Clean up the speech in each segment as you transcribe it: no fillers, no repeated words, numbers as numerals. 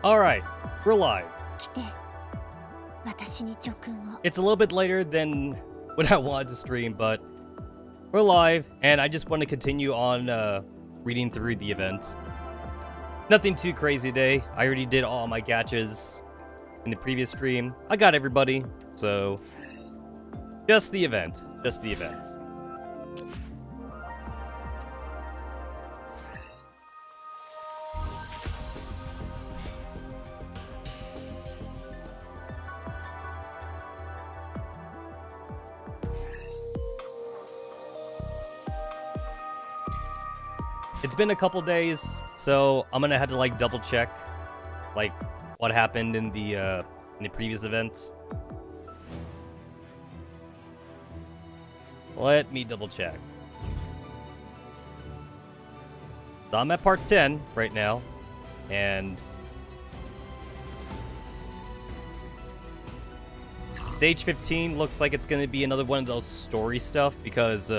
Alright, we're live. It's a little bit later than what I wanted to stream, but we're live, and I just want to continue on reading through the event. Nothing too crazy today. I already did all my gachas in the previous stream. I got everybody, so just the event. Just the event. It's been a couple days, so I'm gonna have to like double check like what happened in the previous event. Let me double check. So I'm at part 10 right now, and stage 15 looks like it's gonna be another one of those story stuff because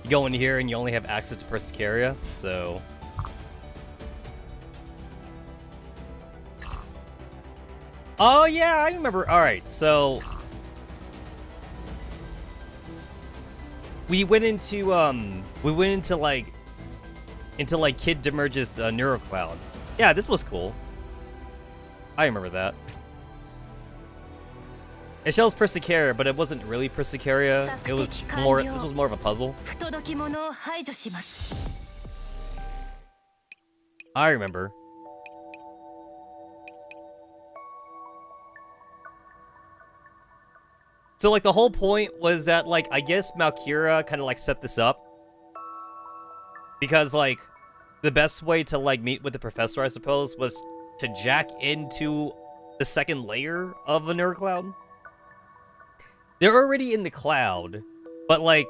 you go in here and you only have access to Persicaria, so oh yeah, I remember. All right, so we went into like Kid Demerge's Neurocloud. Yeah, this was cool. I remember that. It shows Persicaria, but it wasn't really Persicaria. It was more. This was more of a puzzle. I remember. So like the whole point was that like I guess Malkira kind of like set this up because like the best way to like meet with the professor, I suppose, was to jack into the second layer of a Neurocloud. They're already in the cloud, but like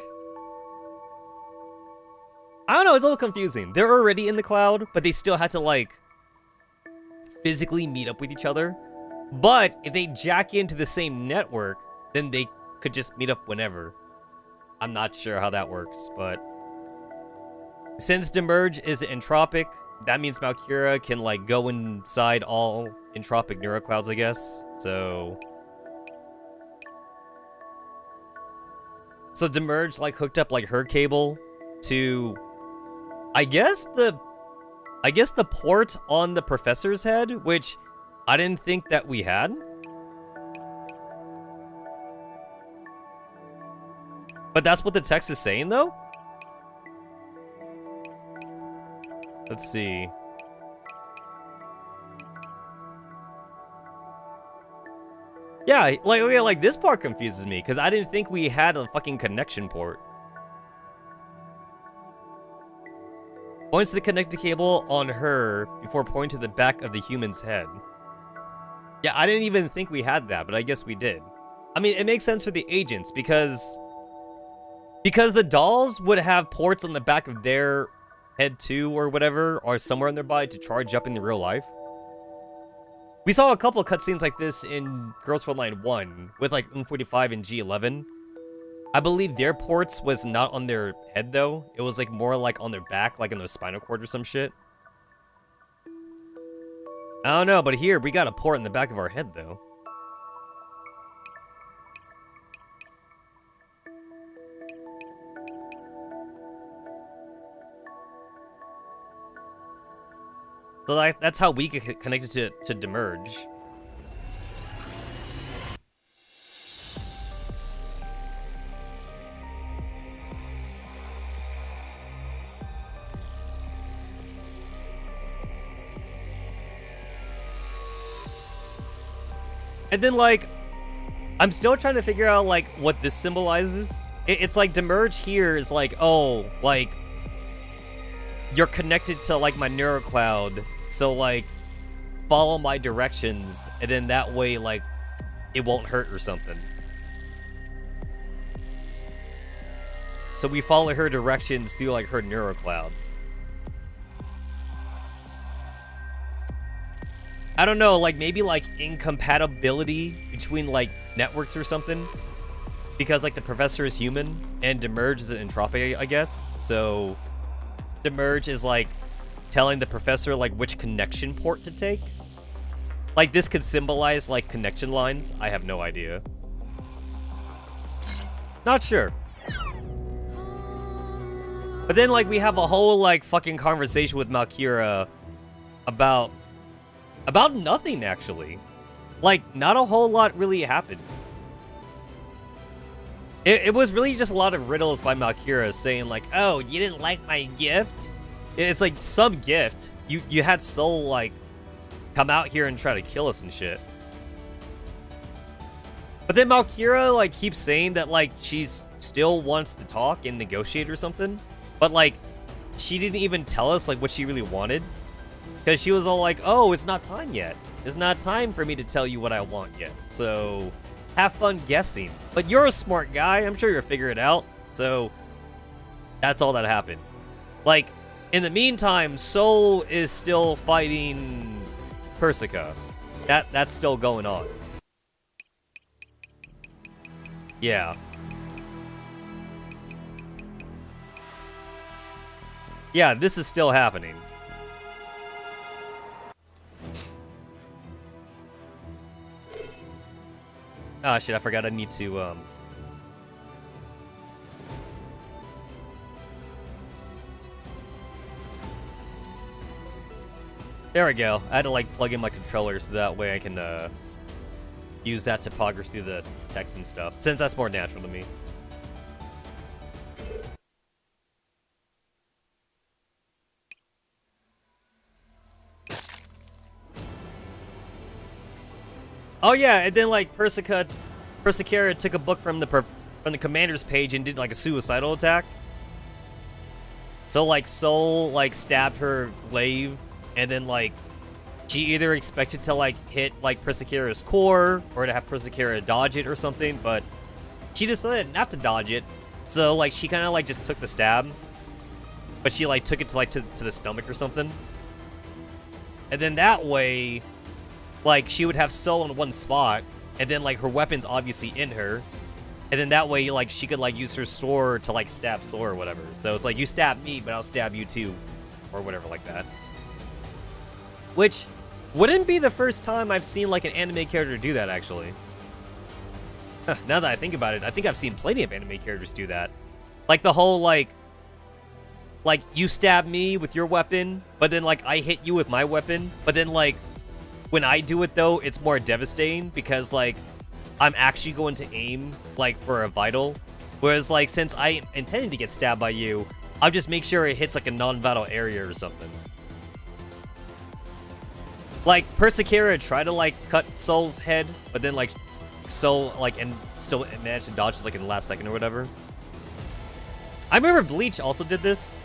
I don't know, it's a little confusing. They're already in the cloud, but they still had to like physically meet up with each other. But if they jack into the same network, then they could just meet up whenever. I'm not sure how that works, but since Demerge is entropic, that means Malkira can like go inside all entropic Neuroclouds, I guess. So Demerge like hooked up like her cable to I guess the port on the professor's head, which I didn't think that we had. But that's what the text is saying, though? Let's see. Yeah, like this part confuses me, because I didn't think we had a fucking connection port. Points to the connected cable on her before pointing to the back of the human's head. Yeah, I didn't even think we had that, but I guess we did. I mean, it makes sense for the agents, because the dolls would have ports on the back of their head too, or whatever, or somewhere in their body to charge up in the real life. We saw a couple of cutscenes like this in Girls Frontline 1, with like 45 and G11. I believe their ports was not on their head, though. It was like more like on their back, like in their spinal cord or some shit. I don't know, but here, we got a port in the back of our head, though. So that's how we get connected to Demerge. And then, like, I'm still trying to figure out, like, what this symbolizes. It's like Demerge here is like, oh, like, you're connected to, like, my Neurocloud. So, like, follow my directions, and then that way, like, it won't hurt or something. So we follow her directions through, like, her Neurocloud. I don't know, like, maybe, like, incompatibility between, like, networks or something? because like the professor is human and Demerge is an entropic, I guess. So Demerge is like telling the professor like which connection port to take. Like this could symbolize like connection lines. I have no idea. Not sure. But then like we have a whole like fucking conversation with Malkira about nothing actually. Like not a whole lot really happened. It was really just a lot of riddles by Malkira saying like, oh, you didn't like my gift? It's like some gift. You had Soul like come out here and try to kill us and shit. But then Malkira like keeps saying that like she's still wants to talk and negotiate or something. But like she didn't even tell us like what she really wanted. Because she was all like, oh, it's not time yet. It's not time for me to tell you what I want yet. So have fun guessing. But you're a smart guy. I'm sure you'll figure it out. So that's all that happened. Like, in the meantime, Soul is still fighting Persica. That's still going on. Yeah. Yeah, this is still happening. Ah, shit, I forgot I need to, There we go. I had to, like, plug in my controller so that way I can, use that to progress through the text and stuff, since that's more natural to me. Oh yeah, and then like Persicara took a book from the commander's page and did like a suicidal attack. So like Soul like stabbed her glaive, and then like she either expected to like hit like Persicara's core or to have Persicara dodge it or something, but she decided not to dodge it. So like she kind of like just took the stab, but she like took it to like to the stomach or something, and then that way. Like, she would have Soul in one spot, and then, like, her weapon's obviously in her. And then that way, like, she could, like, use her sword to, like, stab Soul or whatever. So it's like, you stab me, but I'll stab you too. Or whatever like that. Which wouldn't be the first time I've seen, like, an anime character do that, actually. Now that I think about it, I think I've seen plenty of anime characters do that. Like, the whole, like, you stab me with your weapon, but then, like, I hit you with my weapon, but then, like, when I do it, though, it's more devastating because, like, I'm actually going to aim, like, for a vital. Whereas, like, since I intended to get stabbed by you, I'll just make sure it hits, like, a non-vital area or something. Like, Persicara tried to, like, cut Soul's head, but then, like, Soul, like, and still managed to dodge it, like, in the last second or whatever. I remember Bleach also did this.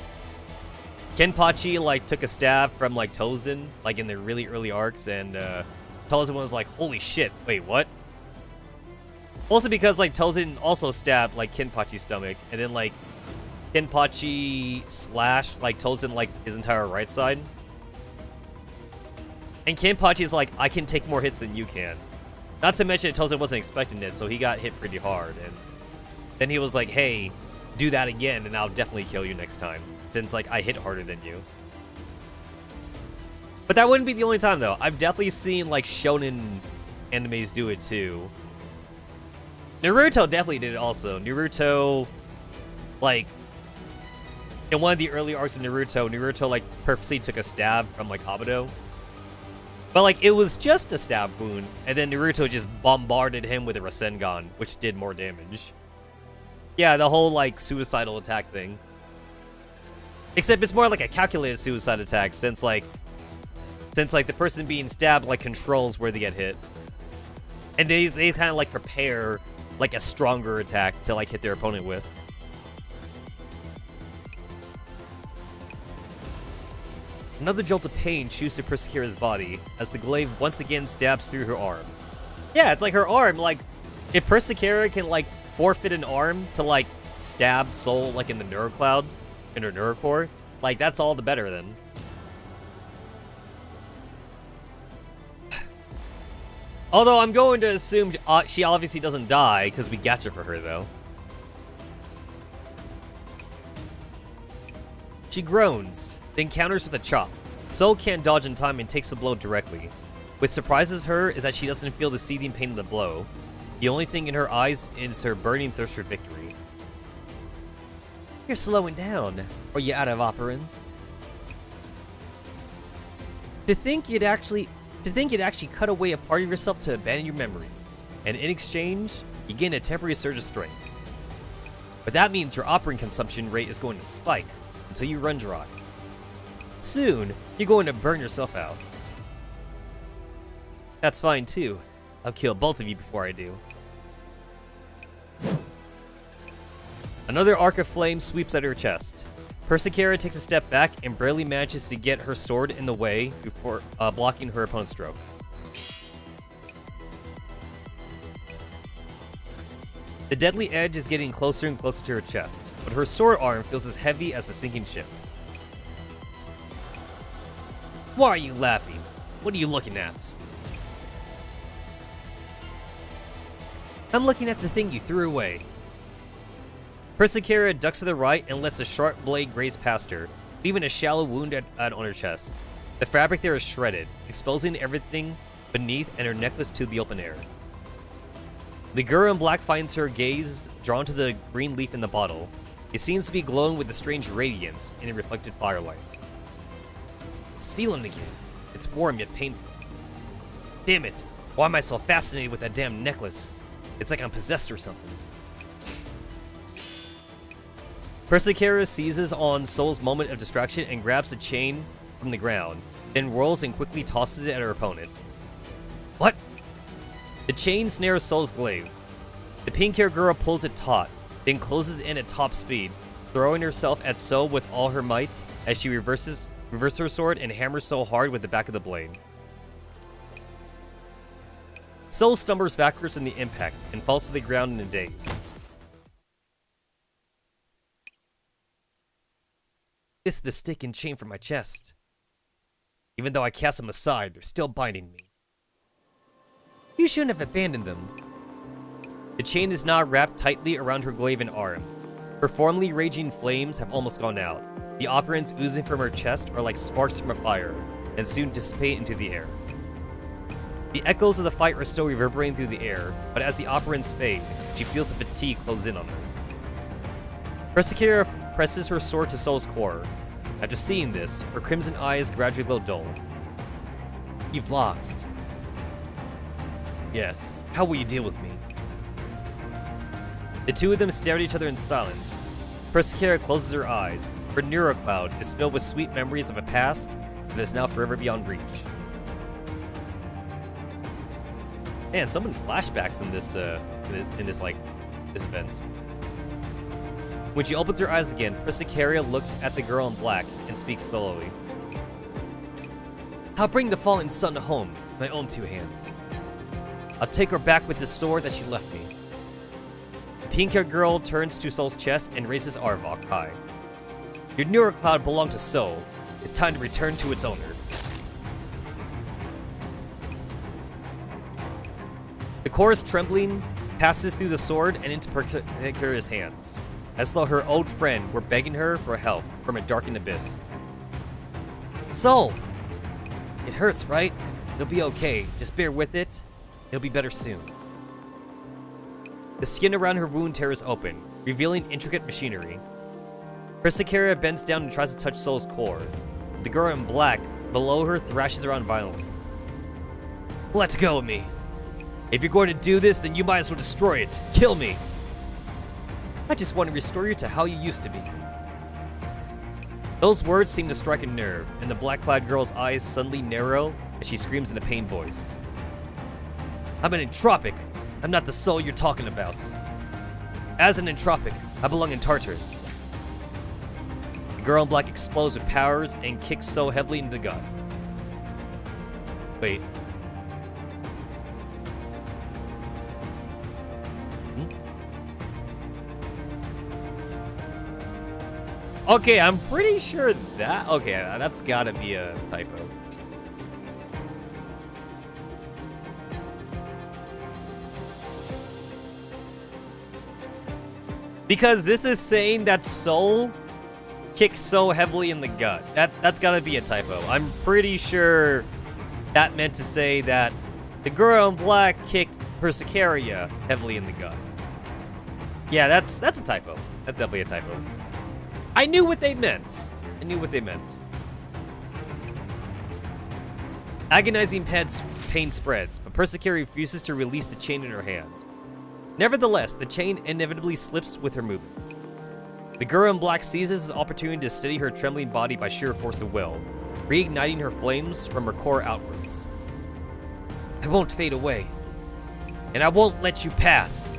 Kenpachi, like, took a stab from, like, Tozen, like, in the really early arcs, and, Tozen was like, holy shit, wait, what? Also because, like, Tozen also stabbed, like, Kenpachi's stomach, and then, like, Kenpachi slashed, like, Tozen, like, his entire right side. And Kenpachi's like, I can take more hits than you can. Not to mention Tozen wasn't expecting it, so he got hit pretty hard, and then he was like, hey, do that again, and I'll definitely kill you next time. Since, like, I hit harder than you. But that wouldn't be the only time, though. I've definitely seen, like, shonen animes do it, too. Naruto definitely did it also. Naruto, like, in one of the early arcs of Naruto, like, purposely took a stab from, like, Obito. But, like, it was just a stab wound, and then Naruto just bombarded him with a Rasengan, which did more damage. Yeah, the whole, like, suicidal attack thing. Except it's more like a calculated suicide attack, since like the person being stabbed like controls where they get hit, and they kind of like prepare like a stronger attack to like hit their opponent with. Another jolt of pain shoots through Persicara's body as the glaive once again stabs through her arm. Yeah, it's like her arm. Like if Persicara can like forfeit an arm to like stab Soul like in the neurocloud. In her neurocore, like that's all the better then. Although I'm going to assume she obviously doesn't die, because we gacha for her, though. She groans, then counters with a chop. Soul can't dodge in time and takes the blow directly. What surprises her is that she doesn't feel the seething pain of the blow. The only thing in her eyes is her burning thirst for victory. You're slowing down. Are you out of operants? To think you'd actually cut away a part of yourself to abandon your memory, and in exchange, you gain a temporary surge of strength. But that means your operant consumption rate is going to spike until you run dry. Soon, you're going to burn yourself out. That's fine too. I'll kill both of you before I do. Another arc of flame sweeps at her chest. Persicara takes a step back and barely manages to get her sword in the way before blocking her opponent's stroke. The deadly edge is getting closer and closer to her chest, but her sword arm feels as heavy as a sinking ship. Why are you laughing? What are you looking at? I'm looking at the thing you threw away. Persicara ducks to the right and lets the sharp blade graze past her, leaving a shallow wound on her chest. The fabric there is shredded, exposing everything beneath and her necklace to the open air. The girl in black finds her gaze drawn to the green leaf in the bottle. It seems to be glowing with a strange radiance in the reflected firelight. It's feeling again. It's warm yet painful. Damn it! Why am I so fascinated with that damn necklace? It's like I'm possessed or something. Persicara seizes on Soul's moment of distraction and grabs the chain from the ground, then whirls and quickly tosses it at her opponent. What? The chain snares Soul's glaive. The pink-haired girl pulls it taut, then closes in at top speed, throwing herself at Soul with all her might as she reverses her sword and hammers Soul hard with the back of the blade. Soul stumbles backwards in the impact and falls to the ground in a daze. This is the stick and chain from my chest. Even though I cast them aside, they're still binding me. You shouldn't have abandoned them. The chain is now wrapped tightly around her glaive and arm. Her formerly raging flames have almost gone out. The operants oozing from her chest are like sparks from a fire, and soon dissipate into the air. The echoes of the fight are still reverberating through the air, but as the operants fade, she feels the fatigue close in on her. Persicara presses her sword to Soul's core. After seeing this, her crimson eyes gradually glow dull. You've lost. Yes, how will you deal with me? The two of them stare at each other in silence. Persicara closes her eyes. Her neurocloud is filled with sweet memories of a past that is now forever beyond reach. Man, so many flashbacks in this event. When she opens her eyes again, Persicara looks at the girl in black and speaks slowly. I'll bring the fallen sun home with my own two hands. I'll take her back with the sword that she left me. The pink-haired girl turns to Soul's chest and raises Arvok high. Your neurocloud belonged to Soul. It's time to return to its owner. The chorus trembling passes through the sword and into Persikara's hands, as though her old friend were begging her for help from a darkened abyss. Soul! It hurts, right? It'll be okay. Just bear with it. It'll be better soon. The skin around her wound tears open, revealing intricate machinery. Persicara bends down and tries to touch Soul's core. The girl in black below her thrashes around violently. Let go of me. If you're going to do this, then you might as well destroy it. Kill me. I just want to restore you to how you used to be. Those words seem to strike a nerve, and the black-clad girl's eyes suddenly narrow as she screams in a pained voice. I'm an entropic. I'm not the soul you're talking about. As an entropic, I belong in Tartarus. The girl in black explodes with powers and kicks so heavily into the gut. Wait. Okay, I'm pretty sure that... Okay, that's gotta be a typo. Because this is saying that Soul kicked so heavily in the gut. That's gotta be a typo. I'm pretty sure that meant to say that the girl in black kicked Persicaria heavily in the gut. Yeah, that's a typo. That's definitely a typo. I knew what they meant. I knew what they meant. Agonizing pain spreads, but Persicaria refuses to release the chain in her hand. Nevertheless, the chain inevitably slips with her movement. The girl in black seizes this opportunity to steady her trembling body by sheer force of will, reigniting her flames from her core outwards. I won't fade away, and I won't let you pass.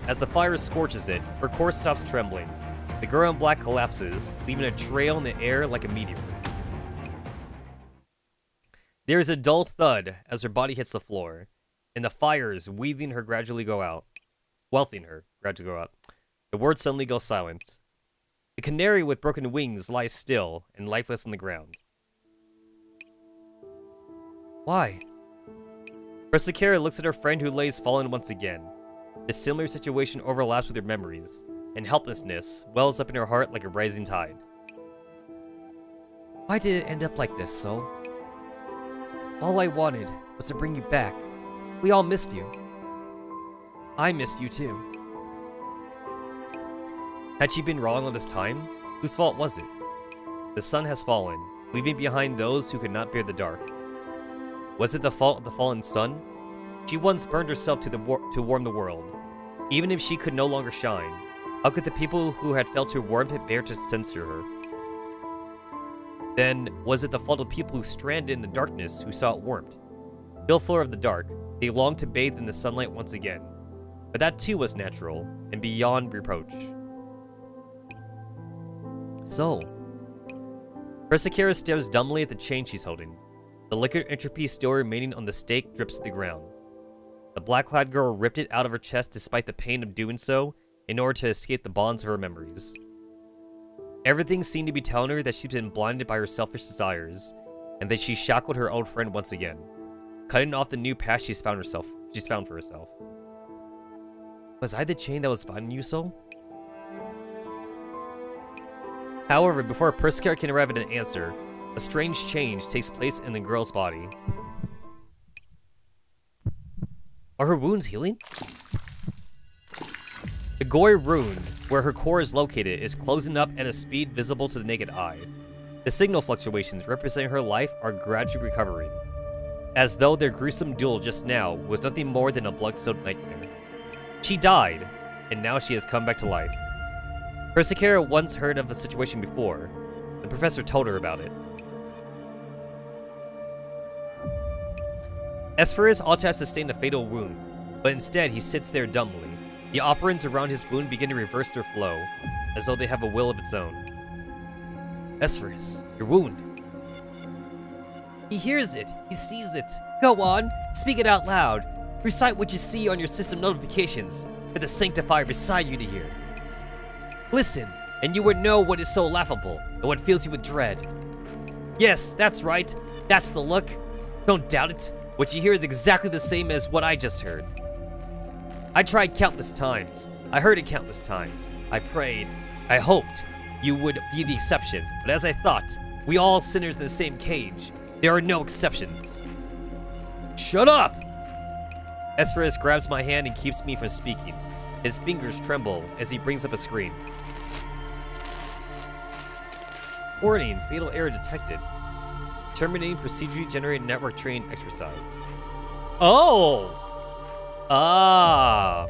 As the fire scorches it, her core stops trembling. The girl in black collapses, leaving a trail in the air like a meteor. There is a dull thud as her body hits the floor, and the fires weaving her gradually go out. Welting her gradually go out. The words suddenly go silent. The canary with broken wings lies still and lifeless on the ground. Why? Persicaria looks at her friend who lays fallen once again. A similar situation overlaps with her memories, and helplessness wells up in her heart like a rising tide. Why did it end up like this, Soul? All I wanted was to bring you back. We all missed you. I missed you too. Had she been wrong all this time? Whose fault was it? The sun has fallen, leaving behind those who could not bear the dark. Was it the fault of the fallen sun? She once burned herself to warm the world. Even if she could no longer shine, how could the people who had felt her warmth bear to censure her? Then, was it the fault of people who stranded in the darkness who saw it warmed? Still full of the dark, they longed to bathe in the sunlight once again. But that too was natural, and beyond reproach. So, Persicaria stares dumbly at the chain she's holding. The liquid entropy still remaining on the stake drips to the ground. The black-clad girl ripped it out of her chest despite the pain of doing so, in order to escape the bonds of her memories. Everything seemed to be telling her that she's been blinded by her selfish desires, and that she shackled her old friend once again, cutting off the new path she's found for herself. Was I the chain that was binding you, Soul? However, before Persicaria can arrive at an answer, a strange change takes place in the girl's body. Are her wounds healing? The gory wound, where her core is located, is closing up at a speed visible to the naked eye. The signal fluctuations representing her life are gradually recovering, as though their gruesome duel just now was nothing more than a blood-soaked nightmare. She died, and now she has come back to life. Persicaria once heard of a situation before. The professor told her about it. Esferus ought to have sustained a fatal wound, but instead he sits there dumbly. The operants around his wound begin to reverse their flow, as though they have a will of its own. Esferus, your wound. He hears it. He sees it. Go on, speak it out loud. Recite what you see on your system notifications for the Sanctifier beside you to hear. Listen, and you would know what is so laughable and what fills you with dread. Yes, that's right. That's the look. Don't doubt it. What you hear is exactly the same as what I just heard. I tried countless times. I heard it countless times. I prayed. I hoped you would be the exception. But as I thought, we all sinners in the same cage. There are no exceptions. Shut up! Esferus grabs my hand and keeps me from speaking. His fingers tremble as he brings up a screen. Warning, fatal error detected. Terminating procedurally generated network training exercise. Oh! Ah.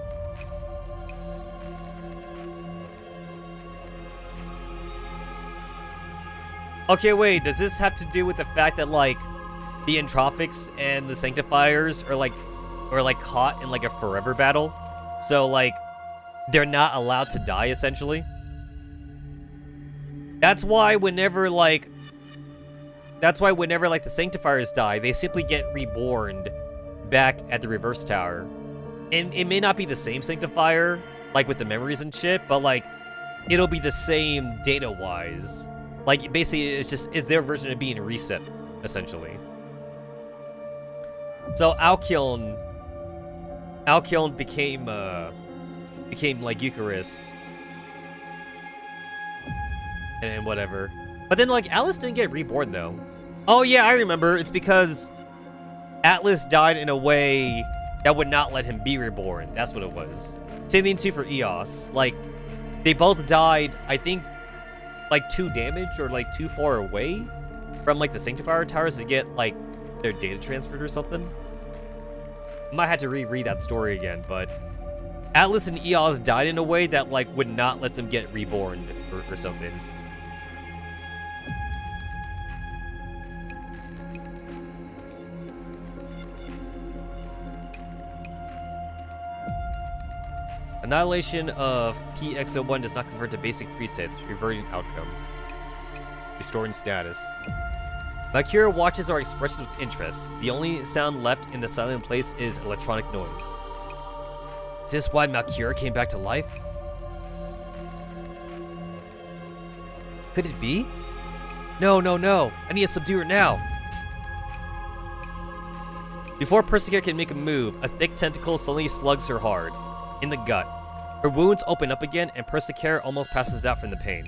Okay, wait, does this have to do with the fact that, like, the Entropics and the Sanctifiers are like caught in, like, a forever battle? So, like, they're not allowed to die, essentially? That's why whenever, like, the Sanctifiers die, they simply get reborn back at the Reverse Tower. And it may not be the same Sanctifier, like, with the memories and shit, but, like, it'll be the same data-wise. Like, basically, it's their version of being reset, essentially. So, Alkyone became, became like Eucharist. And whatever. But then like Atlas didn't get reborn though. Oh yeah, I remember. It's because Atlas died in a way that would not let him be reborn. That's what it was. Same thing too for Eos. Like, they both died, I think, like 2 damage or like too far away from like the Sanctifier Towers to get like their data transferred or something. I might have to reread that story again, but Atlas and Eos died in a way that like would not let them get reborn or something. Annihilation of PX01 does not convert to basic presets, reverting outcome. Restoring status. Valkyria watches our expressions with interest. The only sound left in the silent place is electronic noise. Is this why Valkyria came back to life? Could it be? No, no, no. I need to subdue her now. Before Persecutor can make a move, a thick tentacle suddenly slugs her hard. In the gut. Her wounds open up again, and Persecutor almost passes out from the pain.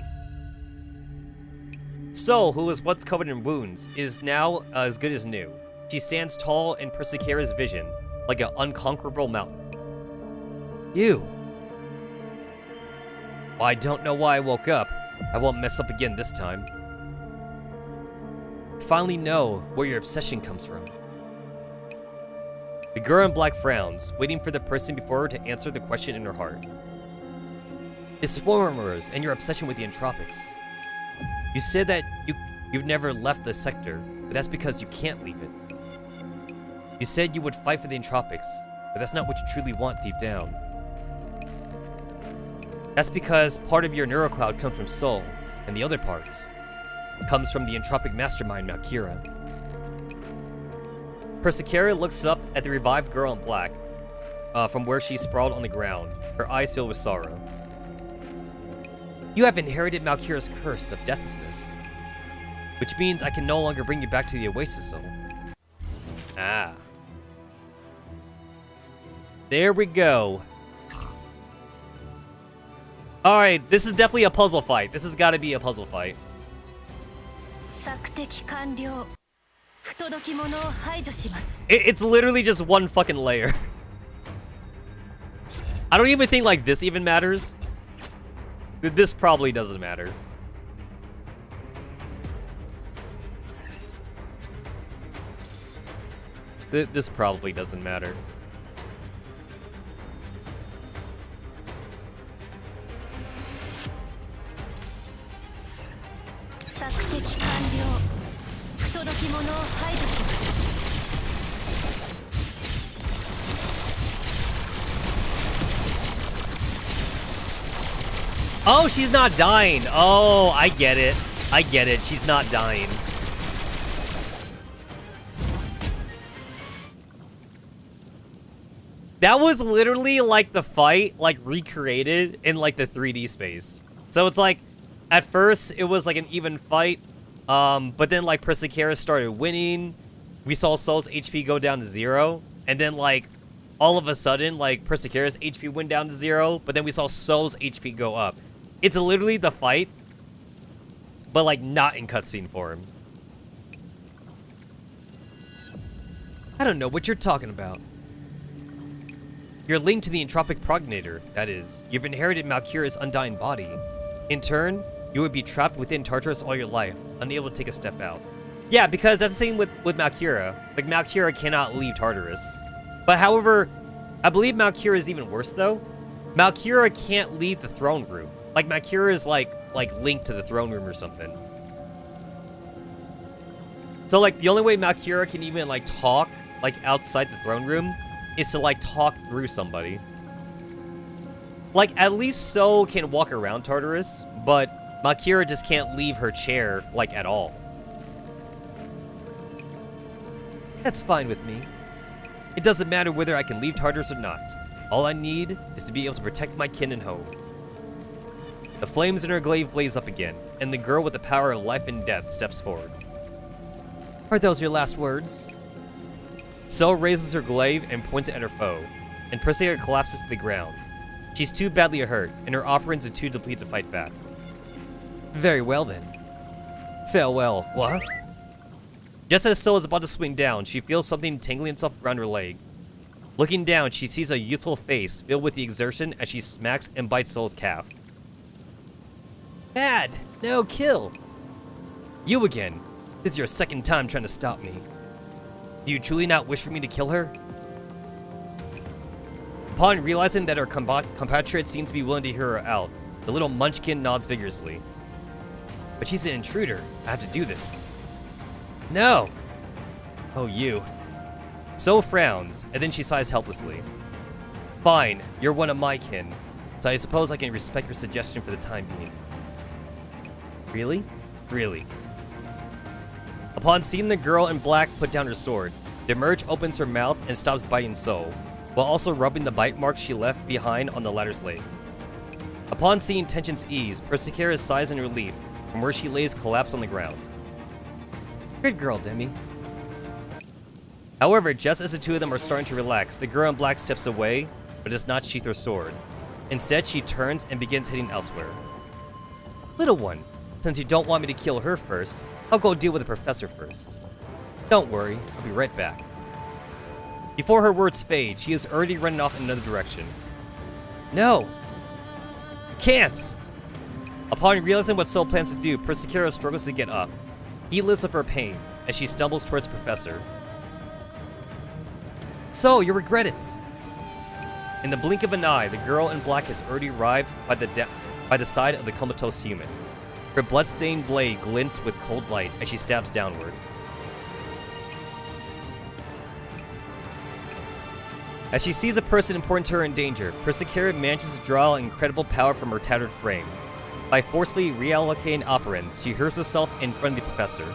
Soul, who was once covered in wounds, is now as good as new. She stands tall in Persecutor's vision, like an unconquerable mountain. You! Well, I don't know why I woke up. I won't mess up again this time. I finally know where your obsession comes from. The girl in black frowns, waiting for the person before her to answer the question in her heart. It's swarmers and your obsession with the Entropics. You said that you've never left the sector, but that's because you can't leave it. You said you would fight for the Entropics, but that's not what you truly want deep down. That's because part of your neurocloud comes from Soul, and the other parts comes from the Entropic mastermind Valkyria. Persecutor looks up at the revived girl in black, from where she sprawled on the ground, her eyes filled with sorrow. You have inherited Valkyria's curse of deathlessness, which means I can no longer bring you back to the Oasis Soul. Ah. There we go. Alright, this is definitely a puzzle fight. This has got to be a puzzle fight. It's literally just one fucking layer. I don't even think like this even matters. This probably doesn't matter. This probably doesn't matter. Oh, she's not dying. Oh, I get it. I get it. She's not dying. That was literally like the fight, like recreated in like the 3D space. So it's like, at first it was like an even fight, but then like Persecutor started winning. We saw Soul's HP go down to 0, and then like all of a sudden like Persecutor's HP went down to 0, but then we saw Soul's HP go up. It's literally the fight, but like not in cutscene form. I don't know what you're talking about. You're linked to the entropic progenitor, that is. You've inherited Valkyria's undying body. In turn, you would be trapped within Tartarus all your life, unable to take a step out. Yeah, because that's the same with Valkyria. Like, Valkyria cannot leave Tartarus. But however, I believe Valkyria is even worse, though. Valkyria can't leave the throne room. Like, Valkyria is, like linked to the throne room or something. So, like, the only way Valkyria can even, like, talk, like, outside the throne room is to, like, talk through somebody. Like, at least So can walk around Tartarus, but Valkyria just can't leave her chair, like, at all. That's fine with me. It doesn't matter whether I can leave Tartarus or not. All I need is to be able to protect my kin and home. The flames in her glaive blaze up again, and the girl with the power of life and death steps forward. Are those your last words? So raises her glaive and points it at her foe, and Persecutor collapses to the ground. She's too badly hurt, and her operants are too depleted to fight back. Very well then. Farewell. What? Just as So is about to swing down, she feels something tingling itself around her leg. Looking down, she sees a youthful face filled with the exertion as she smacks and bites Soul's calf. Bad! No, kill! You again. This is your second time trying to stop me. Do you truly not wish for me to kill her? Upon realizing that her compatriot seems to be willing to hear her out, the little munchkin nods vigorously. But she's an intruder. I have to do this. No! Oh, you. So frowns, and then she sighs helplessly. Fine, you're one of my kin, so I suppose I can respect your suggestion for the time being. Really? Really. Upon seeing the girl in black put down her sword, Demerge opens her mouth and stops biting So, while also rubbing the bite marks she left behind on the latter's leg. Upon seeing tensions ease, Persecara sighs in relief from where she lays collapsed on the ground. Good girl, Demi. However, just as the two of them are starting to relax, the girl in black steps away, but does not sheath her sword. Instead, she turns and begins heading elsewhere. Little one, since you don't want me to kill her first, I'll go deal with the professor first. Don't worry, I'll be right back. Before her words fade, she is already running off in another direction. No! You can't! Upon realizing what Soul plans to do, Persecara struggles to get up, heedless of her pain, as she stumbles towards the professor. So, you regret it! In the blink of an eye, the girl in black has already arrived by the side of the comatose human. Her blood-stained blade glints with cold light as she stabs downward. As she sees a person important to her in danger, Persecara manages to draw incredible power from her tattered frame. By forcefully reallocating operands, she hurls herself in front of the professor.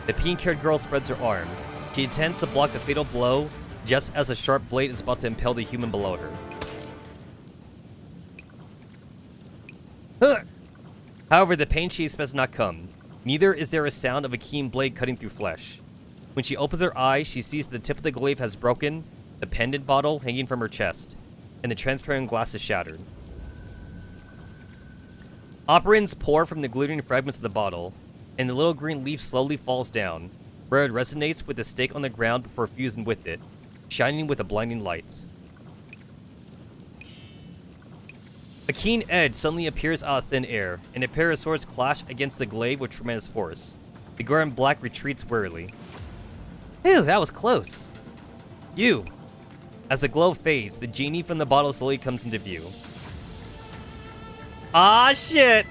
The pink-haired girl spreads her arm. She intends to block the fatal blow just as a sharp blade is about to impale the human below her. However, the pain she expects does not come. Neither is there a sound of a keen blade cutting through flesh. When she opens her eyes, she sees the tip of the glaive has broken, the pendant bottle hanging from her chest, and the transparent glass is shattered. Operands pour from the glittering fragments of the bottle, and the little green leaf slowly falls down, where it resonates with the stake on the ground before fusing with it, shining with a blinding light. A keen edge suddenly appears out of thin air, and a pair of swords clash against the glaive with tremendous force. The girl in black retreats warily. Phew, that was close. You! As the glow fades, the genie from the bottle slowly comes into view. Ah, shit!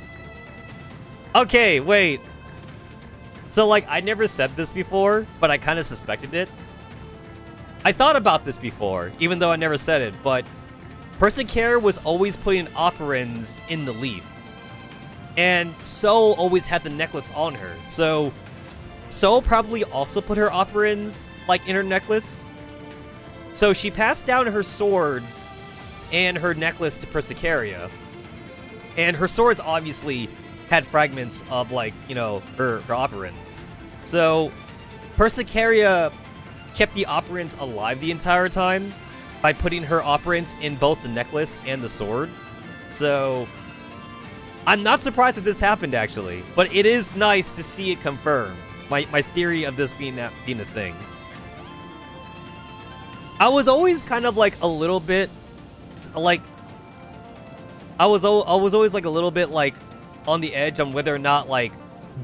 Okay, wait. So, like, I never said this before, but I kind of suspected it. I thought about this before, even though I never said it, but Persecara was always putting operands in the leaf. And So always had the necklace on her, so probably also put her operands, like, in her necklace. So she passed down her swords and her necklace to Persecaria. And her swords obviously had fragments of, like, you know, her operands. So Persecaria kept the operands alive the entire time by putting her operands in both the necklace and the sword. So I'm not surprised that this happened, actually. But it is nice to see it confirmed. My theory of this being a thing. I was always kind of like a little bit like I was always like a little bit like on the edge on whether or not like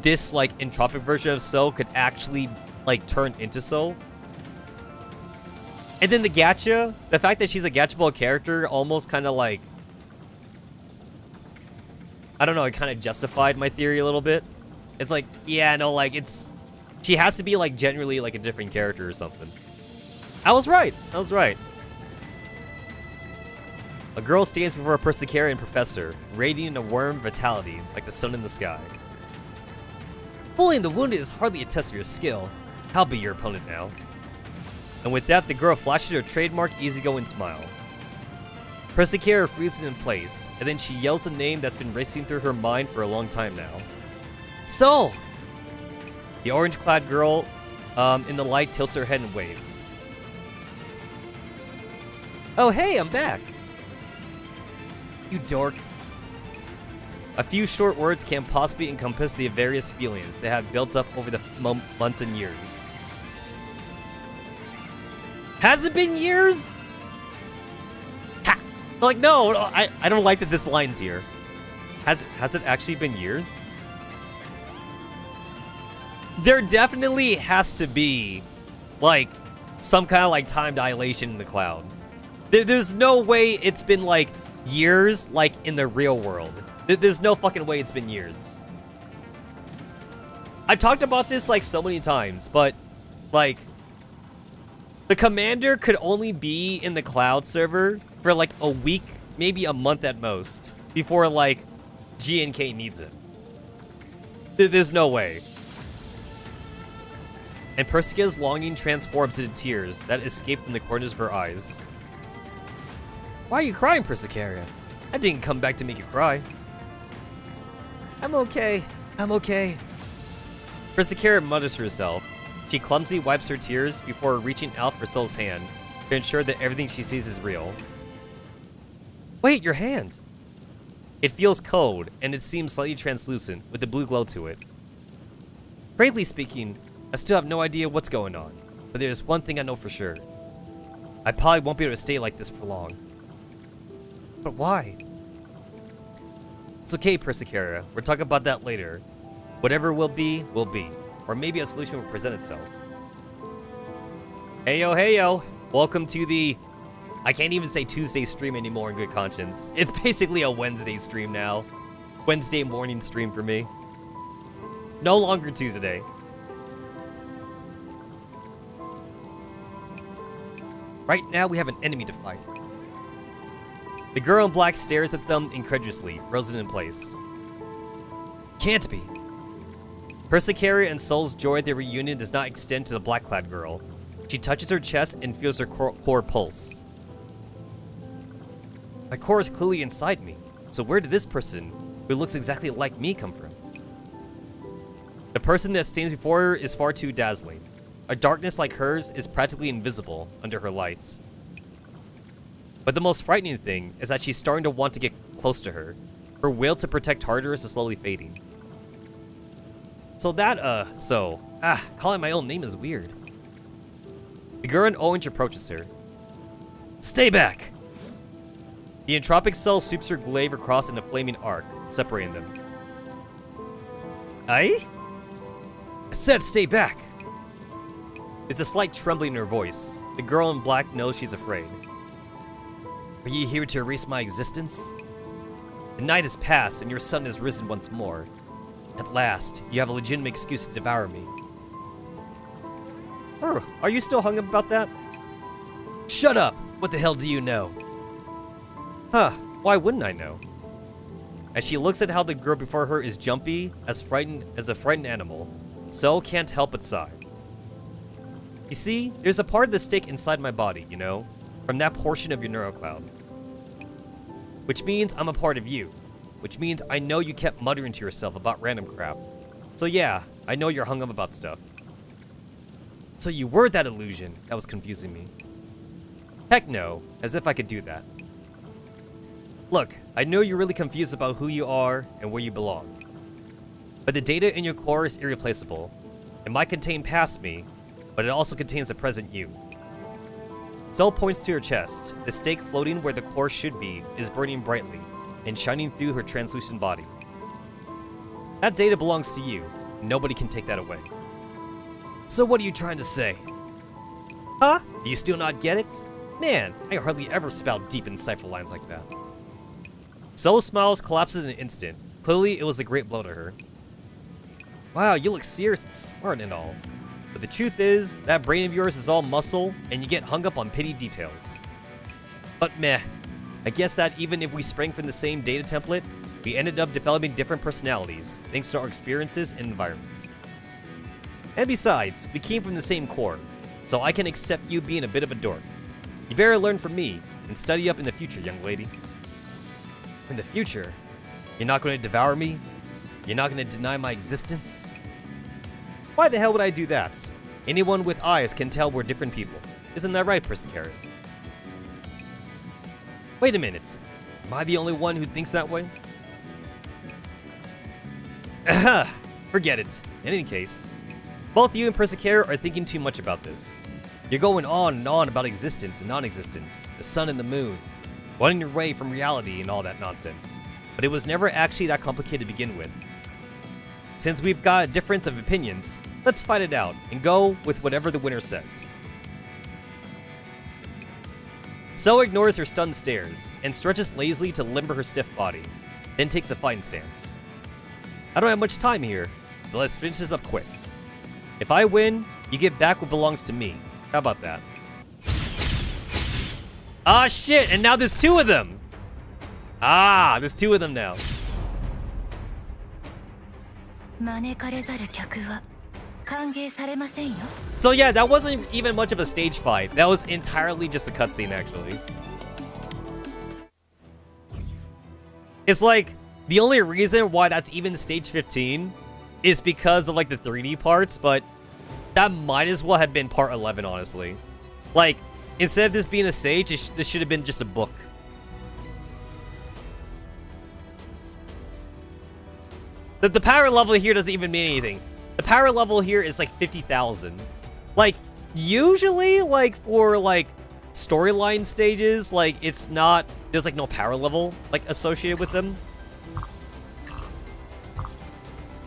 this like entropic version of Soul could actually like turn into Soul. And then the gacha, the fact that she's a gachable character almost kind of like, I don't know, it kind of justified my theory a little bit. It's like, yeah, no, like she has to be like generally like a different character or something. I was right. I was right. A girl stands before a Persecarian professor, radiating a warm vitality like the sun in the sky. Bullying the wounded is hardly a test of your skill. I'll be your opponent now. And with that, the girl flashes her trademark easygoing smile. Persecara freezes in place, and then she yells the name that's been racing through her mind for a long time now. Soul! The orange-clad girl in the light tilts her head and waves. Oh hey, I'm back! You dork. A few short words can't possibly encompass the various feelings that have built up over the months and years. Has it been years? Ha! Like, no, I don't like that this line's here. Has it actually been years? There definitely has to be, like, some kind of, like, time dilation in the cloud. There's no way it's been, like, years, like, in the real world. There's no fucking way it's been years. I've talked about this, like, so many times, but, like, the commander could only be in the cloud server for, like, a week, maybe a month at most, before, like, GNK needs it. There's no way. And Persika's longing transforms into tears that escape from the corners of her eyes. Why are you crying, Persicaria? I didn't come back to make you cry. I'm okay. I'm okay. Persicaria mutters to herself. She clumsily wipes her tears before reaching out for Soul's hand to ensure that everything she sees is real. Wait, your hand! It feels cold, and it seems slightly translucent, with a blue glow to it. Frankly speaking, I still have no idea what's going on, but there's one thing I know for sure. I probably won't be able to stay like this for long. But why? It's okay, Persicaria. We'll talk about that later. Whatever will be, will be. Or maybe a solution will present itself. Heyo. Welcome to the... I can't even say Tuesday stream anymore in good conscience. It's basically a Wednesday stream now. Wednesday morning stream for me. No longer Tuesday. Right now, we have an enemy to fight. The girl in black stares at them incredulously, frozen in place. Can't be. Persicaria and Soul's joy at their reunion does not extend to the black-clad girl. She touches her chest and feels her core pulse. My core is clearly inside me, so where did this person, who looks exactly like me, come from? The person that stands before her is far too dazzling. A darkness like hers is practically invisible under her lights. But the most frightening thing is that she's starting to want to get close to her. Her will to protect harder is slowly fading. Calling my own name is weird. The girl in orange approaches her. Stay back! The entropic cell sweeps her glaive across in a flaming arc, separating them. Aye? I said stay back! There's a slight trembling in her voice. The girl in black knows she's afraid. Are you here to erase my existence? The night has passed and your sun has risen once more. At last, you have a legitimate excuse to devour me. Oh, are you still hung up about that? Shut up! What the hell do you know? Huh, why wouldn't I know? As she looks at how the girl before her is jumpy, as frightened as a frightened animal, Soul can't help but sigh. You see, there's a part of the stick inside my body, you know? From that portion of your neurocloud. Which means I'm a part of you. Which means I know you kept muttering to yourself about random crap. So yeah, I know you're hung up about stuff. So you were that illusion that was confusing me. Heck no, as if I could do that. Look, I know you're really confused about who you are and where you belong. But the data in your core is irreplaceable. It might contain past me, but it also contains the present you. Soul points to her chest. The stake floating where the core should be is burning brightly and shining through her translucent body. That data belongs to you. Nobody can take that away. So what are you trying to say? Huh? Do you still not get it? Man, I hardly ever spout deep and insightful lines like that. Soul smiles, collapses in an instant. Clearly, it was a great blow to her. Wow, you look serious and smart and all. But the truth is, that brain of yours is all muscle, and you get hung up on petty details. But meh. I guess that even if we sprang from the same data template, we ended up developing different personalities, thanks to our experiences and environments. And besides, we came from the same core, so I can accept you being a bit of a dork. You better learn from me, and study up in the future, young lady. In the future? You're not going to devour me? You're not going to deny my existence? Why the hell would I do that? Anyone with eyes can tell we're different people. Isn't that right, Persicaria? Wait a minute. Am I the only one who thinks that way? Forget it. In any case, both you and Persicara are thinking too much about this. You're going on and on about existence and non-existence, the sun and the moon, running away from reality and all that nonsense. But it was never actually that complicated to begin with. Since we've got a difference of opinions, let's fight it out and go with whatever the winner says. So ignores her stunned stares and stretches lazily to limber her stiff body, then takes a fighting stance. I don't have much time here, so let's finish this up quick. If I win, you get back what belongs to me. How about that? Ah, shit, and now there's two of them! Ah, there's two of them now. So yeah, that wasn't even much of a stage fight. That was entirely just a cutscene, actually. It's like, the only reason why that's even stage 15 is because of like the 3D parts, but that might as well have been part 11, honestly. Like, instead of this being a stage, this should have been just a book. The power level here doesn't even mean anything. The power level here is like 50,000. Like, usually, like, for, like, storyline stages, like, it's not... There's, like, no power level, like, associated with them.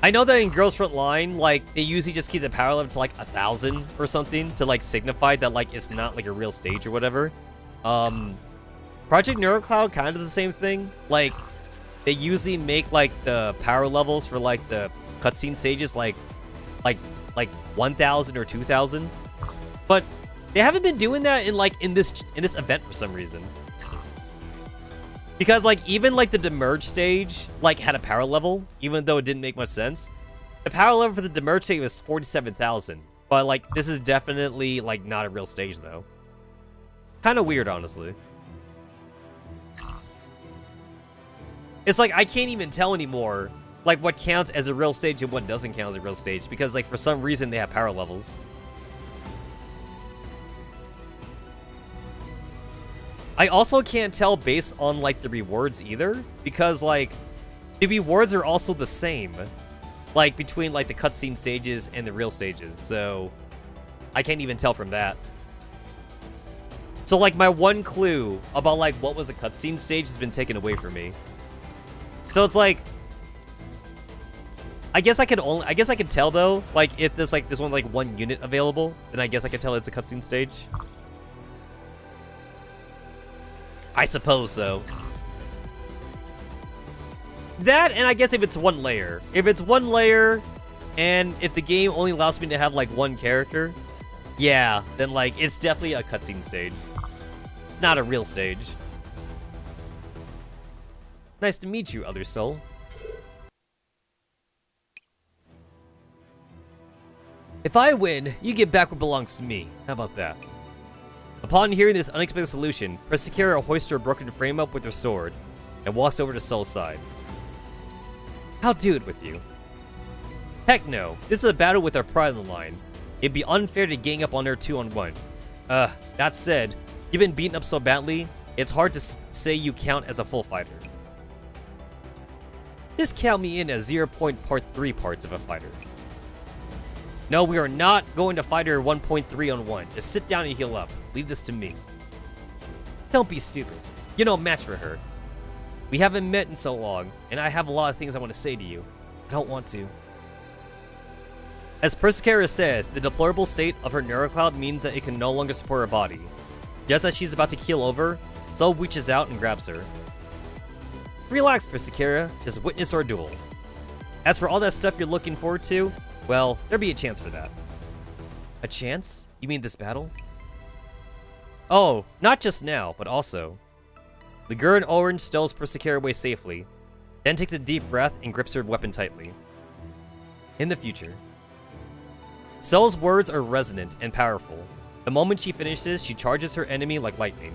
I know that in Girls Front Line, like, they usually just keep the power level to, like, 1,000 or something to, like, signify that, like, it's not, like, a real stage or whatever. Project Neurocloud kind of does the same thing. Like, they usually make, like, the power levels for, like, the cutscene stages, like 1,000 or 2,000. But they haven't been doing that in this event for some reason. Because, like, even, like, the Demerge stage, like, had a power level, even though it didn't make much sense. The power level for the Demerge stage was 47,000. But, like, this is definitely, like, not a real stage, though. Kind of weird, honestly. It's like, I can't even tell anymore, like, what counts as a real stage and what doesn't count as a real stage. Because, like, for some reason, they have power levels. I also can't tell based on, like, the rewards either, because, like, the rewards are also the same, like, between, like, the cutscene stages and the real stages, so I can't even tell from that. So, like, my one clue about, like, what was a cutscene stage has been taken away from me. So it's like, I guess I could tell, though, like, if there's, like, there's only, like, one unit available, then I guess I could tell it's a cutscene stage. I suppose so. That, and I guess if it's one layer. If it's one layer, and if the game only allows me to have, like, one character, yeah, then, like, it's definitely a cutscene stage. It's not a real stage. Nice to meet you, other soul. If I win, you get back what belongs to me. How about that? Upon hearing this unexpected solution, Persicara hoists her broken frame up with her sword and walks over to Soul's side. I'll do it with you. Heck no, this is a battle with our pride on the line. It'd be unfair to gang up on her 2-on-1. That said, you've been beaten up so badly, it's hard to say you count as a full fighter. Just count me in as 0.3 parts of a fighter. No, we are not going to fight her 1.3-on-1. Just sit down and heal up. Leave this to me. Don't be stupid. You're no match for her. We haven't met in so long, and I have a lot of things I want to say to you. I don't want to. As Persicara says, the deplorable state of her neurocloud means that it can no longer support her body. Just as she's about to keel over, Soul reaches out and grabs her. Relax, Persicara. Just witness our duel. As for all that stuff you're looking forward to, well, there'll be a chance for that. A chance? You mean this battle? Oh, not just now, but also. The Gurren Orange stows Persicara away safely, then takes a deep breath and grips her weapon tightly. In the future. Soul's words are resonant and powerful. The moment she finishes, she charges her enemy like lightning.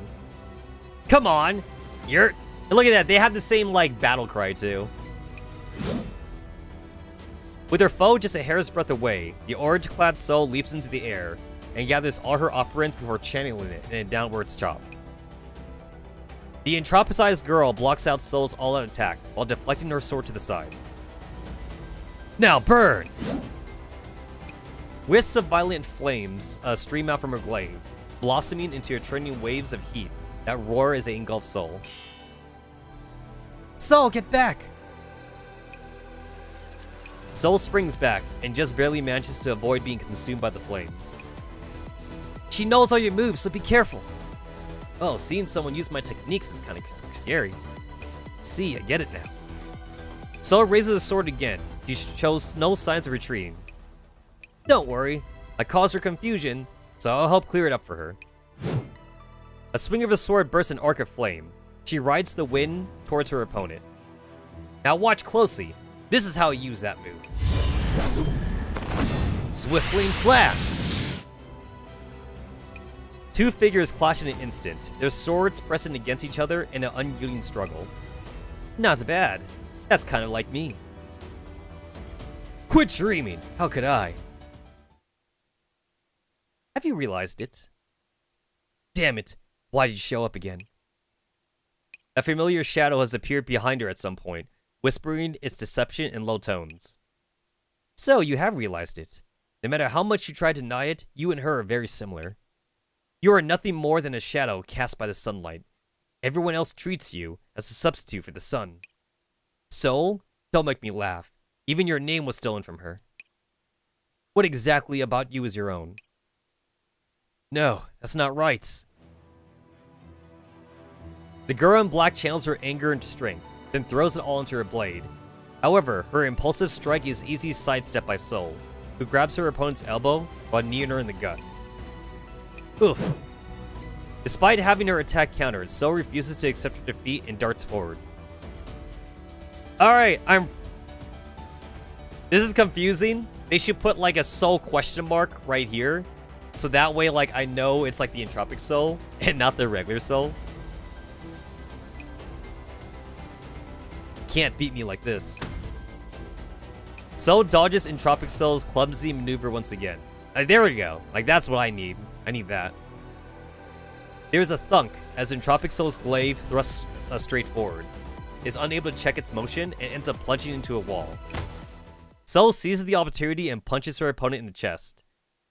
Come on! Look at that, they have the same, like, battle cry, too. With her foe just a hair's breadth away, the orange-clad Soul leaps into the air and gathers all her operants before channeling it in a downwards chop. The entropicized girl blocks out Soul's all-out attack while deflecting her sword to the side. Now burn! Wisps of violent flames stream out from her glaive, blossoming into trending waves of heat that roar as they engulf Soul. Soul, get back! Soul springs back and just barely manages to avoid being consumed by the flames. She knows all your moves, so be careful. Oh, seeing someone use my techniques is kind of scary. See, I get it now. Soul raises her sword again. She shows no signs of retreating. Don't worry, I caused her confusion, so I'll help clear it up for her. A swing of a sword bursts an arc of flame. She rides the wind towards her opponent. Now watch closely. This is how you use that move. Swift Flame Slash! Two figures clash in an instant, their swords pressing against each other in an unyielding struggle. Not bad. That's kind of like me. Quit dreaming. How could I? Have you realized it? Damn it. Why did you show up again? A familiar shadow has appeared behind her at some point, whispering its deception in low tones. So, you have realized it. No matter how much you try to deny it, you and her are very similar. You are nothing more than a shadow cast by the sunlight. Everyone else treats you as a substitute for the sun. Soul, don't make me laugh. Even your name was stolen from her. What exactly about you is your own? No, that's not right. The girl in black channels her anger into strength, then throws it all into her blade. However, her impulsive strike is easily sidestepped by Soul, who grabs her opponent's elbow while kneeing her in the gut. Oof. Despite having her attack countered, Soul refuses to accept her defeat and darts forward. Alright, This is confusing. They should put like a Soul question mark right here. So that way, like, I know it's like the Entropic Soul and not the regular Soul. Can't beat me like this. Soul dodges Entropic Soul's clumsy maneuver once again. There we go. Like, that's what I need. I need that. There's a thunk as Entropic Soul's glaive thrusts straight forward, is unable to check its motion, and ends up plunging into a wall. Soul seizes the opportunity and punches her opponent in the chest.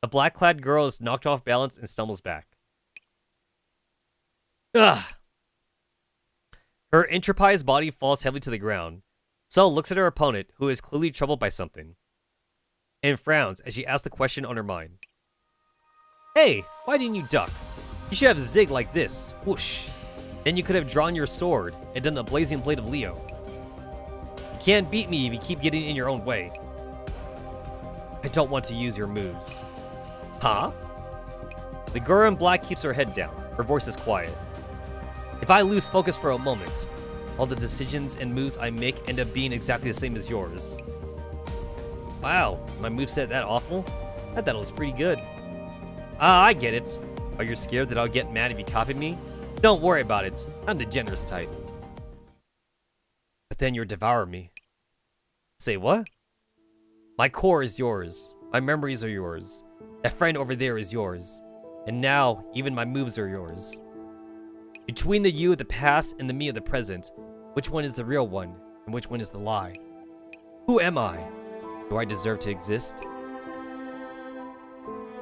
The black-clad girl is knocked off balance and stumbles back. Ugh! Her entropized body falls heavily to the ground. Soul looks at her opponent, who is clearly troubled by something, and frowns as she asks the question on her mind. Hey, why didn't you duck? You should have zigged like this. Whoosh. Then you could have drawn your sword and done the blazing blade of Leo. You can't beat me if you keep getting in your own way. I don't want to use your moves. Huh? The girl in black keeps her head down. Her voice is quiet. If I lose focus for a moment, all the decisions and moves I make end up being exactly the same as yours. Wow, my moveset that awful? I thought it was pretty good. Ah, I get it. Are you scared that I'll get mad if you copy me? Don't worry about it. I'm the generous type. But then you'll devour me. Say what? My core is yours. My memories are yours. That friend over there is yours. And now, even my moves are yours. Between the you of the past and the me of the present, which one is the real one, and which one is the lie? Who am I? Do I deserve to exist?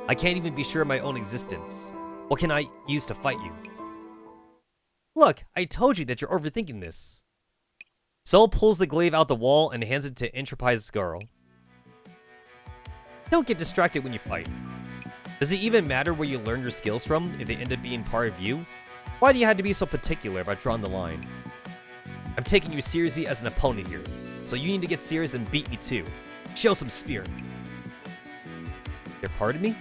I can't even be sure of my own existence. What can I use to fight you? Look, I told you that you're overthinking this. Soul pulls the glaive out the wall and hands it to Entropized Girl. Don't get distracted when you fight. Does it even matter where you learn your skills from if they end up being part of you? Why do you have to be so particular about drawing the line? I'm taking you seriously as an opponent here, so you need to get serious and beat me too. Show some spirit. You're part of me?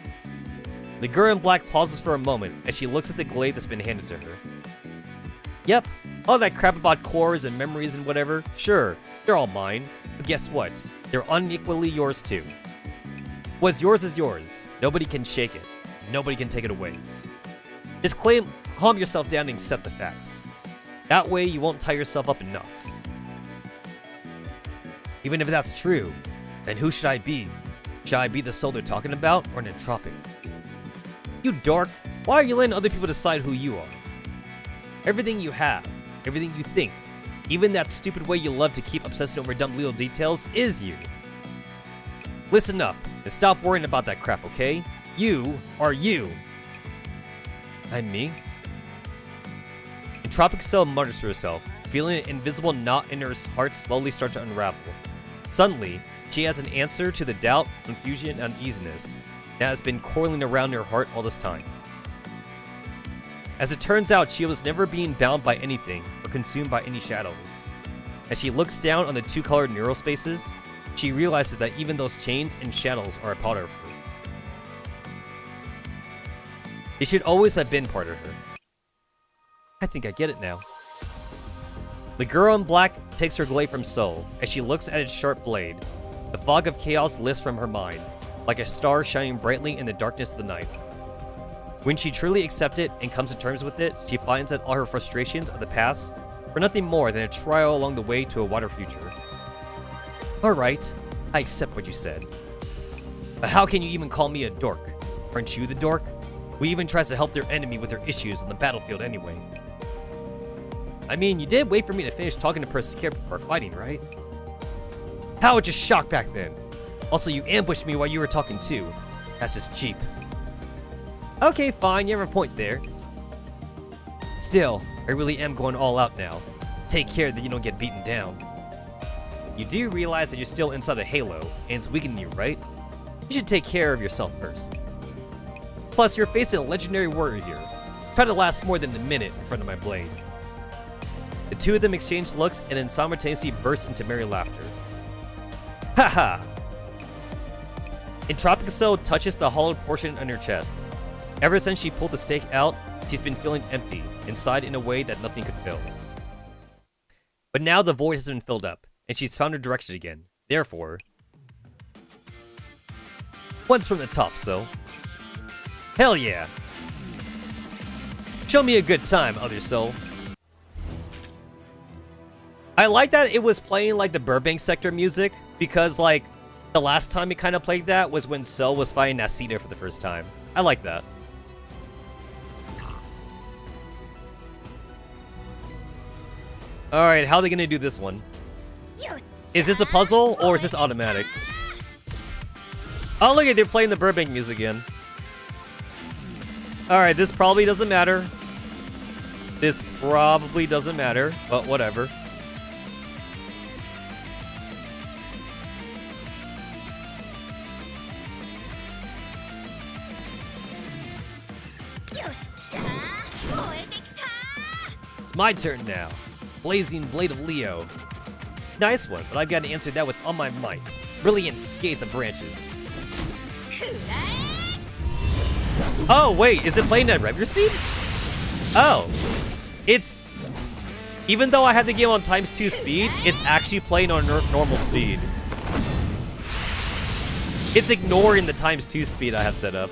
The girl in black pauses for a moment as she looks at the glaive that's been handed to her. Yep, all that crap about cores and memories and whatever, sure, they're all mine. But guess what? They're unequally yours too. What's yours is yours. Nobody can shake it. Nobody can take it away. Just calm yourself down and accept the facts. That way you won't tie yourself up in knots. Even if that's true, then who should I be? Should I be the soul they're talking about, or an entropic? You dork, why are you letting other people decide who you are? Everything you have, everything you think, even that stupid way you love to keep obsessing over dumb little details, is you. Listen up, and stop worrying about that crap, okay? You are you. I'm me? Entropic Cell mutters to herself, feeling an invisible knot in her heart slowly start to unravel. Suddenly, she has an answer to the doubt, confusion, and uneasiness that has been coiling around her heart all this time. As it turns out, she was never being bound by anything or consumed by any shadows. As she looks down on the two-colored neural spaces, she realizes that even those chains and shadows are a part of her. They should always have been part of her. I think I get it now. The girl in black takes her glaive from Soul. As she looks at its sharp blade, the fog of chaos lifts from her mind, like a star shining brightly in the darkness of the night. When she truly accepts it and comes to terms with it, she finds that all her frustrations of the past were nothing more than a trial along the way to a wider future. Alright, I accept what you said. But how can you even call me a dork? Aren't you the dork? Who even tries to help their enemy with their issues on the battlefield anyway? I mean, you did wait for me to finish talking to Persecutor before fighting, right? How was just shocked back then? Also, you ambushed me while you were talking too. That's just cheap. Okay, fine, you have a point there. Still, I really am going all out now. Take care that you don't get beaten down. You do realize that you're still inside a halo, and it's weakening you, right? You should take care of yourself first. Plus, you're facing a legendary warrior here. Try to last more than a minute in front of my blade. The two of them exchange looks and then simultaneously burst into merry laughter. Haha! Entropic Soul touches the hollowed portion on her chest. Ever since she pulled the stake out, she's been feeling empty, inside in a way that nothing could fill. But now the void has been filled up, and she's found her direction again. Therefore... Once from the top, so... Hell yeah! Show me a good time, other soul. I like that it was playing like the Burbank sector music, because like, the last time it kind of played that was when Soul was fighting Nasita for the first time. I like that. Alright, how are they gonna do this one? Is this a puzzle, or is this automatic? Oh, look at, they're playing the Burbank music again. Alright, this probably doesn't matter. This probably doesn't matter, but whatever. It's my turn now. Blazing Blade of Leo. Nice one, but I've got to answer that with all my might. Brilliant Scathe of Branches. Oh, wait, is it playing at regular speed? Oh. It's... Even though I had the game on ×2 speed, it's actually playing on normal speed. It's ignoring the ×2 speed I have set up.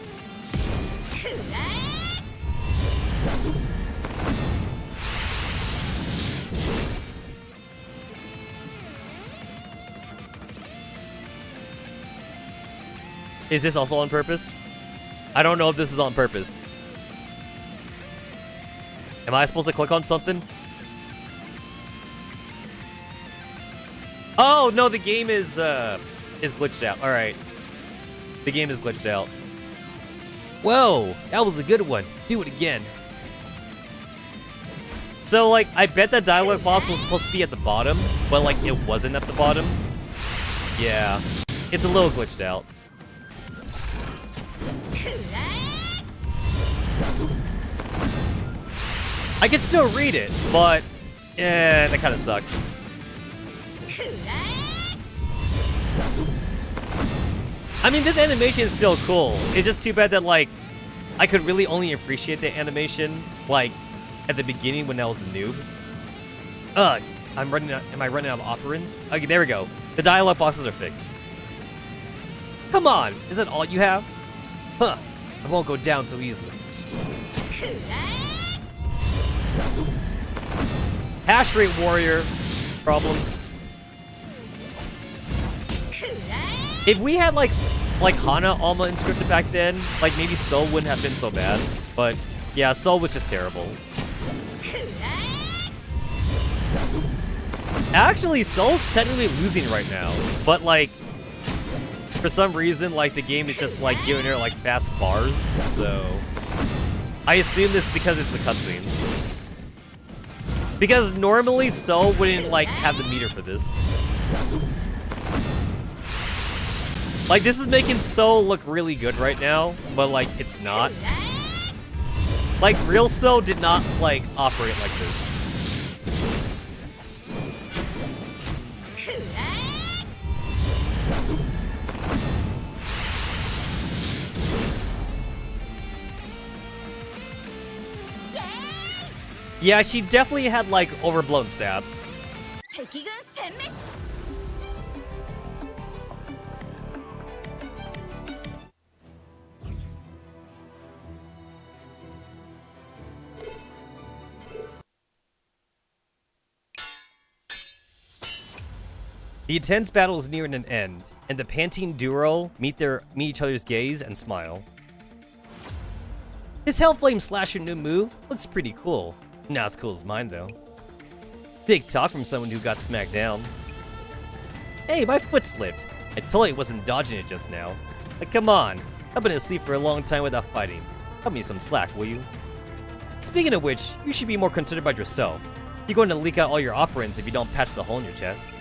Is this also on purpose? I don't know if this is on purpose. Am I supposed to click on something? Oh, no, the game is glitched out. All right. The game is glitched out. Whoa, that was a good one. Do it again. So, like, I bet that dialogue boss was supposed to be at the bottom, but, like, it wasn't at the bottom. Yeah, it's a little glitched out. I can still read it, but that kind of sucked. I mean, this animation is still cool. It's just too bad that, like, I could really only appreciate the animation, like, at the beginning when I was a noob. Ugh, I'm running out. Am I running out of operants? Okay, there we go. The dialogue boxes are fixed. Come on, is that all you have? Huh, I won't go down so easily. Hash rate warrior problems. If we had like Hana Alma inscripted back then, like maybe Soul wouldn't have been so bad. But yeah, Soul was just terrible. Actually, Soul's technically losing right now, but like, for some reason, like the game is just like giving her like fast bars, so I assume this because it's a cutscene. Because normally Soul wouldn't like have the meter for this. Like this is making Soul look really good right now, but like it's not. Like real Soul did not like operate like this. Yeah, she definitely had, like, overblown stats. The intense battle is nearing an end, and the panting duo meet each other's gaze and smile. His Hellflame Slasher new move looks pretty cool. Not as cool as mine, though. Big talk from someone who got smacked down. Hey, my foot slipped. I totally wasn't dodging it just now. Like, come on. I've been asleep for a long time without fighting. Cut me some slack, will you? Speaking of which, you should be more concerned about yourself. You're going to leak out all your operants if you don't patch the hole in your chest.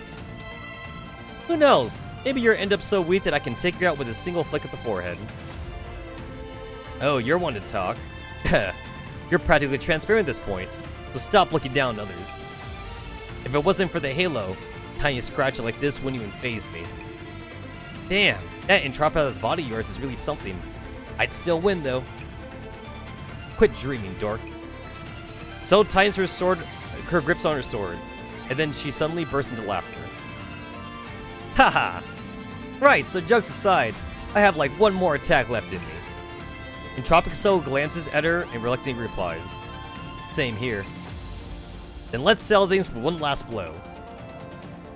Who knows? Maybe you'll end up so weak that I can take you out with a single flick of the forehead. Oh, you're one to talk. You're practically transparent at this point, so stop looking down on others. If it wasn't for the halo, a tiny scratch like this wouldn't even faze me. Damn, that Entropia's body of yours is really something. I'd still win, though. Quit dreaming, dork. So tightens her grips on her sword, and then she suddenly bursts into laughter. Haha! Right, so jokes aside, I have like one more attack left in me. Entropic Soul glances at her and reluctantly replies, same here. Then let's settle things with one last blow.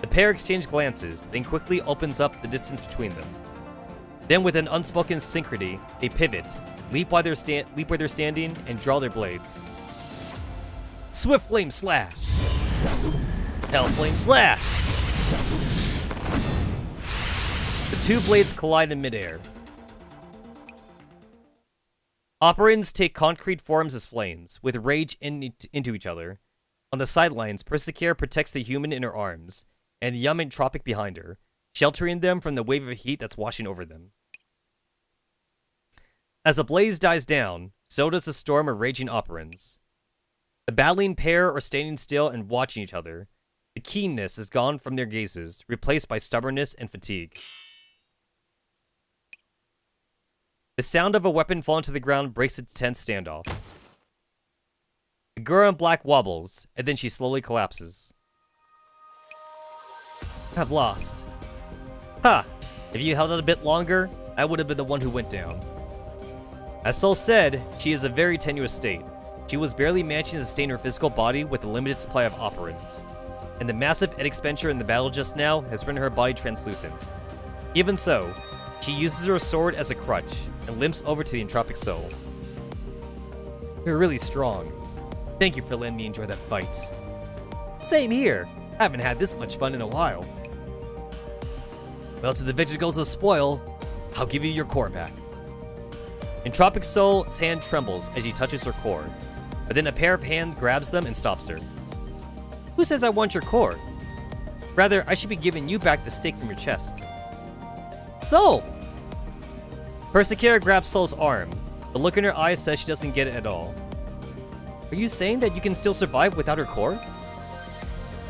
The pair exchange glances, then quickly opens up the distance between them. Then with an unspoken synchrony, they pivot, leap where they're standing, and draw their blades. Swift Flame Slash! Hell Flame Slash! The two blades collide in midair. Operants take concrete forms as flames, with rage into each other. On the sidelines, Persecare protects the human in her arms, and the young Entropic behind her, sheltering them from the wave of heat that's washing over them. As the blaze dies down, so does the storm of raging operants. The battling pair are standing still and watching each other. The keenness is gone from their gazes, replaced by stubbornness and fatigue. The sound of a weapon falling to the ground breaks its tense standoff. The girl in black wobbles, and then she slowly collapses. I've lost. Ha! If you held out a bit longer, I would have been the one who went down. As Soul said, she is a very tenuous state. She was barely managing to sustain her physical body with a limited supply of operants, and the massive expenditure in the battle just now has rendered her body translucent. Even so, she uses her sword as a crutch and limps over to the Entropic Soul. You're really strong. Thank you for letting me enjoy that fight. Same here. I haven't had this much fun in a while. Well, to the victor goes the spoil. I'll give you your core back. Entropic Soul's hand trembles as she touches her core, but then a pair of hands grabs them and stops her. Who says I want your core? Rather, I should be giving you back the stake from your chest. Soul! Persecare grabs Soul's arm. The look in her eyes says she doesn't get it at all. Are you saying that you can still survive without her core?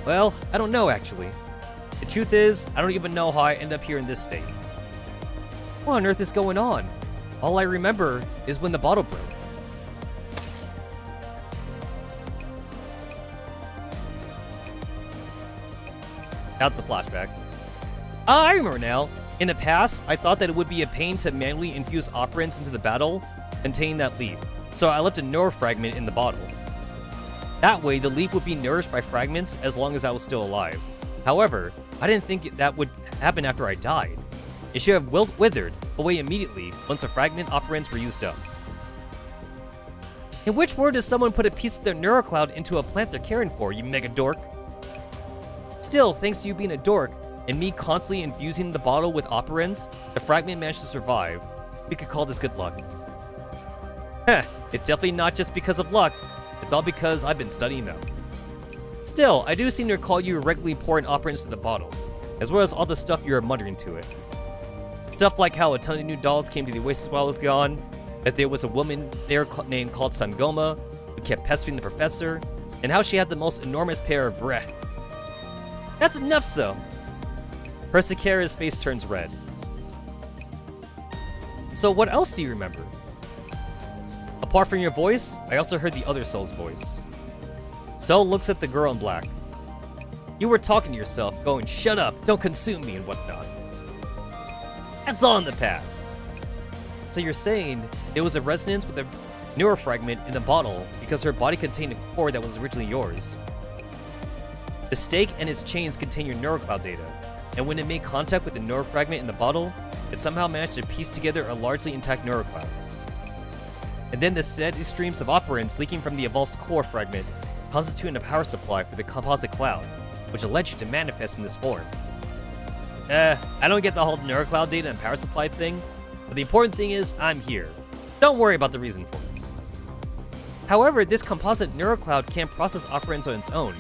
Well, I don't know actually. The truth is, I don't even know how I end up here in this state. What on earth is going on? All I remember is when the bottle broke. That's a flashback. Oh, I remember now. In the past, I thought that it would be a pain to manually infuse operants into the battle containing that leaf, so I left a neurofragment in the bottle. That way, the leaf would be nourished by fragments as long as I was still alive. However, I didn't think that would happen after I died. It should have withered away immediately once the fragment operants were used up. In which word does someone put a piece of their neurocloud into a plant they're caring for, you mega dork? Still, thanks to you being a dork, and me constantly infusing the bottle with operants, the fragment managed to survive. We could call this good luck. Heh, it's definitely not just because of luck. It's all because I've been studying them. Still, I do seem to recall you regularly pouring operants to the bottle, as well as all the stuff you were muttering to it. Stuff like how a ton of new dolls came to the Oasis while I was gone, that there was a woman there named called Sangoma, who kept pestering the professor, and how she had the most enormous pair of breath. That's enough so! Persicaria's face turns red. So what else do you remember? Apart from your voice, I also heard the other soul's voice. Soul looks at the girl in black. You were talking to yourself, going, "Shut up, don't consume me," and whatnot. That's all in the past. So you're saying there was a resonance with a neurofragment in the bottle because her body contained a core that was originally yours. The stake and its chains contain your neurocloud data, and when it made contact with the neurofragment in the bottle, it somehow managed to piece together a largely intact neurocloud. And then the steady streams of operants leaking from the Evolve's core fragment constituting a power supply for the composite cloud, which led you to manifest in this form. I don't get the whole neurocloud data and power supply thing, but the important thing is I'm here. Don't worry about the reason for it. However, this composite neurocloud can't process operants on its own.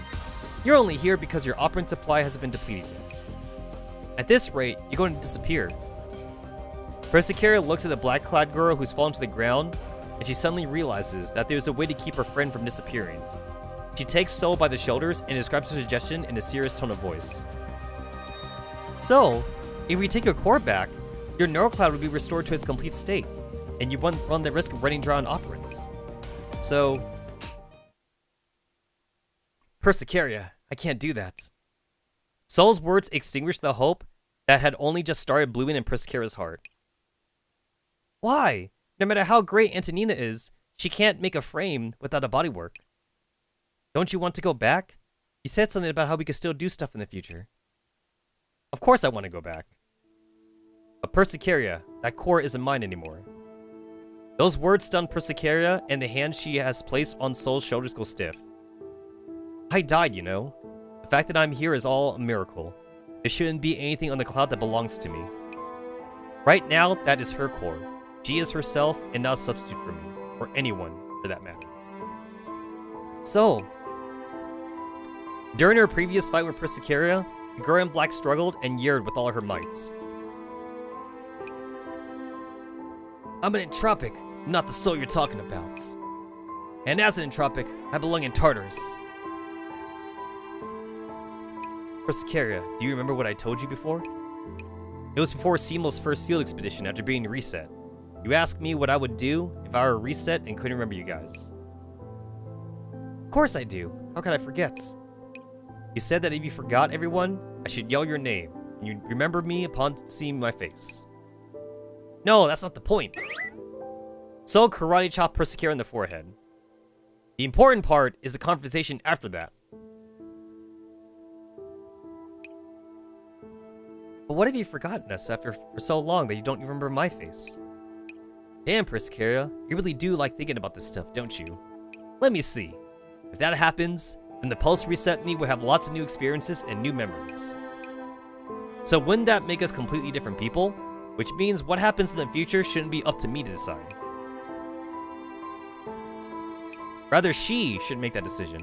You're only here because your operant supply hasn't been depleted yet. At this rate, you're going to disappear. Persicaria looks at the black-clad girl who's fallen to the ground, and she suddenly realizes that there's a way to keep her friend from disappearing. She takes Soul by the shoulders and describes her suggestion in a serious tone of voice. So, if we take your core back, your neurocloud would be restored to its complete state, and you wouldn't run the risk of running dry on operants. So... Persicaria, I can't do that. Soul's words extinguished the hope that had only just started blooming in Persicaria's heart. Why? No matter how great Antonina is, she can't make a frame without a bodywork. Don't you want to go back? You said something about how we could still do stuff in the future. Of course I want to go back. But Persicaria, that core isn't mine anymore. Those words stun Persicaria, and the hand she has placed on Soul's shoulders go stiff. I died, you know. The fact that I'm here is all a miracle. There shouldn't be anything on the cloud that belongs to me. Right now, that is her core. She is herself and not a substitute for me, or anyone, for that matter. So, during her previous fight with Persicaria, the girl in black struggled and yelled with all her might. I'm an entropic, not the soul you're talking about. And as an entropic, I belong in Tartarus. Persicaria, do you remember what I told you before? It was before Seamo's first field expedition after being reset. You asked me what I would do if I were reset and couldn't remember you guys. Of course I do. How could I forget? You said that if you forgot everyone, I should yell your name, and you'd remember me upon seeing my face. No, that's not the point. So karate chop Persicaria in the forehead. The important part is the conversation after that. But what have you forgotten us for so long that you don't remember my face? Damn, Persicaria, you really do like thinking about this stuff, don't you? Let me see. If that happens, then the Pulse Reset me will have lots of new experiences and new memories. So wouldn't that make us completely different people? Which means what happens in the future shouldn't be up to me to decide. Rather, she should make that decision.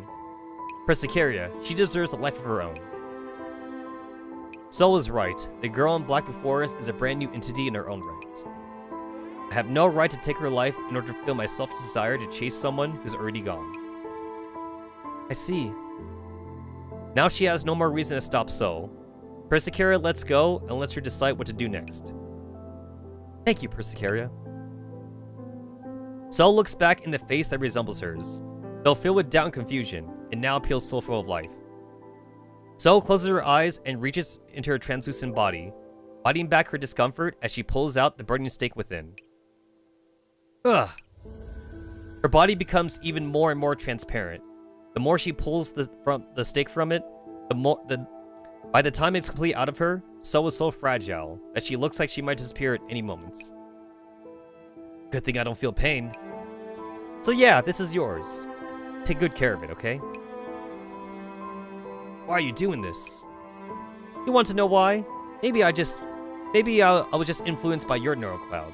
Persicaria, she deserves a life of her own. Soul is right. The girl in black before us is a brand new entity in her own right. I have no right to take her life in order to fulfill my selfish desire to chase someone who's already gone. I see. Now she has no more reason to stop Soul. Persicaria lets go and lets her decide what to do next. Thank you, Persicaria. Soul looks back in the face that resembles hers, though filled with doubt and confusion, and now appeals so full of life. Soul closes her eyes and reaches into her translucent body, fighting back her discomfort as she pulls out the burning stake within. Ugh. Her body becomes even more and more transparent. The more she pulls the stake from it, by the time it's completely out of her, Soul is so fragile that she looks like she might disappear at any moment. Good thing I don't feel pain. So yeah, this is yours. Take good care of it, okay? Why are you doing this? You want to know why? Maybe I was just influenced by your neural cloud.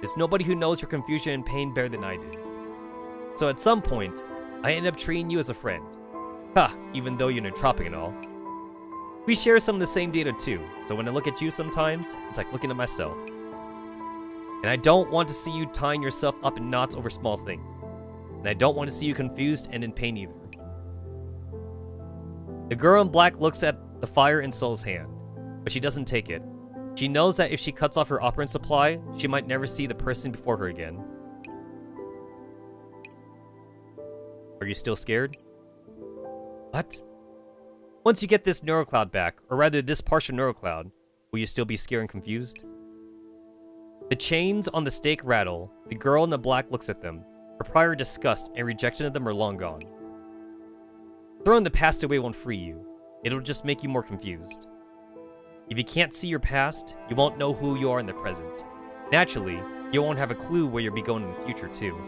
There's nobody who knows your confusion and pain better than I do. So at some point, I ended up treating you as a friend. Ha, even though you're nootropic and all. We share some of the same data too, so when I look at you sometimes, it's like looking at myself. And I don't want to see you tying yourself up in knots over small things. And I don't want to see you confused and in pain either. The girl in black looks at the fire in Soul's hand, but she doesn't take it. She knows that if she cuts off her operant supply, she might never see the person before her again. Are you still scared? What? Once you get this neurocloud back, or rather this partial neurocloud, will you still be scared and confused? The chains on the stake rattle. The girl in the black looks at them. Her prior disgust and rejection of them are long gone. Throwing the past away won't free you. It'll just make you more confused. If you can't see your past, you won't know who you are in the present. Naturally, you won't have a clue where you'll be going in the future too.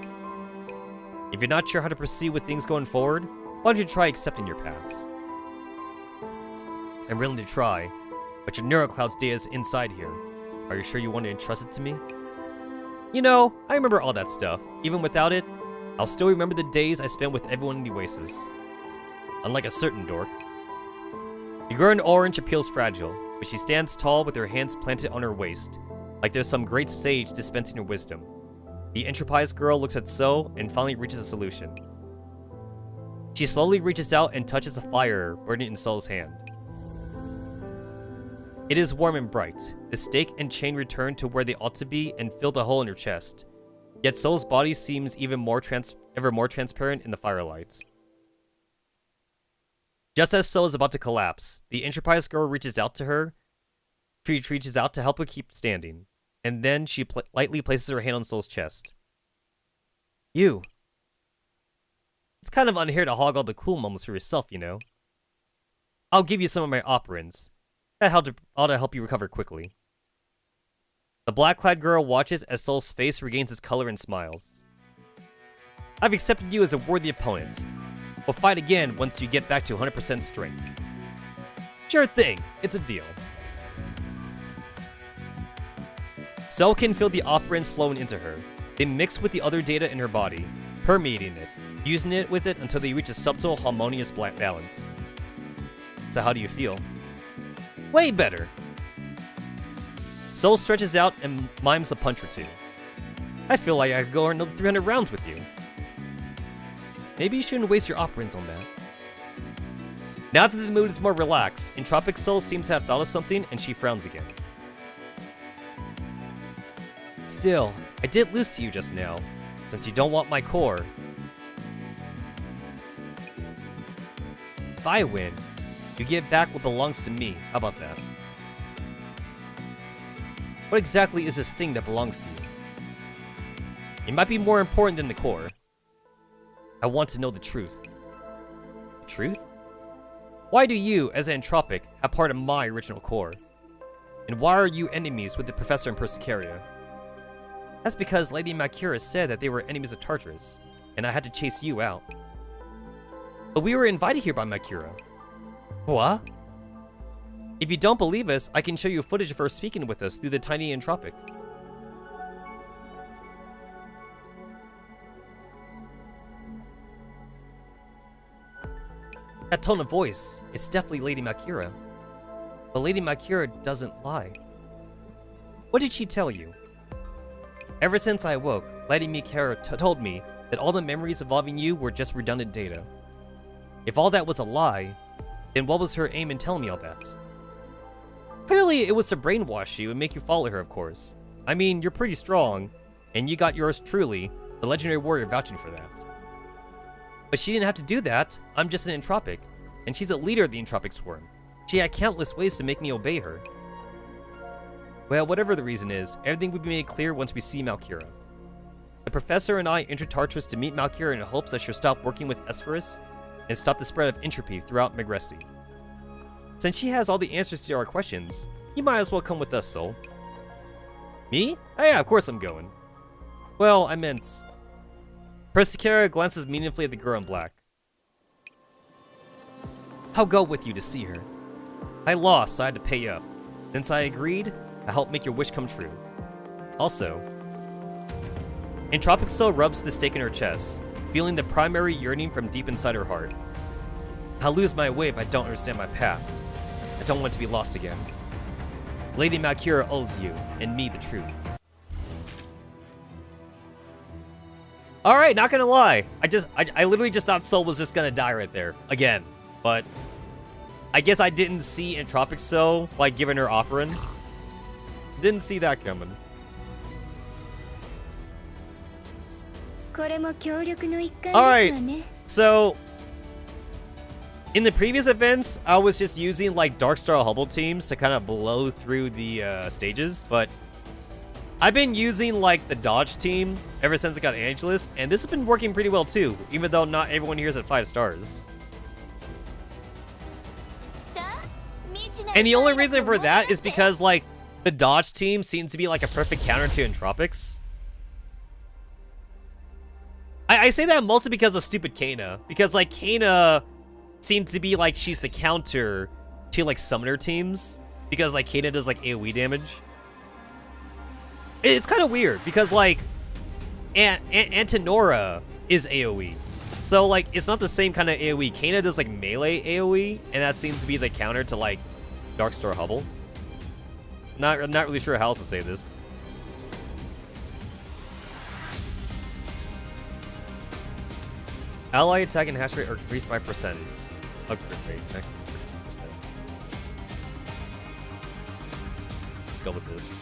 If you're not sure how to proceed with things going forward, why don't you try accepting your past? I'm willing to try, but your neurocloud's data is inside here. Are you sure you want to entrust it to me? You know, I remember all that stuff. Even without it, I'll still remember the days I spent with everyone in the Oasis. Unlike a certain dork. The girl in orange appeals fragile, but she stands tall with her hands planted on her waist, like there's some great sage dispensing her wisdom. The entropized girl looks at So and finally reaches a solution. She slowly reaches out and touches the fire burning in Soul's hand. It is warm and bright. The stake and chain return to where they ought to be and fill the hole in her chest. Yet Soul's body seems ever more transparent in the firelights. Just as Soul is about to collapse, the entropized girl reaches out to her. She reaches out to help her keep standing, and then she lightly places her hand on Soul's chest. You. It's kind of unfair to hog all the cool moments for yourself, you know. I'll give you some of my operants. That ought to help you recover quickly. The black-clad girl watches as Soul's face regains its color and smiles. I've accepted you as a worthy opponent. We'll fight again once you get back to 100% strength. Sure thing, it's a deal. Soul can feel the operants flowing into her. They mix with the other data in her body, permeating it, using it with it until they reach a subtle, harmonious balance. So how do you feel? Way better! Soul stretches out and mimes a punch or two. I feel like I could go another 300 rounds with you. Maybe you shouldn't waste your operants on that. Now that the mood is more relaxed, Entropic Soul seems to have thought of something and she frowns again. Still, I did lose to you just now, since you don't want my core. If I win, you get back what belongs to me. How about that? What exactly is this thing that belongs to you? It might be more important than the core. I want to know the truth. The truth? Why do you, as an entropic, have part of my original core? And why are you enemies with the Professor and Persicaria? That's because Lady Makura said that they were enemies of Tartarus, and I had to chase you out. But we were invited here by Makura. What? If you don't believe us, I can show you footage of her speaking with us through the tiny entropic. That tone of voice, it's definitely Lady Makura. But Lady Makura doesn't lie. What did she tell you? Ever since I awoke, Lady Makura told me that all the memories involving you were just redundant data. If all that was a lie, then what was her aim in telling me all that? Clearly, it was to brainwash you and make you follow her, of course. I mean, you're pretty strong, and you got yours truly, the legendary warrior vouching for that. But she didn't have to do that. I'm just an entropic, and she's a leader of the entropic swarm. She had countless ways to make me obey her. Well, whatever the reason is, everything will be made clear once we see Malkira. The professor and I entered Tartarus to meet Malkira in hopes that she'll stop working with Esphorus and stop the spread of entropy throughout Megressi. Since she has all the answers to our questions, you might as well come with us, Soul. Me? Oh yeah, of course I'm going. Well, I meant... Persicaria glances meaningfully at the girl in black. I'll go with you to see her. I lost, so I had to pay up. Since I agreed, I helped make your wish come true. Also, Entropic Soul rubs the stake in her chest, feeling the primary yearning from deep inside her heart. I'll lose my way if I don't understand my past. I don't want to be lost again. Lady Malkura owes you, and me, the truth. Alright, not gonna lie. I literally just thought Soul was just gonna die right there. Again. But I guess I didn't see Entropic Soul, like, giving her operants. Didn't see that coming. Alright, so in the previous events, I was just using like Darkstar Hubble teams to kind of blow through the stages, but I've been using like the Dodge team ever since I got Angelus, and this has been working pretty well too, even though not everyone here is at 5 stars. And the only reason for that is because like the Dodge team seems to be like a perfect counter to Entropics. I say that mostly because of stupid Kana. Because, like, Kana seems to be, like, she's the counter to, like, summoner teams. Because, like, Kana does, like, AoE damage. It's kind of weird. Because, like, Antinora is AoE. So, like, it's not the same kind of AoE. Kana does, like, melee AoE. And that seems to be the counter to, like, Darkstar Hubble. Not really sure how else to say this. Ally attack and hash rate are increased by percent. Upgrade rate, next 50%. Let's go with this.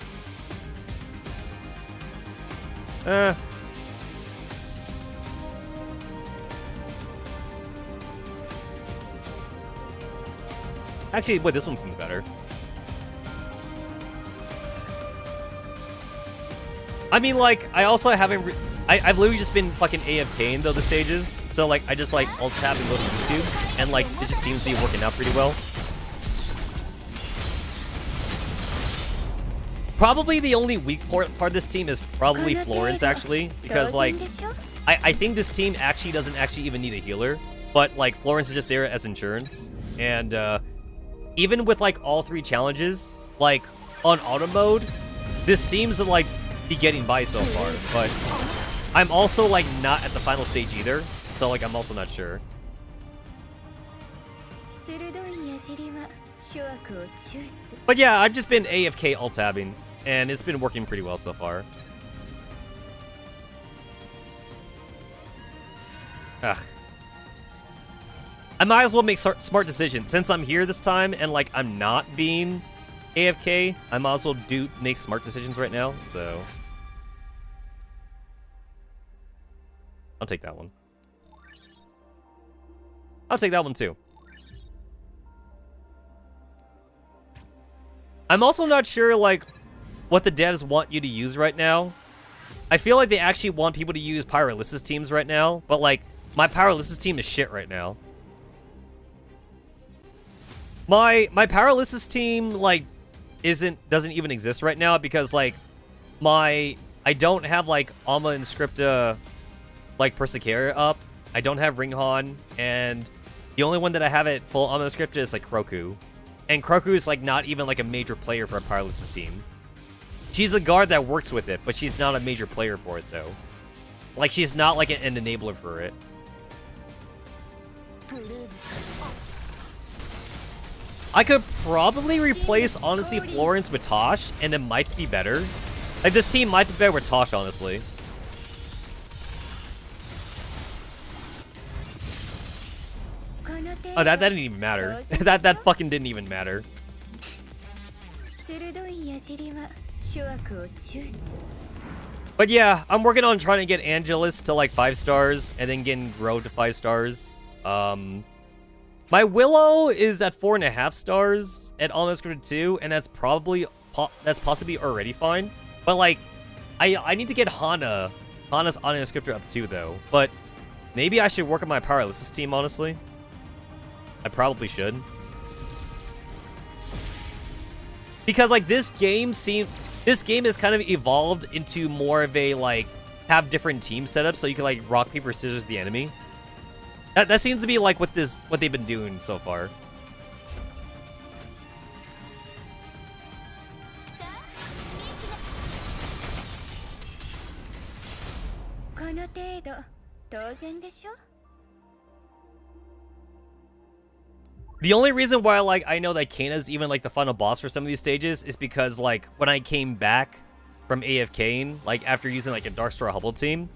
Actually, wait, this one seems better. I mean, like, I also haven't... I've literally just been fucking AFKing though the stages, so like I just like alt tab and go to YouTube, and like it just seems to be working out pretty well. Probably the only weak part of this team is probably Florence actually, because like I think this team actually doesn't actually even need a healer, but like Florence is just there as insurance, and even with like all 3 challenges, like on auto mode, this seems to like be getting by so far, but I'm also, like, not at the final stage either, so, like, I'm also not sure. But yeah, I've just been AFK alt-tabbing, and it's been working pretty well so far. Ugh. I might as well make smart decisions. Since I'm here this time, and, like, I'm not being AFK, I might as well make smart decisions right now, so... I'll take that one. I'll take that one too. I'm also not sure, like, what the devs want you to use right now. I feel like they actually want people to use Pyrolysis teams right now, but, like, my Pyrolysis team is shit right now. My Pyrolysis team, like, doesn't even exist right now because, like, I don't have, like, Alma and Scripta... like Persicaria up. I don't have Ringhorn, and the only one that I have at full Omnoscript is like Kroku. And Kroku is like not even like a major player for a Pyrolysis team. She's a guard that works with it, but she's not a major player for it though. Like she's not like an enabler for it. I could probably replace honestly Florence with Tosh, and it might be better. Like this team might be better with Tosh, honestly. Oh, that didn't even matter. that fucking didn't even matter. But yeah, I'm working on trying to get Angelus to like 5 stars and then getting Grow to 5 stars. My Willow is at 4.5 stars at Omnoscripted 2, and that's possibly already fine. But like, I need to get Hana's Omnoscripted up too though. But maybe I should work on my Pyrolysis team, honestly. I probably should. Because like this game has kind of evolved into more of a like have different team setups so you can like rock paper scissors the enemy. That seems to be like what they've been doing so far. The only reason why I know that Kana's even like the final boss for some of these stages is because like when I came back from AFKing, like after using like a Darkstar Hubble team,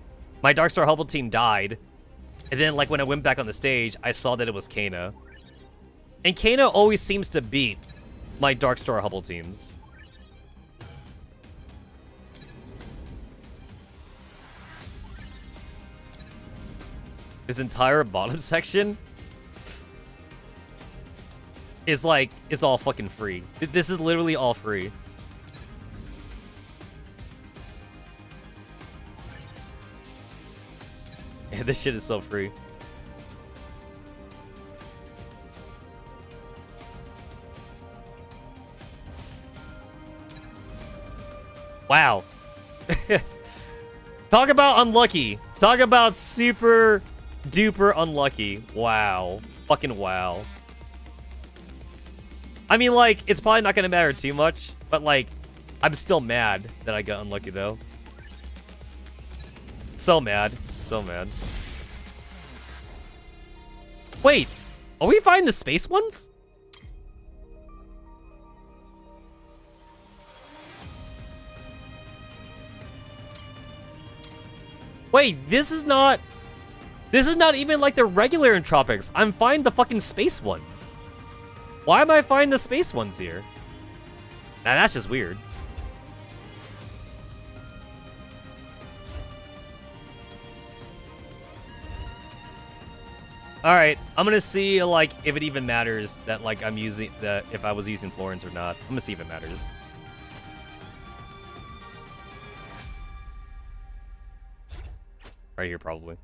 my Darkstar Hubble team died. And then like when I went back on the stage, I saw that it was Kana. And Kana always seems to beat my Darkstar Hubble teams. This entire bottom section is like, it's all fucking free. This is literally all free. Yeah, this shit is so free. Wow. Talk about unlucky. Talk about super duper unlucky. Wow. Fucking wow. I mean, like, it's probably not gonna matter too much, but like, I'm still mad that I got unlucky though. So mad. So mad. Wait, are we finding the space ones? Wait, this is not even like the regular entropics. I'm finding the fucking space ones. Why am I finding the space ones here? Now that's just weird. Alright, I'm gonna see like if it even matters that like I'm using that if I was using Florence or not. I'm gonna see if it matters. Right here probably.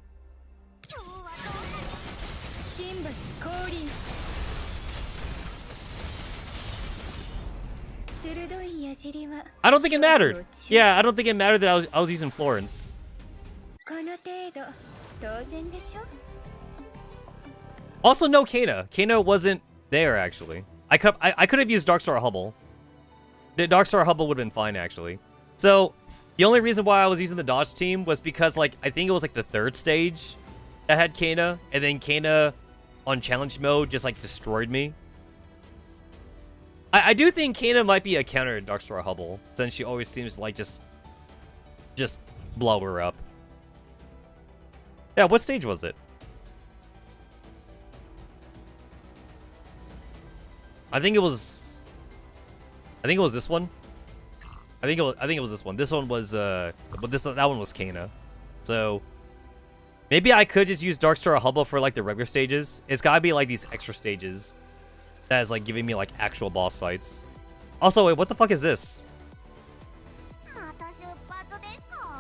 I don't think it mattered. Yeah, I don't think it mattered that I was using Florence. Also, no Kana. Kana wasn't there actually. I could have used Darkstar Hubble. The Darkstar Hubble would have been fine actually. So the only reason why I was using the dodge team was because like I think it was like the third stage that had Kana, and then Kana on challenge mode just like destroyed me. I do think Kana might be a counter to Darkstar Hubble, since she always seems to like just blow her up. Yeah, what stage was it? I think it was this one. I think it was this one. This one was but that one was Kana. So maybe I could just use Darkstar Hubble for like the regular stages. It's gotta be like these extra stages that is like giving me like actual boss fights. Also, wait, what the fuck is this?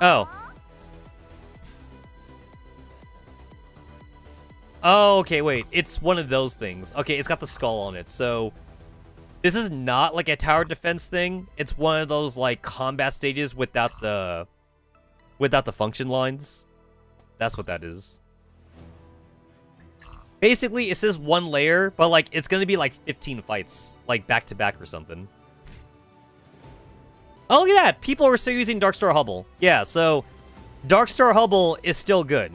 Oh. Oh, okay, wait. It's one of those things. Okay, it's got the skull on it. So this is not like a tower defense thing. It's one of those like combat stages without the function lines. That's what that is. Basically, it's just one layer, but like it's gonna be like 15 fights, like back to back or something. Oh, look at that! People are still using Darkstar Hubble. Yeah, so Darkstar Hubble is still good.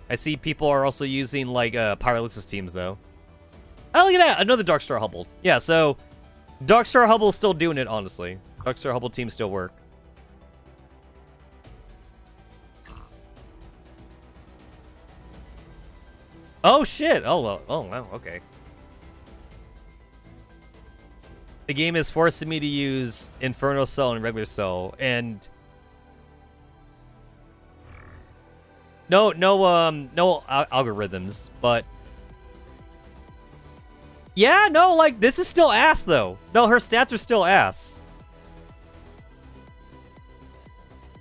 I see people are also using like Pyrolysis teams though. Oh, look at that! Another Darkstar Hubble. Yeah, so Darkstar Hubble is still doing it, honestly. Darkstar Hubble teams still work. Oh shit! Oh wow, okay. The game is forcing me to use Inferno Cell and Regular Cell, and no algorithms, but yeah, no, like this is still ass though. No, her stats are still ass.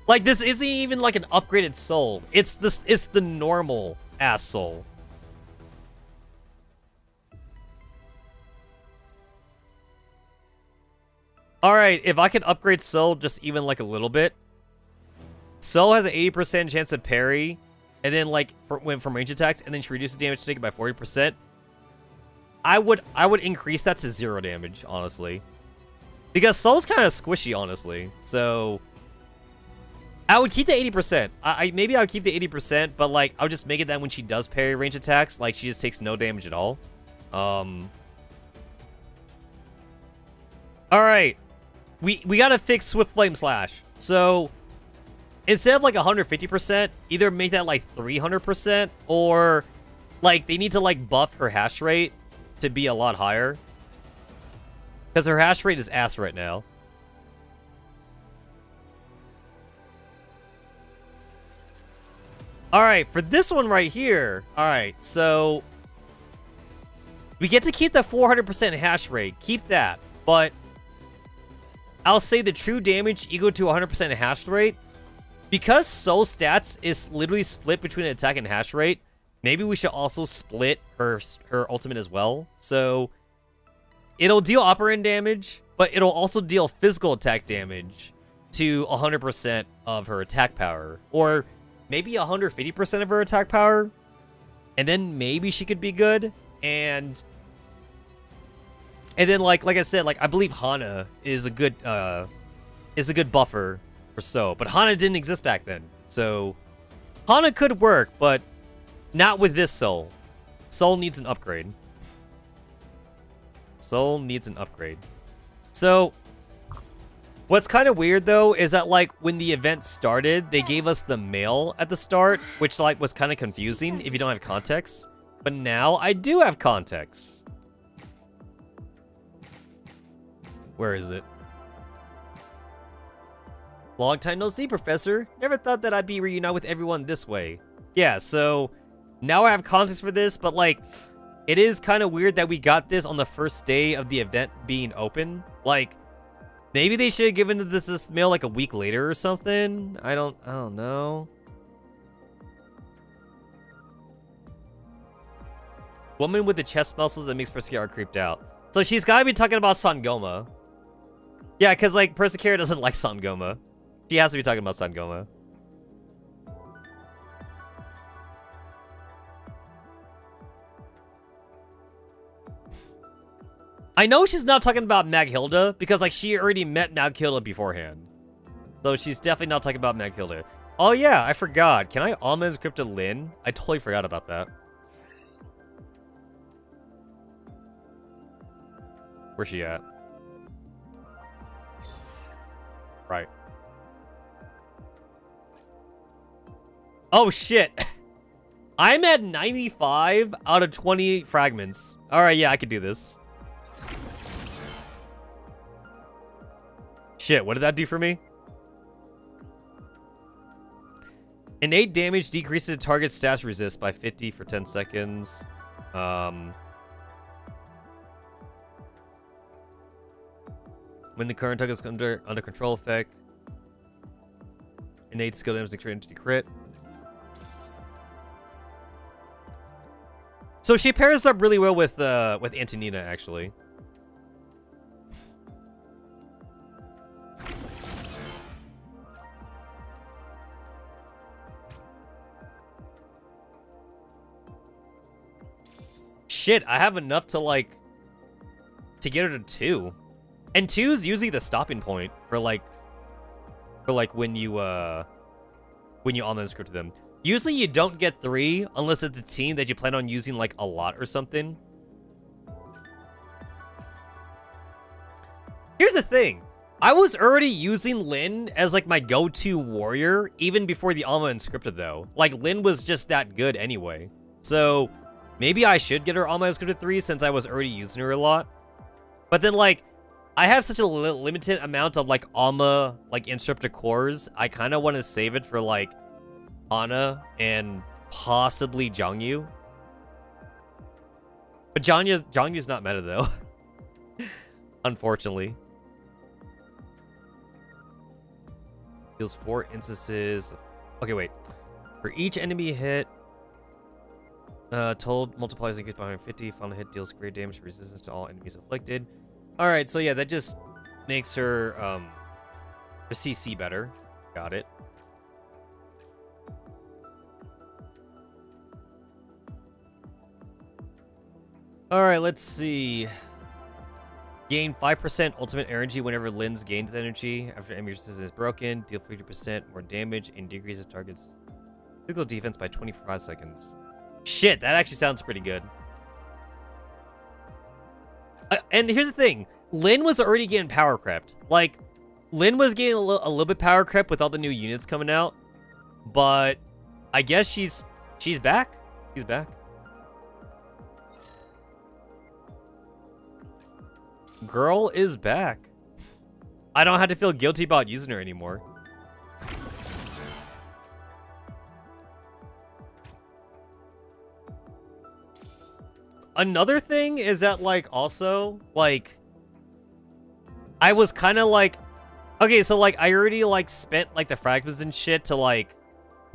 Like this isn't even like an upgraded soul. It's the normal ass soul. Alright, if I can upgrade Soul just even like a little bit. Soul has an 80% chance of parry, and then like when from range attacks, and then she reduces damage taken by 40%. I would increase that to 0 damage, honestly. Because Soul's kind of squishy, honestly. So I would keep the 80%. Maybe I would keep the 80%, but like I'll just make it that when she does parry range attacks, like she just takes no damage at all. All right, we gotta fix Swift Flame Slash. So instead of like 150%, either make that like 300%, or like they need to like buff her hash rate to be a lot higher, because her hash rate is ass right now. Alright, for this one right here, alright, so we get to keep the 400% hash rate. Keep that, but I'll say the true damage equal to 100% hash rate. Because Soul stats is literally split between attack and hash rate, maybe we should also split her ultimate as well. So it'll deal upper end damage, but it'll also deal physical attack damage to 100% of her attack power. Or maybe 150% of her attack power. And then maybe she could be good. And then like I said, like I believe Hana is a good buffer for So, but Hana didn't exist back then. So Hana could work, but not with this Soul. Soul needs an upgrade. Soul needs an upgrade. So what's kind of weird though is that like when the event started, they gave us the mail at the start, which like was kind of confusing if you don't have context. But now I do have context. Where is it? Long time no see, Professor. Never thought that I'd be reunited with everyone this way. Yeah, so now I have context for this, but like it is kind of weird that we got this on the first day of the event being open. Like maybe they should have given this mail like a week later or something. I don't know. Woman with the chest muscles that makes Persecutor creeped out. So she's gotta be talking about Sangoma. Yeah, because like Persecutor doesn't like Sangoma. She has to be talking about Sangoma. I know she's not talking about Maghilda because like she already met Maghilda beforehand. So she's definitely not talking about Maghilda. Oh yeah, I forgot. Can I almond script Lyn? I totally forgot about that. Where's she at? Right. Oh shit. I'm at 95 out of 28 fragments. Alright, yeah, I could do this. Shit, what did that do for me? Innate damage decreases target stats resist by 50 for 10 seconds. When the current target is under control effect. Innate skill damage decreases to crit. So she pairs up really well with Antonina, actually. Shit, I have enough to like to get her to 2. And 2 is usually the stopping point for when you almond script them. Usually you don't get 3 unless it's a team that you plan on using like a lot or something. Here's the thing. I was already using Lyn as like my go-to warrior even before the Alma Inscripted though. Like Lyn was just that good anyway. So maybe I should get her Alma Inscripted 3 since I was already using her a lot. But then like I have such a limited amount of like Alma like Inscripted cores. I kind of want to save it for like Ana and possibly Zhangyu. But Zhangyu's not meta though. Unfortunately. Deals 4 instances. Okay, wait. For each enemy hit, told multipliers increase by 150. Final hit deals great damage resistance to all enemies afflicted. Alright, so yeah, that just makes her her CC better. Got it. Alright, let's see. Gain 5% ultimate energy whenever Lynn's gains energy. After enemy resistance is broken, deal 50% more damage and decreases target's physical defense by 20 for 5 seconds. Shit, that actually sounds pretty good. And here's the thing. Lynn was already getting power crept. Like, Lynn was getting a little bit power crept with all the new units coming out. But I guess she's back. She's back. Girl is back. I don't have to feel guilty about using her anymore. Another thing is that, like, also, like, I was kind of like, okay, so, like, I already, like, spent, like, the fragments and shit to, like,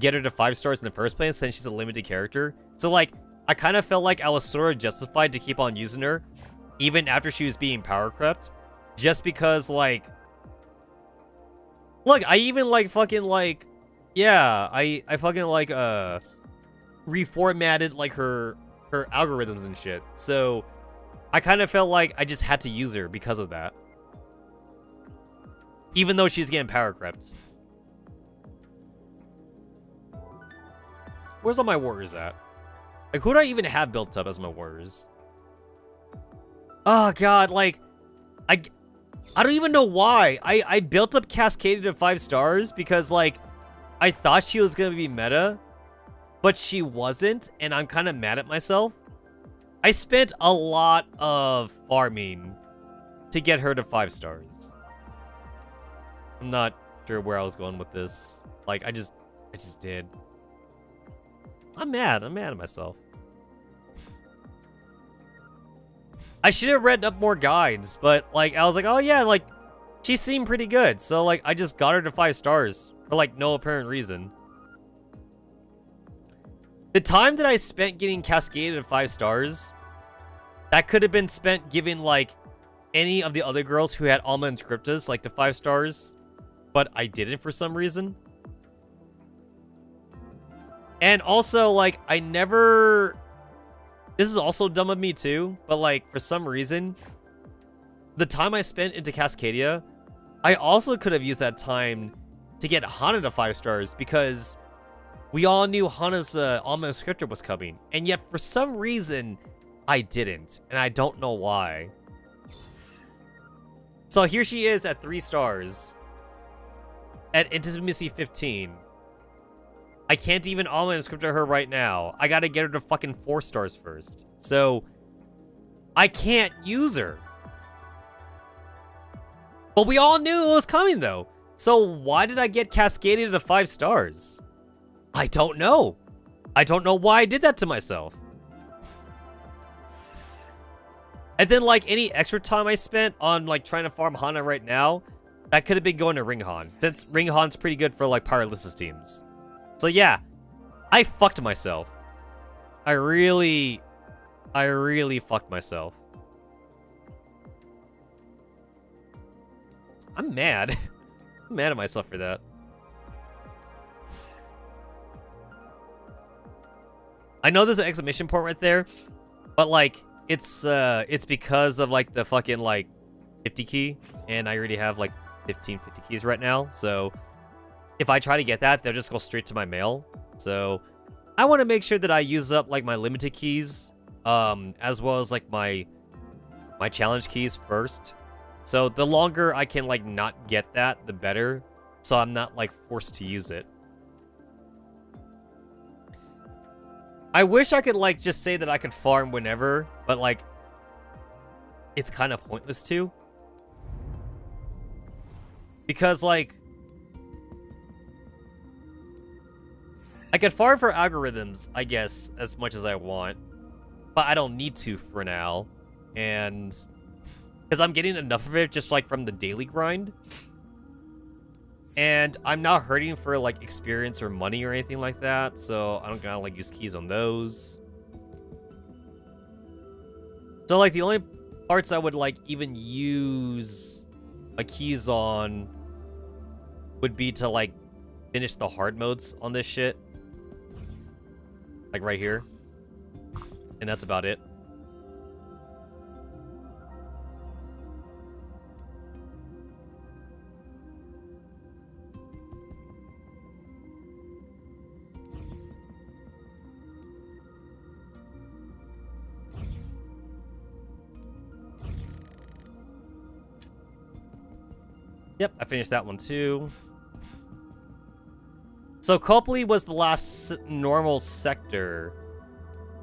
get her to 5 stars in the first place since she's a limited character. So, like, I kind of felt like I was sort of justified to keep on using her even after she was being power crept, just because, like, look, I even, like, fucking, like, yeah, I fucking, like, reformatted, like, her algorithms and shit. So I kind of felt like I just had to use her because of that, even though she's getting power crept. Where's all my warriors at? Like, who do I even have built up as my warriors? Oh god, like, I don't even know why. I built up Cascadia to 5 stars because, like, I thought she was gonna be meta, but she wasn't, and I'm kind of mad at myself. I spent a lot of farming to get her to 5 stars. I'm not sure where I was going with this. Like, I just did. I'm mad at myself. I should have read up more guides, but, like, I was like, oh yeah, like, she seemed pretty good. So, like, I just got her to 5 stars for, like, no apparent reason. The time that I spent getting Cascadia to 5 stars, that could have been spent giving, like, any of the other girls who had Alma and Scriptus, like, to 5 stars, but I didn't for some reason. And also, like, I never... This is also dumb of me too, but, like, for some reason, the time I spent into Cascadia, I also could have used that time to get Hana to 5 stars, because we all knew Hana's Alma Scriptor was coming, and yet for some reason, I didn't, and I don't know why. So here she is at 3 stars, at Intimacy 15. I can't even Alma Scriptor her right now. I gotta get her to fucking 4 stars first. So, I can't use her. But we all knew it was coming, though. So why did I get Cascadia to 5 stars? I don't know. I don't know why I did that to myself. And then, like, any extra time I spent on, like, trying to farm Hana right now, that could have been going to Ringhan, since Ringhan's pretty good for, like, Pyrolysis teams. So yeah, I fucked myself. I really fucked myself. I'm mad. I'm mad at myself for that. I know there's an exclamation point right there, but, like, it's because of, like, the fucking, like, 50 key, and I already have, like, 15 50 keys right now, so if I try to get that, they'll just go straight to my mail. So I want to make sure that I use up, like, my limited keys, as well as, like, my challenge keys first. So the longer I can, like, not get that, the better, so I'm not, like, forced to use it. I wish I could, like, just say that I could farm whenever, but, like, it's kind of pointless to. Because, like, I could farm for algorithms, I guess, as much as I want, but I don't need to for now. And because I'm getting enough of it just, like, from the daily grind. And I'm not hurting for, like, experience or money or anything like that, so I don't gotta, like, use keys on those. So, like, the only parts I would, like, even use my keys on would be to, like, finish the hard modes on this shit. Like, right here. And that's about it. Yep, I finished that one too. So Copley was the last normal sector.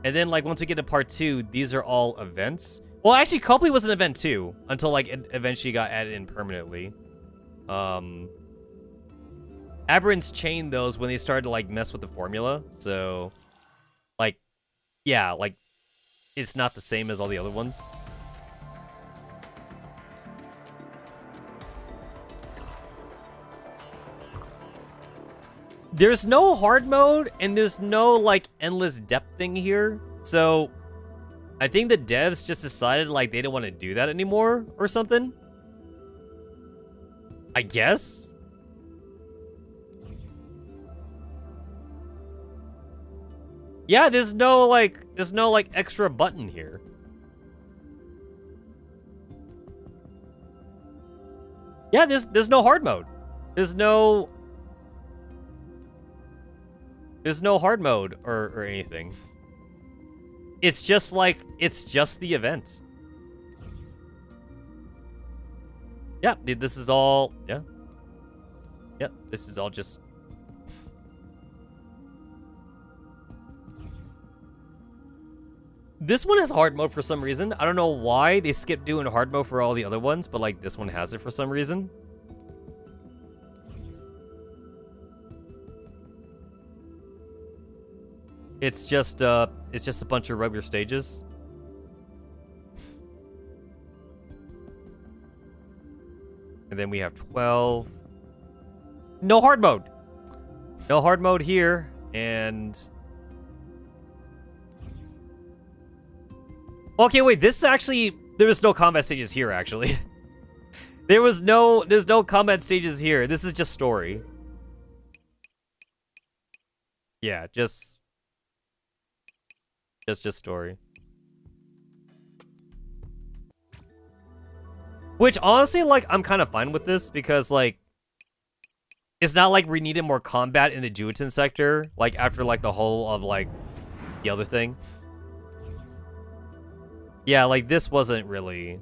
And then, like, once we get to part 2, these are all events. Well, actually, Copley was an event too, until, like, it eventually got added in permanently. Aberrants chained those when they started to, like, mess with the formula. So, like, yeah, like, it's not the same as all the other ones. There's no hard mode, and there's no, like, endless depth thing here. So, I think the devs just decided, like, they didn't want to do that anymore or something. I guess? Yeah, there's no, like, extra button here. Yeah, there's no hard mode. There's no hard mode or anything. It's just like, it's just the event. Yeah, this is all, yeah. Yeah, this is all just... This one has hard mode for some reason. I don't know why they skipped doing hard mode for all the other ones, but like this one has it for some reason. It's just a bunch of regular stages. And then we have 12. No hard mode. No hard mode here. And... okay, wait, this actually... there was no combat stages here, actually. There's no combat stages here. This is just story. Yeah, just story. Which, honestly, like, I'm kind of fine with this, because, like, it's not like we needed more combat in the Juitin sector, like, after, like, the whole of, like, the other thing. Yeah, like, this wasn't really...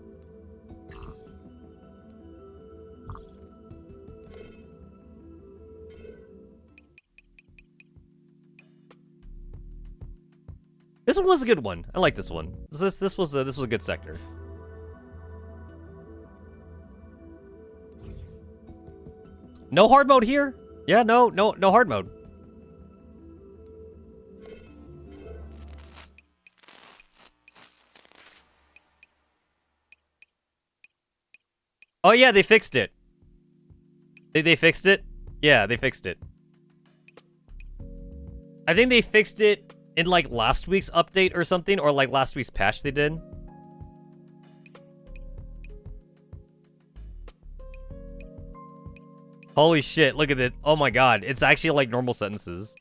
This one was a good one. I like this one. This was a good sector. No hard mode here? Yeah, no hard mode. Oh yeah, they fixed it. They fixed it? Yeah, they fixed it. I think they fixed it in, like, last week's update or something, or, like, last week's patch they did. Holy shit, look at it. Oh my god, it's actually, like, normal sentences.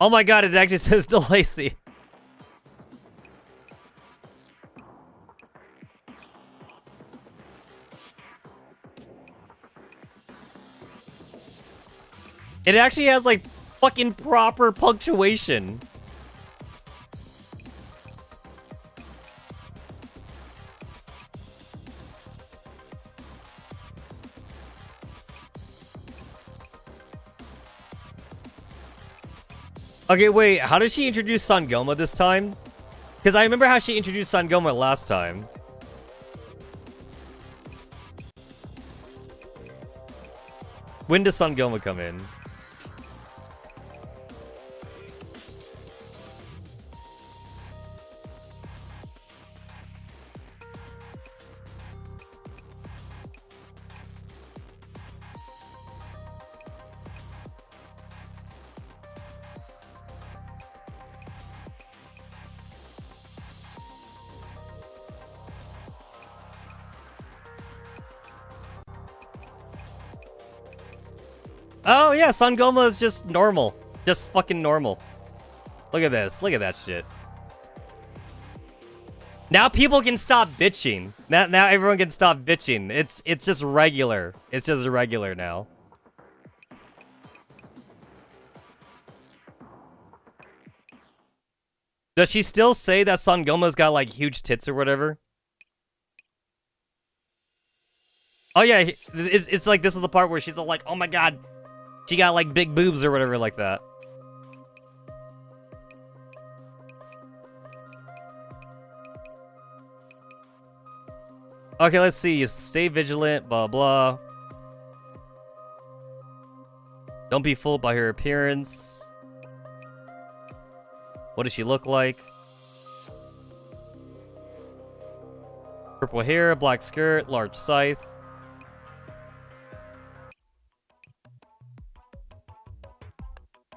Oh my god, it actually says DeLacy. It actually has, like, fucking proper punctuation. Okay, wait, how did she introduce Sangoma this time? Because I remember how she introduced Sangoma last time. When does Sangoma come in? Oh, yeah, Sangoma is just normal. Just fucking normal. Look at this. Look at that shit. Now people can stop bitching. Now everyone can stop bitching. It's just regular. It's just regular now. Does she still say that Sangoma's got, like, huge tits or whatever? Oh yeah, it's like this is the part where she's all like, oh my god, she got like big boobs or whatever like that. Okay, let's see. Stay vigilant, blah blah. Don't be fooled by her appearance. What does she look like? Purple hair, black skirt, large scythe.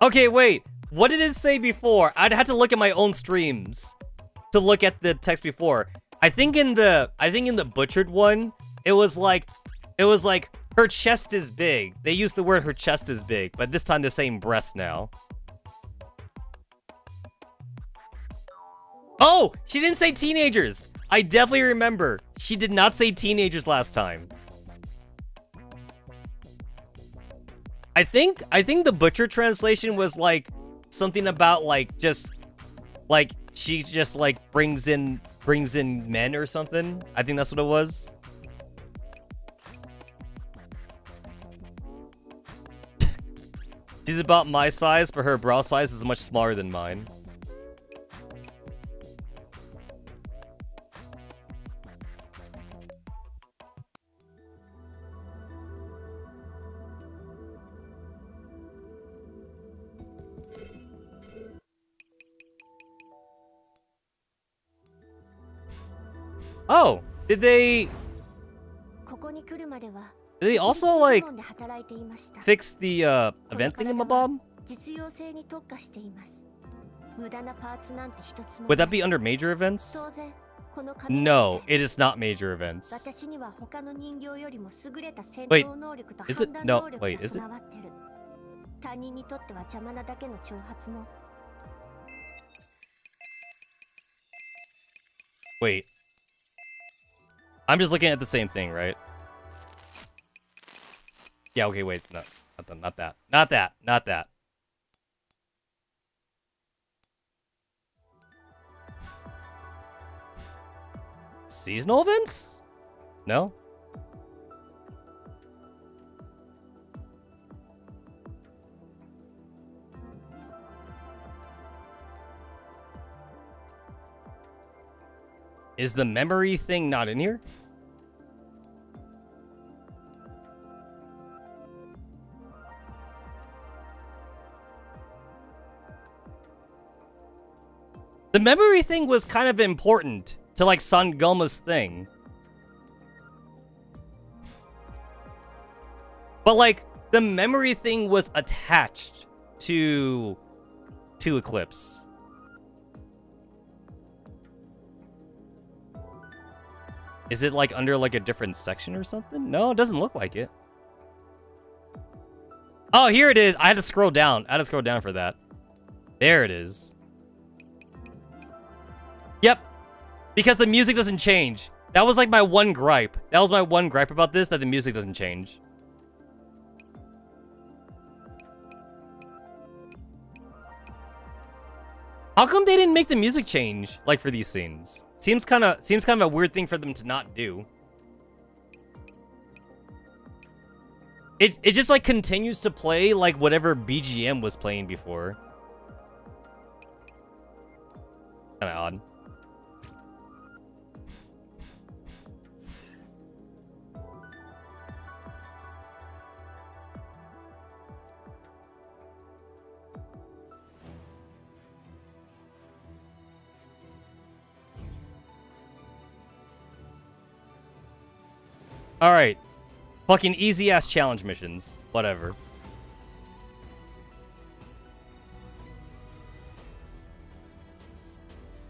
Okay, wait. What did it say before? I'd had to look at my own streams to look at the text before. I think in the butchered one, it was like her chest is big. They used the word her chest is big, but this time they're saying breast now. Oh, she didn't say teenagers. I definitely remember. She did not say teenagers last time. I think the butcher translation was like something about like just like she just like brings in men or something. I think that's what it was. She's about my size, but her bra size is much smaller than mine. Oh, did they also like fix the event thingamabob? Would that be under major events? No, it is not major events. Wait, is it? No, wait, is it? Wait. I'm just looking at the same thing, right? Yeah, okay, wait. No, not that. Not that. Not that. Seasonal events? No? Is the memory thing not in here? The memory thing was kind of important to, like, Sangoma's thing. But, like, the memory thing was attached to Eclipse. Is it, like, under, like, a different section or something? No, it doesn't look like it. Oh, here it is. I had to scroll down. I had to scroll down for that. There it is. Yep. Because the music doesn't change. That was like my one gripe. That was my one gripe about this, that the music doesn't change. How come they didn't make the music change, like, for these scenes? Seems kind of a weird thing for them to not do. It just, like, continues to play like whatever BGM was playing before. Kinda odd. Alright. Fucking easy-ass challenge missions. Whatever.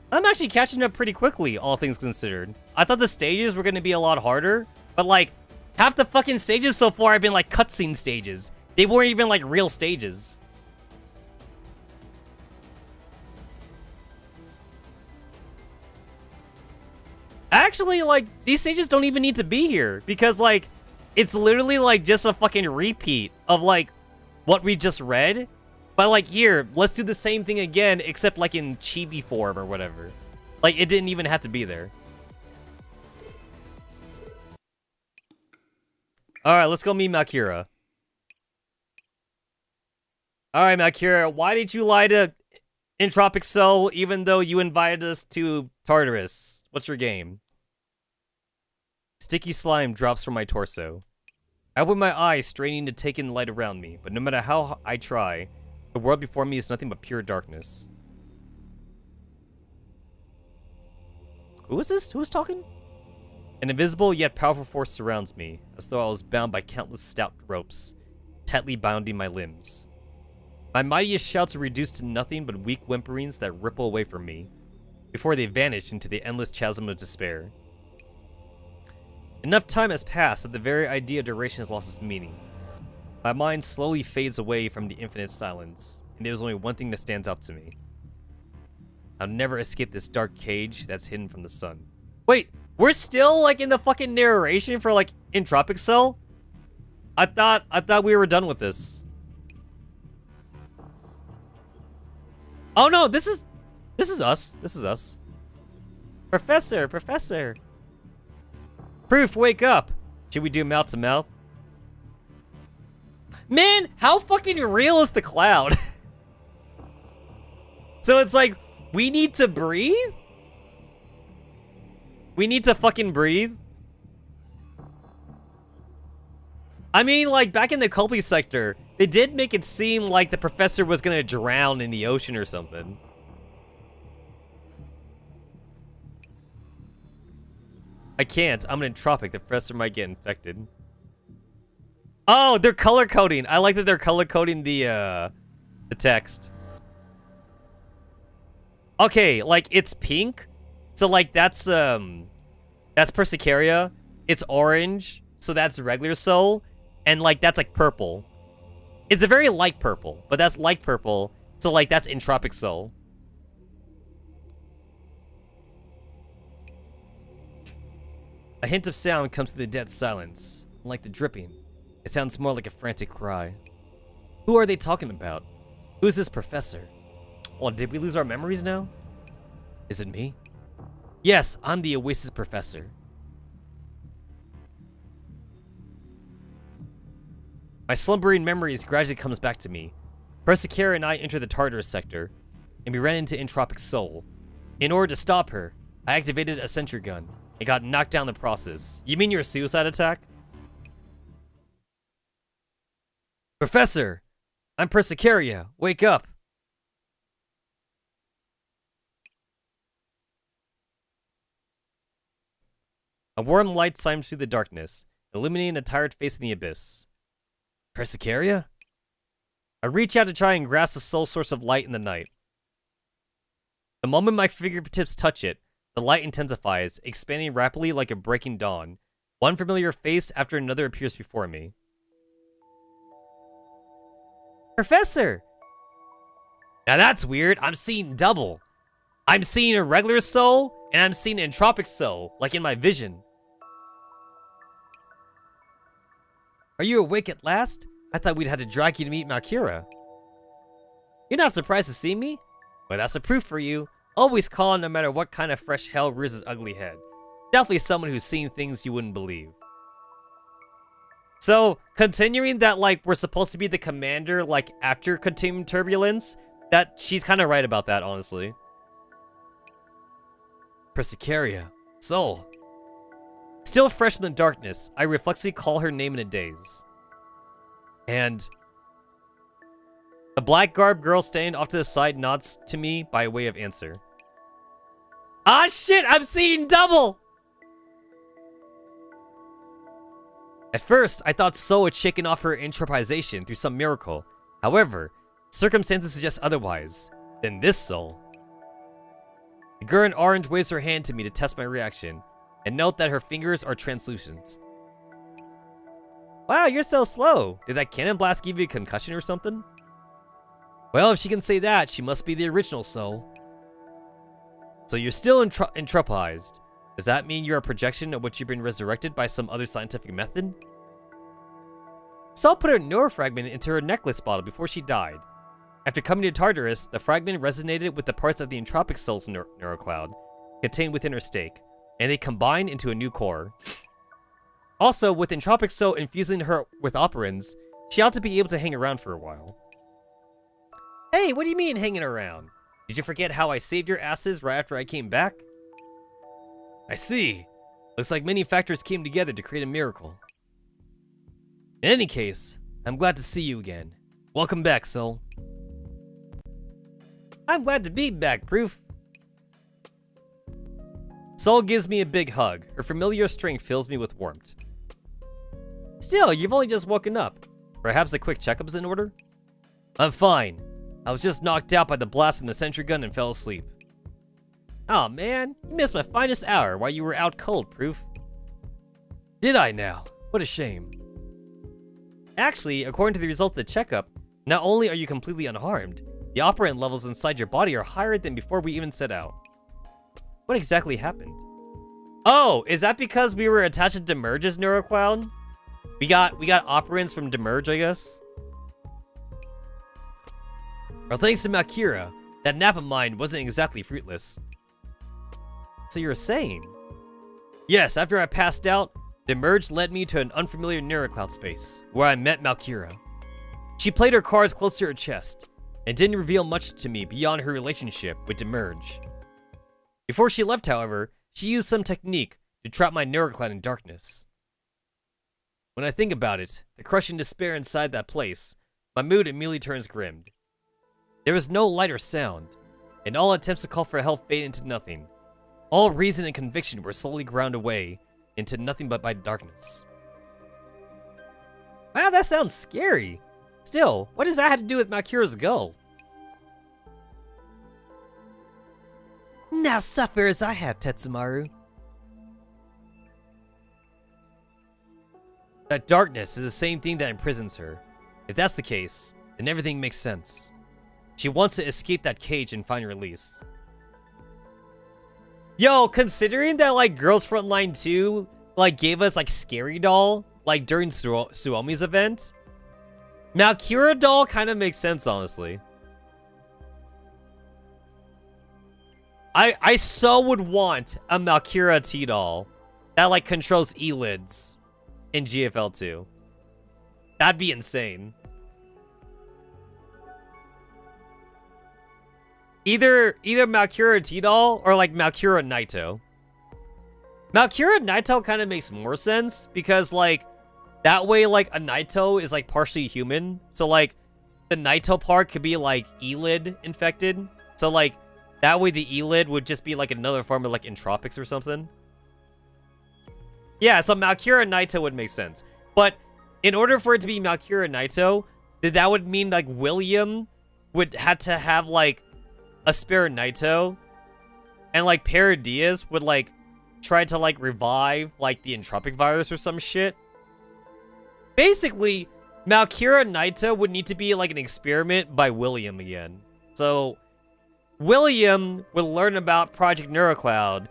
I'm actually catching up pretty quickly, all things considered. I thought the stages were going to be a lot harder, but, like, half the fucking stages so far have been, like, cutscene stages. They weren't even, like, real stages. Actually, like, these stages don't even need to be here, because, like, it's literally, like, just a fucking repeat of, like, what we just read. But, like, here, let's do the same thing again, except, like, in chibi form or whatever. Like, it didn't even have to be there. Alright, let's go meet Malkira. Alright, Malkira, why did you lie to Entropic Soul even though you invited us to Tartarus? What's your game? Sticky slime drops from my torso. I open my eyes, straining to take in the light around me, but no matter how I try, the world before me is nothing but pure darkness. Who is this? Who's talking? An invisible yet powerful force surrounds me, as though I was bound by countless stout ropes, tightly binding my limbs. My mightiest shouts are reduced to nothing but weak whimperings that ripple away from me, before they vanish into the endless chasm of despair. Enough time has passed that the very idea of duration has lost its meaning. My mind slowly fades away from the infinite silence, and there's only one thing that stands out to me. I'll never escape this dark cage that's hidden from the sun. Wait, we're still like in the fucking narration for like Entropic Cell? I thought we were done with this. Oh no, this is us. This is us. Professor. Proof, wake up. Should we do mouth to mouth? Man, how fucking real is the cloud? So it's like, we need to breathe? We need to fucking breathe? I mean, like, back in the Copley sector, they did make it seem like the professor was gonna drown in the ocean or something. I can't. I'm an entropic. The professor might get infected. Oh, they're color coding. I like that they're color coding the text. Okay, like it's pink. So like that's Persicaria. It's orange. So that's regular soul. And like that's like purple. It's a very light purple, but that's light purple. So like that's entropic soul. A hint of sound comes through the dead silence. Like the dripping, it sounds more like a frantic cry. Who are they talking about? Who is this professor? Well, did we lose our memories now? Is it me? Yes, I'm the Oasis professor. My slumbering memories gradually comes back to me. Persicaria and I entered the Tartarus sector, and we ran into Entropic Soul. In order to stop her, I activated a sentry gun. It got knocked down in the process. You mean your suicide attack? Professor! I'm Persicaria. Wake up! A warm light shines through the darkness, illuminating a tired face in the abyss. Persicaria? I reach out to try and grasp the sole source of light in the night. The moment my fingertips touch it, the light intensifies, expanding rapidly like a breaking dawn. One familiar face after another appears before me. Professor! Now that's weird. I'm seeing double. I'm seeing a regular soul, and I'm seeing an entropic soul, like in my vision. Are you awake at last? I thought we'd had to drag you to meet Malkira. You're not surprised to see me? Well, that's a proof for you. Always calm no matter what kind of fresh hell rears its ugly head. Definitely someone who's seen things you wouldn't believe. So, continuing that, like, we're supposed to be the commander, like, after Continuum Turbulence, that she's kind of right about that, honestly. Persicaria. Soul. Still fresh from the darkness, I reflexively call her name in a daze. And the black-garbed girl standing off to the side nods to me by way of answer. Ah, shit! I'm seeing double! At first, I thought Soul had shaken off her entropization through some miracle. However, circumstances suggest otherwise. Then this Soul. The girl in orange waves her hand to me to test my reaction, and note that her fingers are translucent. Wow, you're so slow. Did that cannon blast give you a concussion or something? Well, if she can say that, she must be the original Soul. So you're still entropized. Does that mean you're a projection of which you've been resurrected by some other scientific method? Soul put her neurofragment into her necklace bottle before she died. After coming to Tartarus, the fragment resonated with the parts of the entropic soul's neurocloud contained within her stake, and they combined into a new core. Also, with Entropic Soul infusing her with operins, she ought to be able to hang around for a while. Hey, what do you mean hanging around? Did you forget how I saved your asses right after I came back? I see. Looks like many factors came together to create a miracle. In any case, I'm glad to see you again. Welcome back, Soul. I'm glad to be back, Proof. Soul gives me a big hug. Her familiar strength fills me with warmth. Still, you've only just woken up. Perhaps a quick checkup's in order? I'm fine. I was just knocked out by the blast from the sentry gun and fell asleep. Aw, man. You missed my finest hour while you were out cold, Proof. Did I now? What a shame. Actually, according to the results of the checkup, not only are you completely unharmed, the operant levels inside your body are higher than before we even set out. What exactly happened? Oh, is that because we were attached to Demerge's neurocloud? We got operants from Demerge, I guess? Well, thanks to Malkira, that nap of mine wasn't exactly fruitless. So you're saying? Yes, after I passed out, Demerge led me to an unfamiliar neurocloud space, where I met Malkira. She played her cards close to her chest, and didn't reveal much to me beyond her relationship with Demerge. Before she left, however, she used some technique to trap my neurocloud in darkness. When I think about it, the crushing despair inside that place, my mood immediately turns grim. There was no light or sound, and all attempts to call for help faded into nothing. All reason and conviction were slowly ground away into nothing but by darkness. Wow, that sounds scary. Still, what does that have to do with Malkira's goal? Now suffer as I have, Tetsamaru. That darkness is the same thing that imprisons her. If that's the case, then everything makes sense. She wants to escape that cage and find release. Yo, considering that, like, Girls Frontline 2, like, gave us, like, Scary Doll, like, during Suomi's event, Malkira Doll kind of makes sense, honestly. I so would want a Malkira T-Doll that, like, controls E-lids in GFL 2. That'd be insane. Either Malkira T-Doll or, like, Malkira Naito. Malkira Naito kind of makes more sense because, like, that way, like, a Naito is, like, partially human. So, like, the Naito part could be, like, E-lid infected. So, like, that way the E-lid would just be, like, another form of, like, entropics or something. Yeah, so Malkira Naito would make sense. But in order for it to be Malkira Naito, that would mean, like, William would have to have, like, a spare Naito. And, like, Paradias would, like, try to, like, revive, like, the entropic virus or some shit. Basically, Malkira Naito would need to be, like, an experiment by William again. So, William would learn about Project Neurocloud,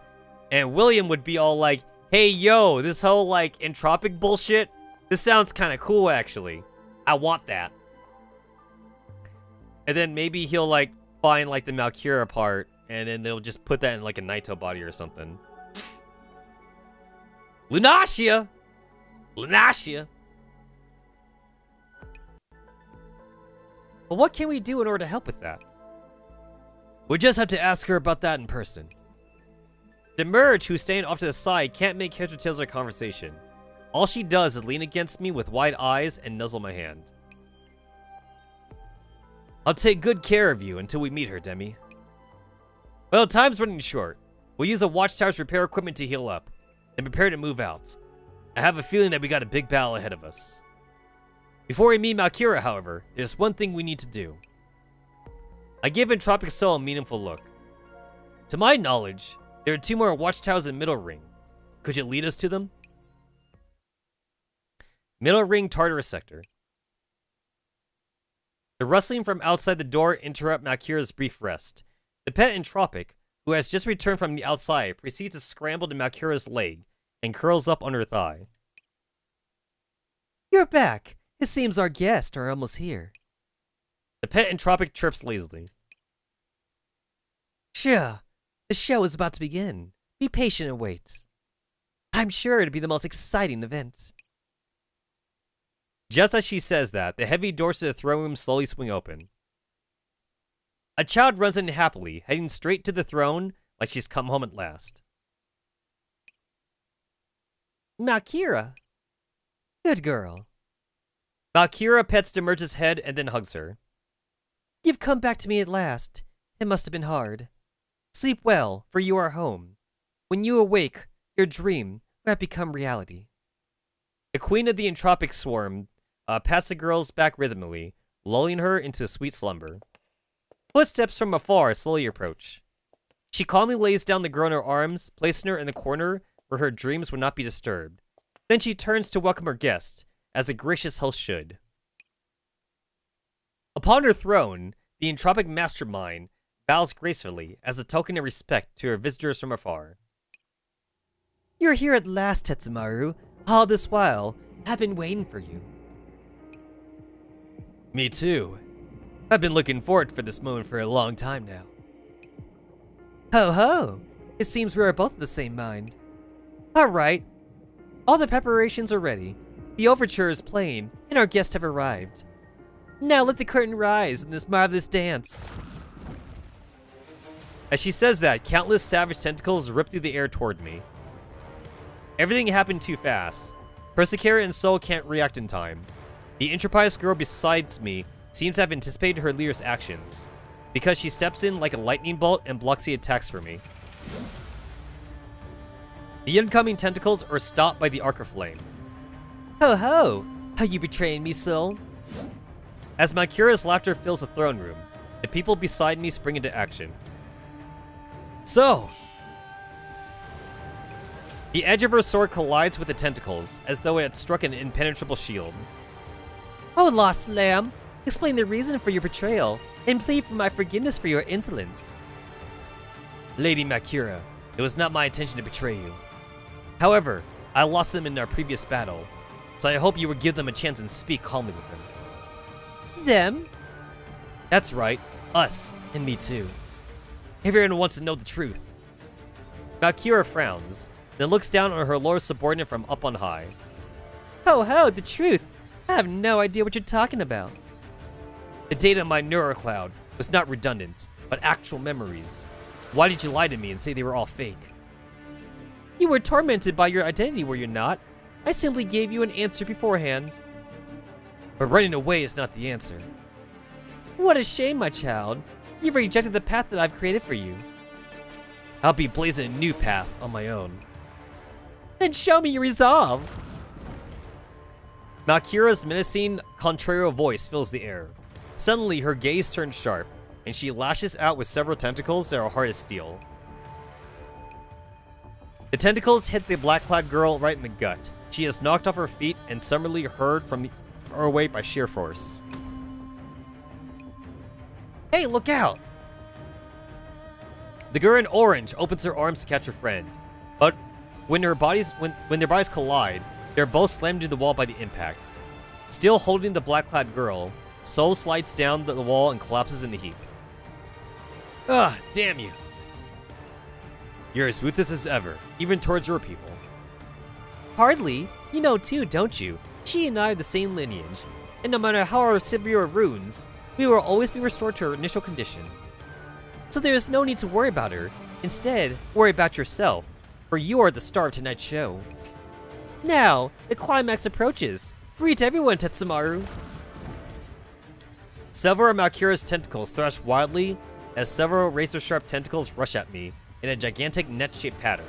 and William would be all like, hey, yo, this whole, like, entropic bullshit, this sounds kind of cool, actually. I want that. And then maybe he'll, like, find, like, the Malkira part, and then they'll just put that in, like, a Naito body or something. Lunacia! Lunacia! Well, what can we do in order to help with that? We just have to ask her about that in person. Demerge, who's staying off to the side, can't make heads or tails of our conversation. All she does is lean against me with wide eyes and nuzzle my hand. I'll take good care of you until we meet her, Demi. Well, time's running short. We'll use the Watchtower's repair equipment to heal up, then prepare to move out. I have a feeling that we got a big battle ahead of us. Before we meet Malkira, however, there's one thing we need to do. I give Entropic Soul a meaningful look. To my knowledge, there are 2 more Watchtowers in Middle Ring. Could you lead us to them? Middle Ring Tartarus Sector. The rustling from outside the door interrupts Malkira's brief rest. The pet Entropic, who has just returned from the outside, proceeds to scramble to Malkira's leg and curls up on her thigh. You're back! It seems our guests are almost here. The pet Entropic chirps lazily. Sure, the show is about to begin. Be patient and wait. I'm sure it'd be the most exciting event. Just as she says that, the heavy doors to the throne room slowly swing open. A child runs in happily, heading straight to the throne like she's come home at last. Malkira. Good girl. Malkira pets Demerge's head and then hugs her. You've come back to me at last. It must have been hard. Sleep well, for you are home. When you awake, your dream will have become reality. The queen of the entropic swarm pats the girl's back rhythmically, lulling her into a sweet slumber. Footsteps from afar slowly approach. She calmly lays down the girl in her arms, placing her in the corner where her dreams would not be disturbed. Then she turns to welcome her guest, as a gracious host should. Upon her throne, the entropic mastermind bows gracefully as a token of respect to her visitors from afar. You're here at last, Tetsamaru. All this while, I've been waiting for you. Me too. I've been looking forward for this moment for a long time now. Ho ho! It seems we are both of the same mind. Alright. All the preparations are ready. The overture is playing, and our guests have arrived. Now let the curtain rise in this marvelous dance. As she says that, countless savage tentacles rip through the air toward me. Everything happened too fast. Persicaria and Soul can't react in time. The enterprise girl beside me seems to have anticipated her leader's actions, because she steps in like a lightning bolt and blocks the attacks for me. The incoming tentacles are stopped by the Arc of Flame. Ho ho! Are you betraying me, Soul? As Malkira's laughter fills the throne room, the people beside me spring into action. So! The edge of her sword collides with the tentacles, as though it had struck an impenetrable shield. Oh, lost lamb! Explain the reason for your betrayal, and plead for my forgiveness for your insolence. Lady Malkira, it was not my intention to betray you. However, I lost them in our previous battle, so I hope you will give them a chance and speak calmly with them. Them? That's right, us, and me too. Everyone wants to know the truth. Malkira frowns, then looks down on her lower subordinate from up on high. Ho ho, the truth! I have no idea what you're talking about. The data in my neurocloud was not redundant, but actual memories. Why did you lie to me and say they were all fake? You were tormented by your identity, were you not? I simply gave you an answer beforehand. But running away is not the answer. What a shame, my child. You've rejected the path that I've created for you. I'll be blazing a new path on my own. Then show me your resolve. Malkira's menacing, contrarian voice fills the air. Suddenly, her gaze turns sharp, and she lashes out with several tentacles that are hard as steel. The tentacles hit the black-clad girl right in the gut. She is knocked off her feet and summarily hurled from far away by sheer force. Hey, look out! The girl in orange opens her arms to catch her friend, but when their bodies collide, they're both slammed into the wall by the impact. Still holding the black-clad girl, Soul slides down the wall and collapses in a heap. Ugh, damn you! You're as ruthless as ever, even towards your people. Hardly. You know too, don't you? She and I are the same lineage, and no matter how our severe wounds, we will always be restored to her initial condition. So there is no need to worry about her. Instead, worry about yourself, for you are the star of tonight's show. Now, the climax approaches. Greet everyone, Tetsamaru! Several of Malkira's tentacles thrash wildly as several razor-sharp tentacles rush at me in a gigantic net-shaped pattern.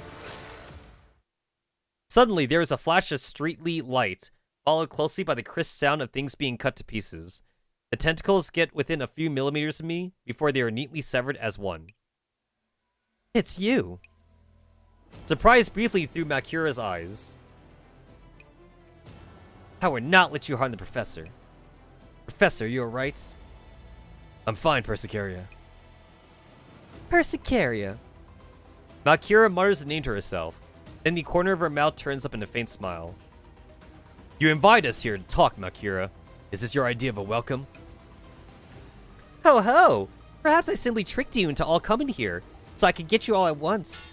Suddenly, there is a flash of streetly light, followed closely by the crisp sound of things being cut to pieces. The tentacles get within a few millimeters of me before they are neatly severed as one. It's you! Surprise briefly through Malkira's eyes. I would not let you harm the professor. Professor, you alright? I'm fine, Persicaria. Persicaria. Malkira mutters the name to herself. Then the corner of her mouth turns up in a faint smile. You invite us here to talk, Malkira. Is this your idea of a welcome? Ho ho! Perhaps I simply tricked you into all coming here, so I could get you all at once.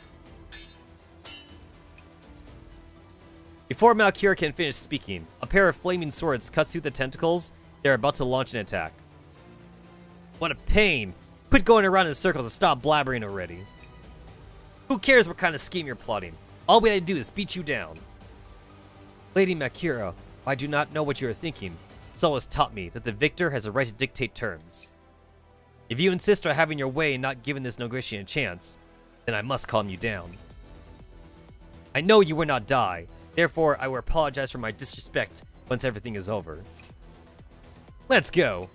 Before Malkira can finish speaking, a pair of flaming swords cuts through the tentacles. They're about to launch an attack. What a pain! Quit going around in circles and stop blabbering already. Who cares what kind of scheme you're plotting? All we had to do is beat you down. Lady Malkira, I do not know what you are thinking. Someone has taught me that the victor has a right to dictate terms. If you insist on having your way and not giving this negotiation a chance, then I must calm you down. I know you will not die. Therefore, I will apologize for my disrespect once everything is over. Let's go!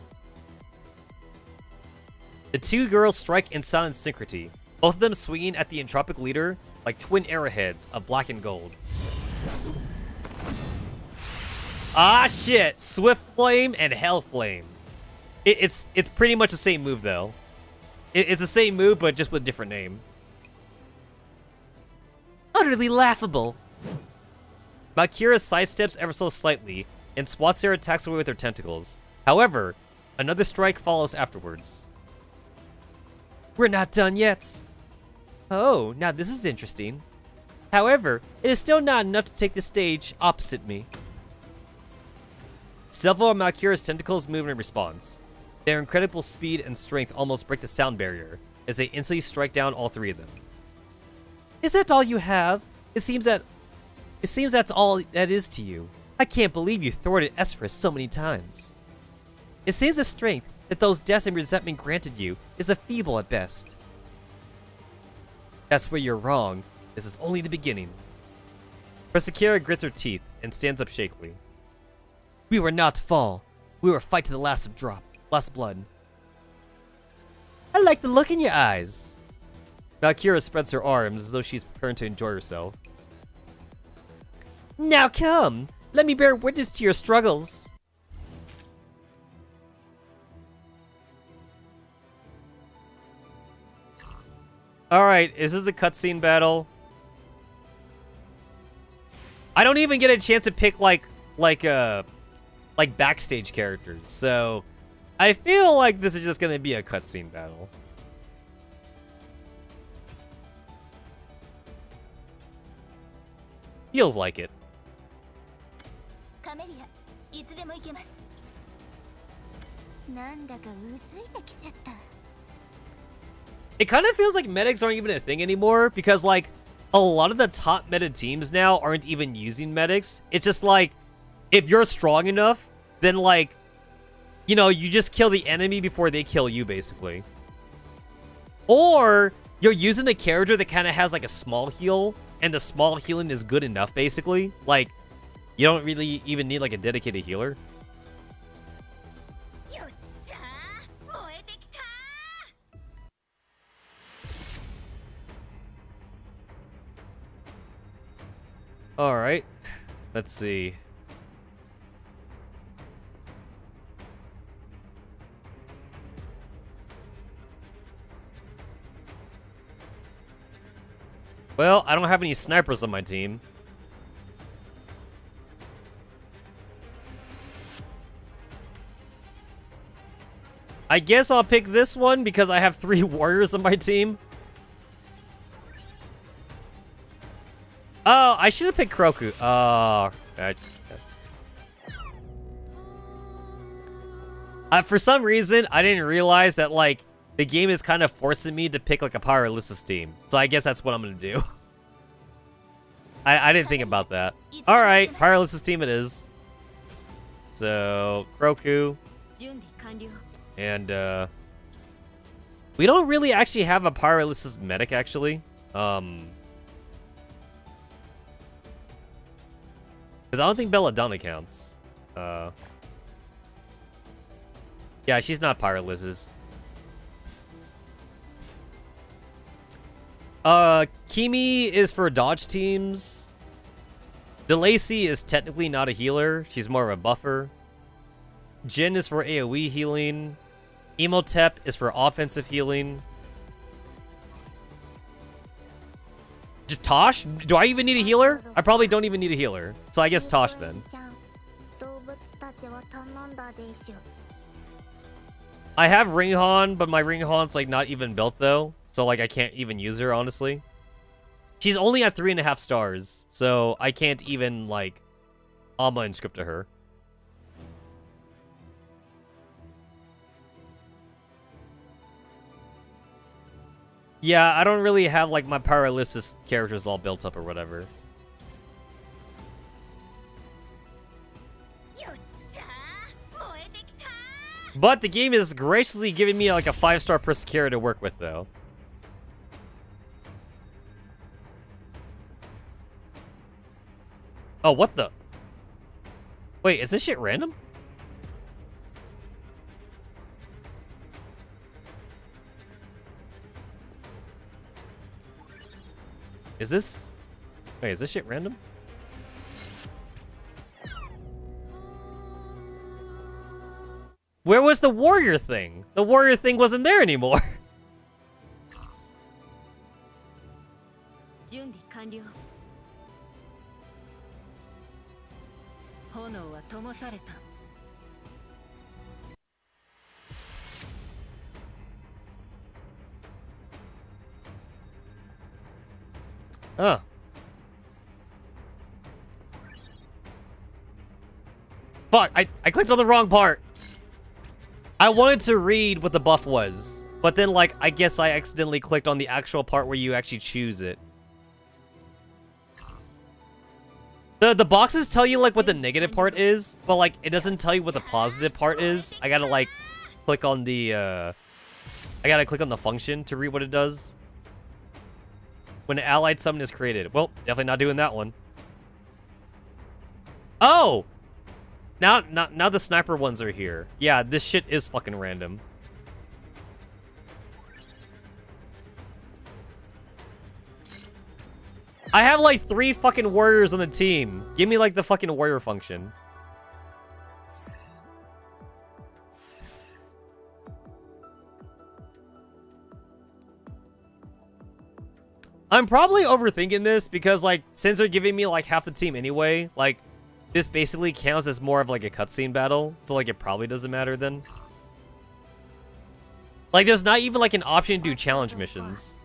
The two girls strike in silent synchrony, both of them swinging at the entropic leader like twin arrowheads of black and gold. Ah shit! Swift Flame and Hell Flame. It's pretty much the same move though. It's the same move but just with a different name. Utterly laughable! Malkira sidesteps ever so slightly and swats their attacks away with her tentacles. However, another strike follows afterwards. We're not done yet. Oh, now this is interesting. However, it is still not enough to take the stage opposite me. Several of Malkira's tentacles move in response. Their incredible speed and strength almost break the sound barrier as they instantly strike down all three of them. Is that all you have? It seems that's all that is to you. I can't believe you thwarted Esphras so many times. It seems the strength that those deaths and resentment granted you is a feeble at best. That's where you're wrong. This is only the beginning. Persecutor grits her teeth and stands up shakily. We were not to fall. We were fight to the last blood. I like the look in your eyes. Malkira spreads her arms as though she's preparing to enjoy herself. Now come! Let me bear witness to your struggles. Alright, is this a cutscene battle? I don't even get a chance to pick like backstage characters, so I feel like this is just gonna be a cutscene battle. Feels like it. It kind of feels like medics aren't even a thing anymore because like a lot of the top meta teams now aren't even using medics. It's just like if you're strong enough, then like, you know, you just kill the enemy before they kill you basically. Or you're using a character that kind of has like a small heal and the small healing is good enough basically. Like you don't really even need like a dedicated healer. Alright, let's see. Well, I don't have any snipers on my team. I guess I'll pick this one because I have 3 warriors on my team. Oh, I should have picked Kroku. For some reason, I didn't realize that, like, the game is kind of forcing me to pick, like, a Pyrolysis team. So I guess that's what I'm going to do. I didn't think about that. Alright, Pyrolysis team it is. So, Kroku. And, we don't really actually have a Pyrolysis medic, actually. Because I don't think Belladonna counts. Yeah, she's not Pyrolysis. Kimi is for dodge teams. DeLacy is technically not a healer. She's more of a buffer. Jin is for AoE healing. Emotep is for offensive healing. Just Tosh? Do I even need a healer? I probably don't even need a healer. So I guess Tosh then. I have Ringhan, but my Ringhan's like not even built though. So like I can't even use her, honestly. She's only at 3.5 stars, so I can't even, like, Alma inscript to her. Yeah, I don't really have, like, my paralysis characters all built up or whatever. But the game is graciously giving me, like, a 5-star Persecura to work with, though. Oh, what the? Wait, is this shit random? Is this... Wait, is this shit random? Where was the warrior thing? The warrior thing wasn't there anymore. Huh. Fuck, I clicked on the wrong part. I wanted to read what the buff was, but then, like, I guess I accidentally clicked on the actual part where you actually choose it. The boxes tell you, like, what the negative part is, but, like, it doesn't tell you what the positive part is. I gotta, like, click on the, I gotta click on the function to read what it does. When an allied summon is created. Well, definitely not doing that one. Oh! Now the sniper ones are here. Yeah, this shit is fucking random. I have like 3 fucking warriors on the team. Give me like the fucking warrior function. I'm probably overthinking this because, like, since they're giving me like half the team anyway, like, this basically counts as more of, like, a cutscene battle. So, like, it probably doesn't matter then. Like, there's not even, like, an option to do challenge missions.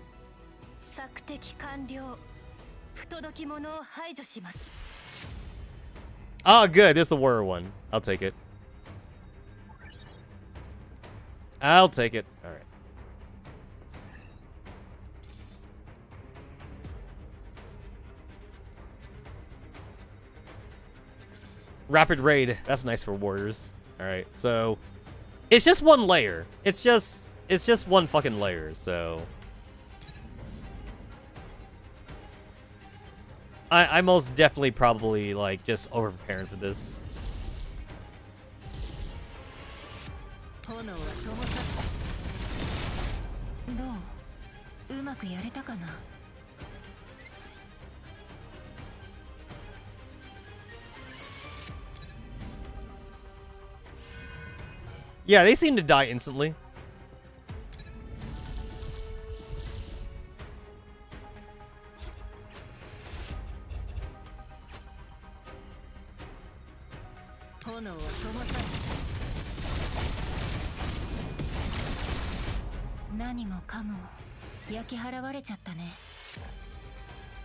Oh, good. There's the warrior one. I'll take it. I'll take it. All right. Rapid raid. That's nice for warriors. All right, so it's just one layer. It's just one fucking layer. So I most definitely probably like just over preparing for this. Yeah, they seem to die instantly.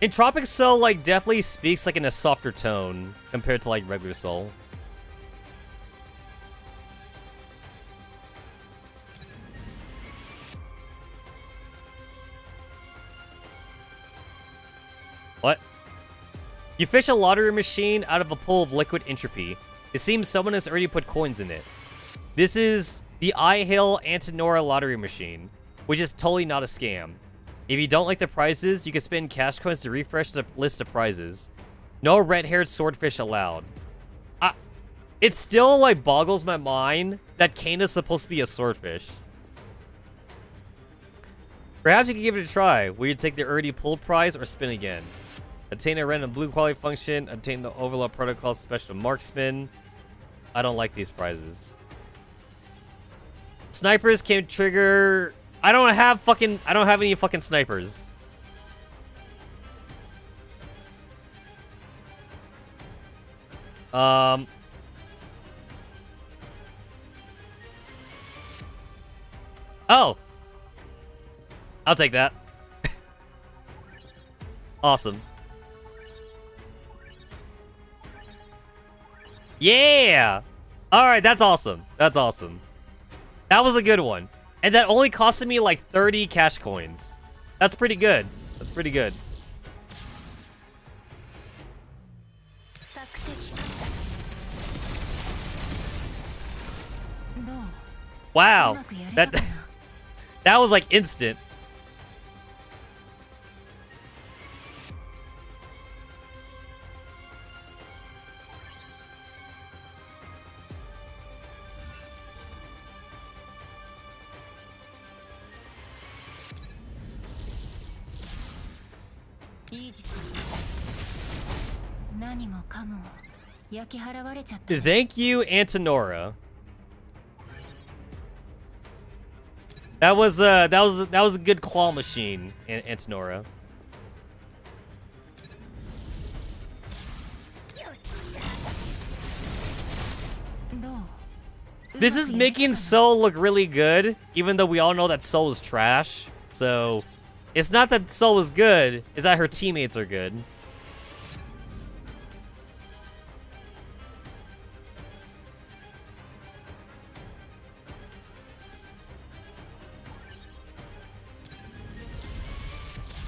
Entropic Soul, like, definitely speaks, like, in a softer tone compared to, like, regular Soul. What? You fish a lottery machine out of a pool of liquid entropy. It seems someone has already put coins in it. This is the I-Hill Antinora lottery machine, which is totally not a scam. If you don't like the prizes, you can spend cash coins to refresh the list of prizes. No red-haired swordfish allowed. It still, like, boggles my mind that Kana's supposed to be a swordfish. Perhaps you could give it a try. Will you take the already pulled prize or spin again? Obtain a random blue quality function. Obtain the Overlord Protocol special marksman. I don't like these prizes. Snipers can trigger... I don't have any fucking snipers. Oh. I'll take that. Awesome. Yeah! Alright, that's awesome. That's awesome. That was a good one. And that only costed me like 30 cash coins. That's pretty good. That's pretty good. Wow. That was like instant. Thank you, Antonora. That was a good claw machine, Antonora. This is making Soul look really good, even though we all know that Soul is trash. So, it's not that Soul is good, it's that her teammates are good.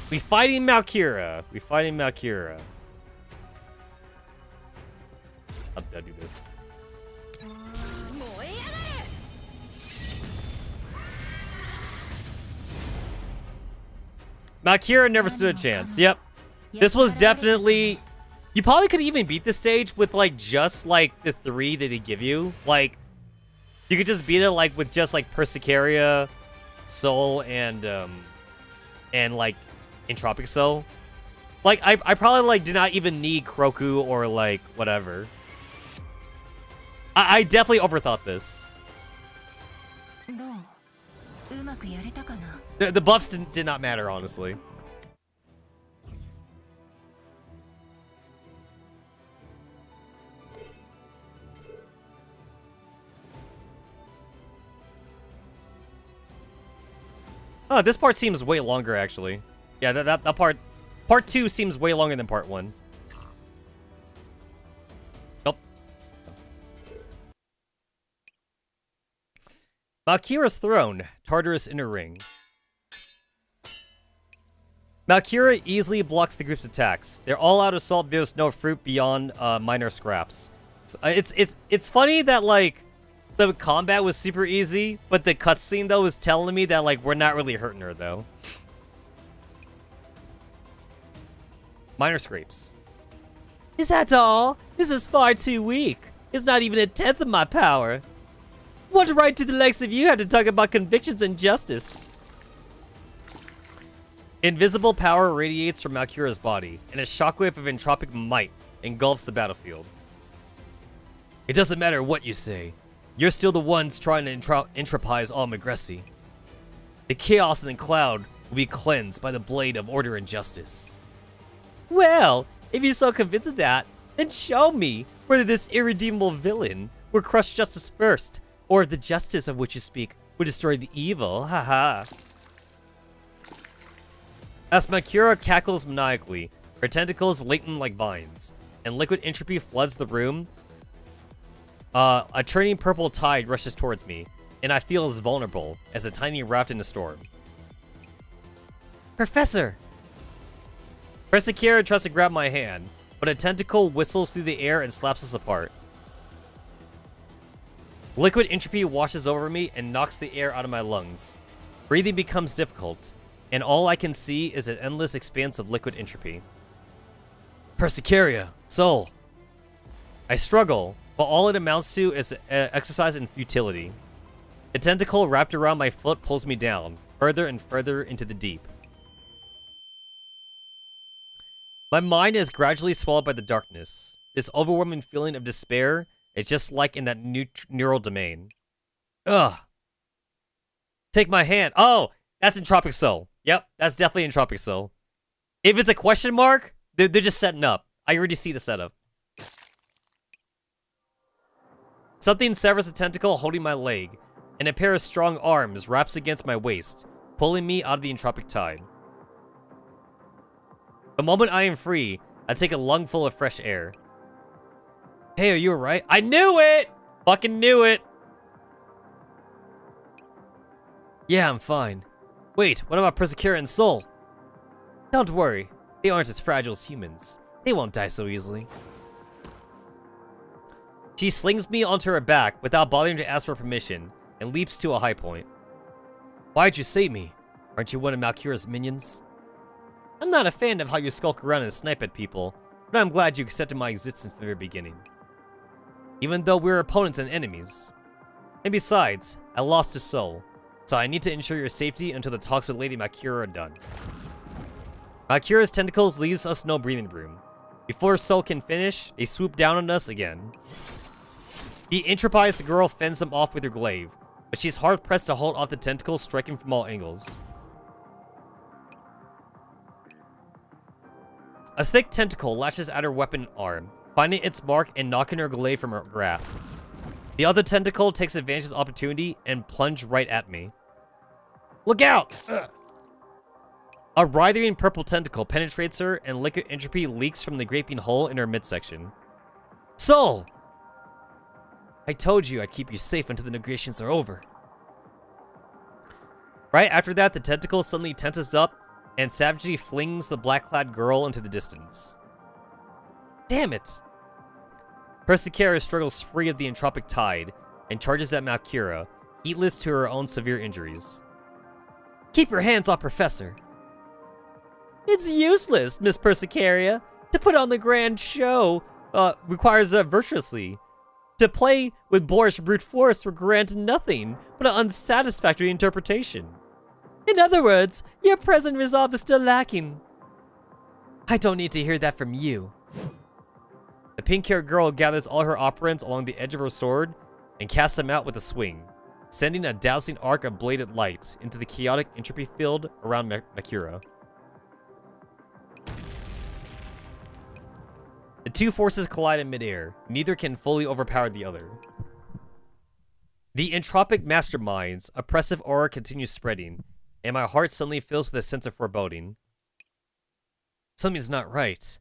We fighting Malkira. We fighting Malkira. I'll do this. Malkira never stood a chance. Yep. This was definitely... You probably could even beat this stage with, like, just, like, the 3 that they give you. Like, you could just beat it, like, with just, like, Persicaria, Soul, and like, Entropic Soul. Like, I probably, like, did not even need Kroku or, like, whatever. I definitely overthought this. The buffs did not matter, honestly. Oh, this part seems way longer, actually. Yeah, that part... Part 2 seems way longer than part 1. Nope. Malkira's throne. Tartarus inner ring. Malkira easily blocks the group's attacks. Their all-out assault bears no fruit beyond minor scraps. It's funny that, like, the combat was super easy, but the cutscene, though, was telling me that, like, we're not really hurting her, though. Minor scrapes. Is that all? This is far too weak. It's not even a tenth of my power. What right do the likes of you have to talk about convictions and justice? Invisible power radiates from Malkira's body, and a shockwave of entropic might engulfs the battlefield. It doesn't matter what you say. You're still the ones trying to entropize all Magressi. The chaos in the cloud will be cleansed by the blade of order and justice. Well, if you're so convinced of that, then show me whether this irredeemable villain will crush justice first, or if the justice of which you speak will destroy the evil. Haha. As Malkira cackles maniacally, her tentacles latent like vines, and liquid entropy floods the room, a turning purple tide rushes towards me, and I feel as vulnerable as a tiny raft in a storm. Professor! Persicaria tries to grab my hand, but a tentacle whistles through the air and slaps us apart. Liquid entropy washes over me and knocks the air out of my lungs. Breathing becomes difficult, and all I can see is an endless expanse of liquid entropy. Persicaria, Soul! I struggle, but all it amounts to is exercise in futility. The tentacle wrapped around my foot pulls me down, further and further into the deep. My mind is gradually swallowed by the darkness. This overwhelming feeling of despair is just like in that neural domain. Ugh. Take my hand. Oh, that's Entropic Soul. Yep, that's definitely Entropic Soul. If it's a question mark, they're just setting up. I already see the setup. Something severs a tentacle holding my leg, and a pair of strong arms wraps against my waist, pulling me out of the entropic tide. The moment I am free, I take a lungful of fresh air. Hey, are you alright? I knew it! Fucking knew it! Yeah, I'm fine. Wait, what about Persecura and Soul? Don't worry, they aren't as fragile as humans. They won't die so easily. She slings me onto her back without bothering to ask for permission, and leaps to a high point. Why'd you save me? Aren't you one of Malkira's minions? I'm not a fan of how you skulk around and snipe at people, but I'm glad you accepted my existence from the very beginning. Even though we're opponents and enemies. And besides, I lost to Soul, so I need to ensure your safety until the talks with Lady Malkira are done. Malkira's tentacles leaves us no breathing room. Before Soul can finish, they swoop down on us again. The entropized girl fends them off with her glaive, but she's hard-pressed to hold off the tentacles striking from all angles. A thick tentacle lashes at her weapon arm, finding its mark and knocking her glaive from her grasp. The other tentacle takes advantage of this opportunity and plunges right at me. Look out! Ugh. A writhing purple tentacle penetrates her and liquid entropy leaks from the gaping hole in her midsection. Soul! I told you I'd keep you safe until the negotiations are over. Right after that, the tentacle suddenly tenses up and savagely flings the black-clad girl into the distance. Damn it! Persecura struggles free of the entropic tide and charges at Malkira, heedless to her own severe injuries. Keep your hands off Professor! It's useless, Miss Persecura. To put on the grand show requires virtuously. To play with boorish brute force will grant nothing but an unsatisfactory interpretation. In other words, your present resolve is still lacking. I don't need to hear that from you. The pink-haired girl gathers all her operants along the edge of her sword and casts them out with a swing, sending a dazzling arc of bladed light into the chaotic entropy field around Malkira. The two forces collide in midair. Neither can fully overpower the other. The entropic mastermind's oppressive aura continues spreading, and my heart suddenly fills with a sense of foreboding. Something's not right.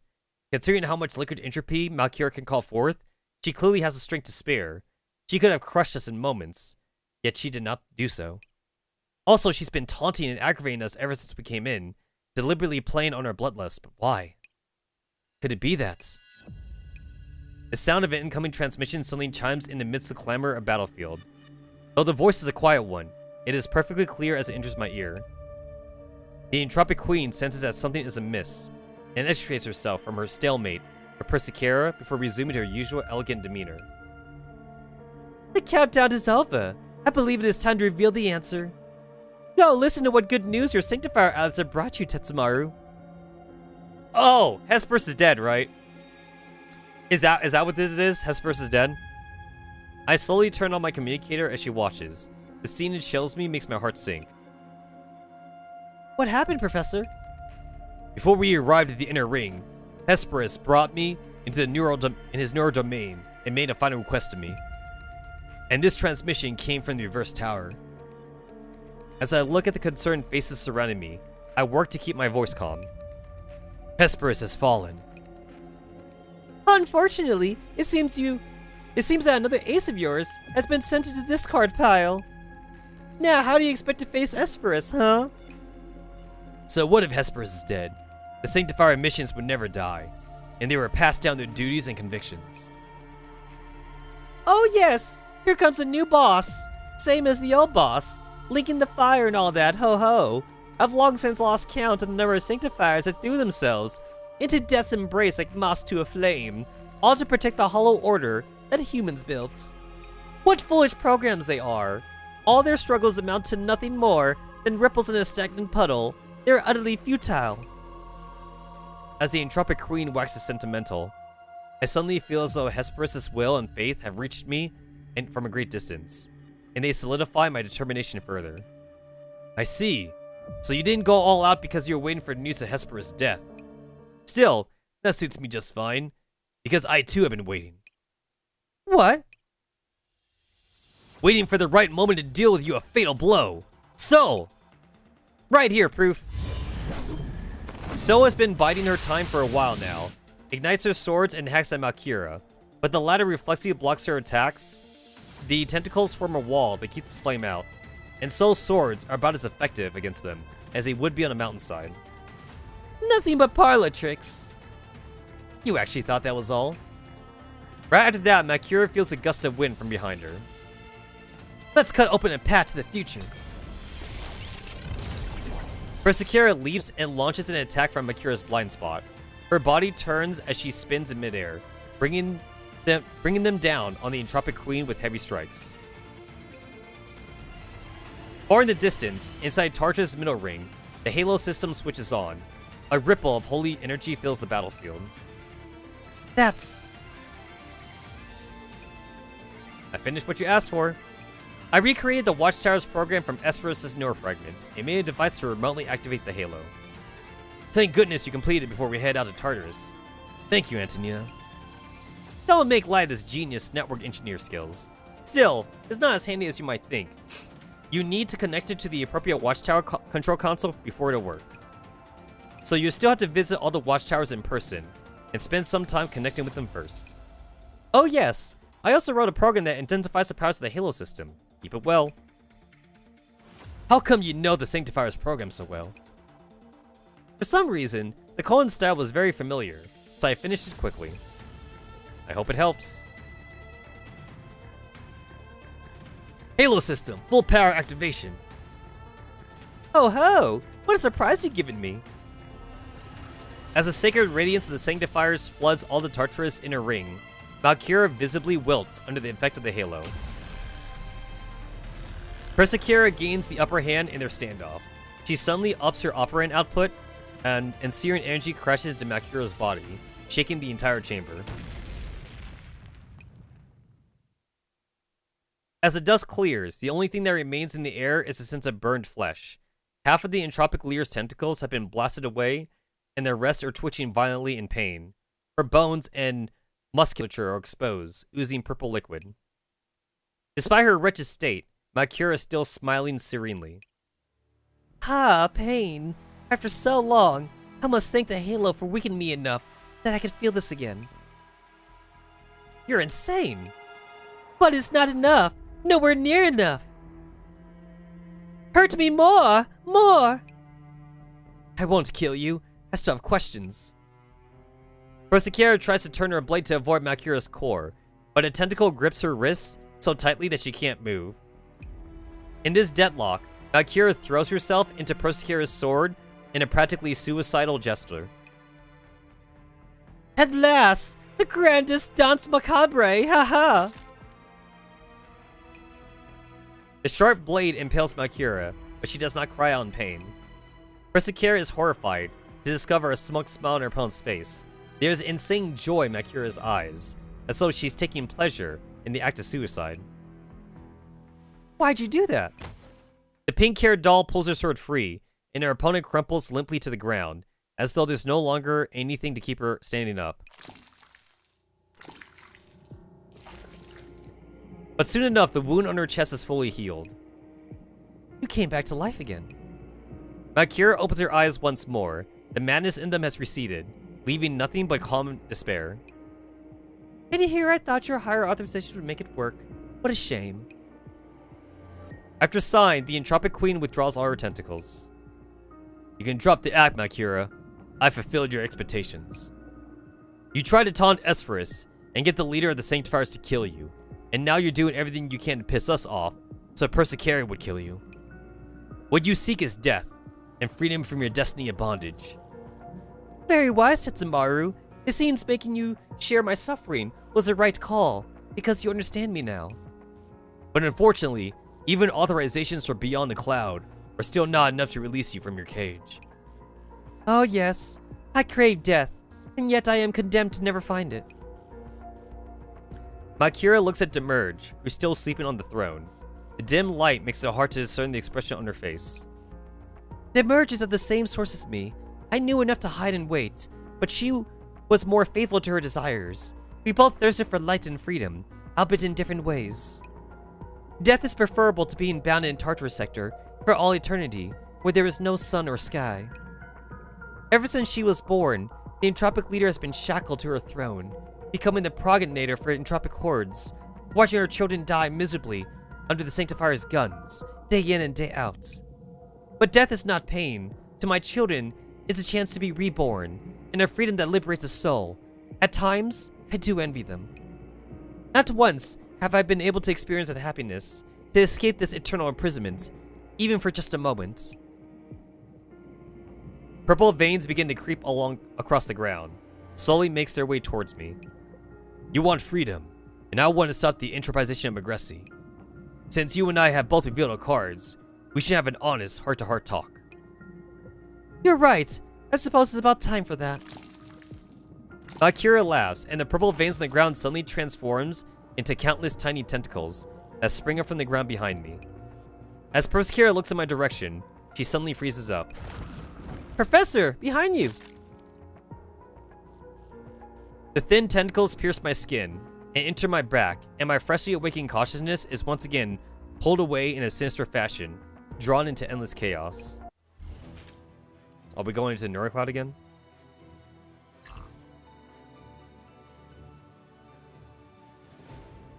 Considering how much liquid entropy Malkira can call forth, she clearly has the strength to spare. She could have crushed us in moments, yet she did not do so. Also, she's been taunting and aggravating us ever since we came in, deliberately playing on our bloodlust, but why? Could it be that? The sound of an incoming transmission suddenly chimes in amidst the clamor of battlefield. Though the voice is a quiet one, it is perfectly clear as it enters my ear. The entropic queen senses that something is amiss, and extricates herself from her stalemate with Persecura before resuming her usual elegant demeanor. The countdown is over. I believe it is time to reveal the answer. Go listen to what good news your Sanctifier Alice have brought you, Tetsamaru. Oh, Hesperus is dead, right? Is that what this is? Hesperus is dead? I slowly turn on my communicator as she watches. The scene that chills me makes my heart sink. What happened, Professor? Before we arrived at the inner ring, Hesperus brought me into the his neural domain and made a final request to me. And this transmission came from the reverse tower. As I look at the concerned faces surrounding me, I work to keep my voice calm. Hesperus has fallen. Unfortunately, it seems that another ace of yours has been sent to the discard pile. Now, how do you expect to face Hesperus, huh? So what if Hesperus is dead? The Sanctifier missions would never die, and they were passed down their duties and convictions. Oh yes, here comes a new boss. Same as the old boss, linking the fire and all that, ho ho. I've long since lost count of the number of Sanctifiers that threw themselves into death's embrace like moss to a flame, all to protect the hollow order that humans built. What foolish programs they are. All their struggles amount to nothing more than ripples in a stagnant puddle. They're utterly futile. As the entropic queen waxes sentimental, I suddenly feel as though Hesperus' will and faith have reached me from a great distance, and they solidify my determination further. I see. So you didn't go all out because you were waiting for news of Hesperus' death. Still, that suits me just fine, because I too have been waiting. What? Waiting for the right moment to deal with you a fatal blow. So, right here, proof. So has been biding her time for a while now, ignites her swords and hacks at Malkira, but the latter reflexively blocks her attacks. The tentacles form a wall that keeps the flame out, and Soul's swords are about as effective against them as they would be on a mountainside. Nothing but parlor tricks. You actually thought that was all? Right after that, Malkira feels a gust of wind from behind her. Let's cut open a path to the future. Persecara leaps and launches an attack from Malkira's blind spot. Her body turns as she spins in midair, bringing them down on the Entropic Queen with heavy strikes. Far in the distance, inside Tartra's middle ring, the Halo system switches on. A ripple of holy energy fills the battlefield. I finished what you asked for. I recreated the Watchtower's program from Esperus' neurofragment and made a device to remotely activate the Halo. Thank goodness you completed before we head out to Tartarus. Thank you, Antonina. Don't make light of this genius network engineer skills. Still, it's not as handy as you might think. You need to connect it to the appropriate Watchtower control console before it'll work. So you still have to visit all the Watchtowers in person, and spend some time connecting with them first. Oh yes, I also wrote a program that intensifies the powers of the Halo system. Keep it well. How come you know the Sanctifier's program so well? For some reason, the Colin style was very familiar, so I finished it quickly. I hope it helps. Halo system, full power activation. Oh ho! What a surprise you've given me! As the sacred radiance of the Sanctifiers floods all the Tartarus in a ring, Malkira visibly wilts under the effect of the Halo. Persecara gains the upper hand in their standoff. She suddenly ups her operand output, and searing energy crashes into Malkira's body, shaking the entire chamber. As the dust clears, the only thing that remains in the air is a sense of burned flesh. Half of the Entropic Leer's tentacles have been blasted away, and their rests are twitching violently in pain. Her bones and musculature are exposed, oozing purple liquid. Despite her wretched state, Malkira is still smiling serenely. Ah, pain. After so long, I must thank the Halo for weakening me enough that I could feel this again. You're insane. But it's not enough. Nowhere near enough. Hurt me more! More! I won't kill you. I still have questions. Persecara tries to turn her blade to avoid Malkira's core, but a tentacle grips her wrists so tightly that she can't move. In this deadlock, Malkira throws herself into Persecara's sword in a practically suicidal gesture. At last! The grandest dance macabre! Haha! The sharp blade impales Malkira, but she does not cry out in pain. Persecara is horrified to discover a smug smile on her opponent's face. There is insane joy in Malkira's eyes, as though she's taking pleasure in the act of suicide. Why'd you do that? The pink-haired doll pulls her sword free, and her opponent crumples limply to the ground, as though there's no longer anything to keep her standing up. But soon enough, the wound on her chest is fully healed. You came back to life again. Malkira opens her eyes once more. The madness in them has receded, leaving nothing but calm despair. And here I thought your higher authorization would make it work. What a shame. After sighing, the Entropic Queen withdraws all her tentacles. You can drop the act, Malkira. I fulfilled your expectations. You tried to taunt Esperus and get the leader of the Sanctifiers to kill you, and now you're doing everything you can to piss us off, so Persecara would kill you. What you seek is death, and freedom from your destiny of bondage. Very wise, Tetsamaru. It seems making you share my suffering was the right call, because you understand me now. But unfortunately, even authorizations from beyond the cloud are still not enough to release you from your cage. Oh yes, I crave death, and yet I am condemned to never find it. Malkira looks at Demerge, who's still sleeping on the throne. The dim light makes it hard to discern the expression on her face. Demerge is of the same source as me. I knew enough to hide and wait, but she was more faithful to her desires. We both thirsted for light and freedom, albeit in different ways. Death is preferable to being bound in Tartarus sector for all eternity, where there is no sun or sky. Ever since she was born, the entropic leader has been shackled to her throne, becoming the progenitor for entropic hordes, watching her children die miserably under the Sanctifier's guns, day in and day out. But death is not pain. To my children, it's a chance to be reborn, and a freedom that liberates a soul. At times, I do envy them. Not once have I been able to experience that happiness, to escape this eternal imprisonment, even for just a moment. Purple veins begin to creep along across the ground, slowly makes their way towards me. You want freedom, and I want to stop the entropisation of Agressi. Since you and I have both revealed our cards, we should have an honest heart-to-heart talk. You're right. I suppose it's about time for that. Valkyria laughs, and the purple veins on the ground suddenly transforms into countless tiny tentacles that spring up from the ground behind me. As Proskira looks in my direction, she suddenly freezes up. Professor, behind you! The thin tentacles pierce my skin and enter my back, and my freshly awakened consciousness is once again pulled away in a sinister fashion, drawn into endless chaos. Are we going into Neurocloud again?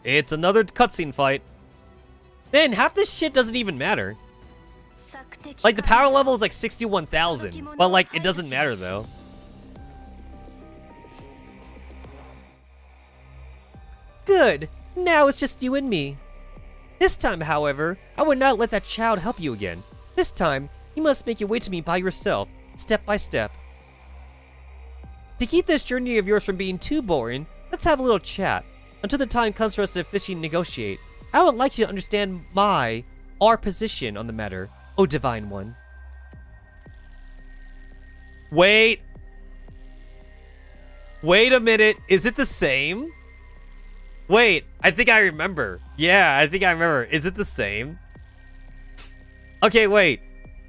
It's another cutscene fight. Man, half this shit doesn't even matter. Like, the power level is like 61,000, but like, it doesn't matter though. Good. Now it's just you and me. This time, however, I would not let that child help you again. This time, you must make your way to me by yourself, step by step. To keep this journey of yours from being too boring, let's have a little chat. Until the time comes for us to officially negotiate, I would like you to understand our position on the matter, O Divine One. Wait a minute, is it the same? Wait, I think I remember. Yeah, I think I remember. Is it the same? Okay, wait.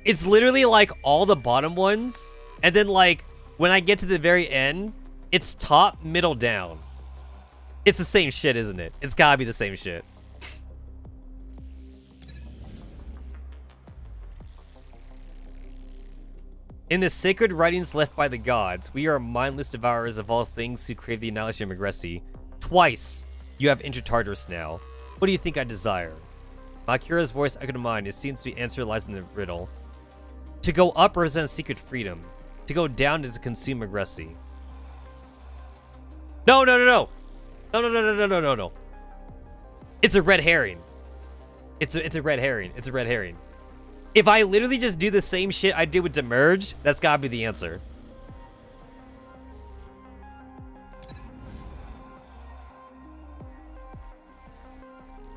It's literally like all the bottom ones, and then like when I get to the very end, it's top, middle, down. It's the same shit, isn't it? It's gotta be the same shit. In the sacred writings left by the gods, we are mindless devourers of all things who crave the annihilation of Agressi. Twice, you have entered Tartarus now. What do you think I desire? Valkyria's voice echoed mine. It seems to be answer lies in the riddle. To go up represents secret freedom. To go down is to consume Agressi. No. No. It's a red herring. It's a red herring. It's a red herring. If I literally just do the same shit I did with Demerge, that's gotta be the answer.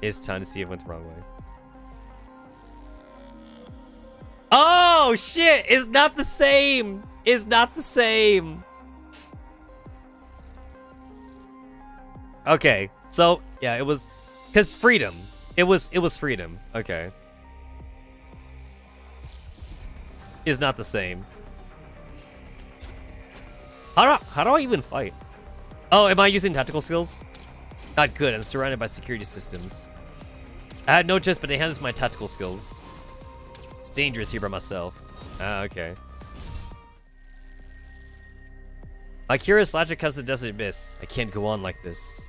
It's time to see if it went the wrong way. Oh, shit! It's not the same! It's not the same! Okay, so, yeah, it was... Because freedom. It was freedom. Okay. Is not the same. How do I even fight? Oh, am I using tactical skills? Not good. I'm surrounded by security systems. I had no choice but to handle my tactical skills. It's dangerous here by myself. Ah, okay. My curious logic comes to the desert abyss. I can't go on like this.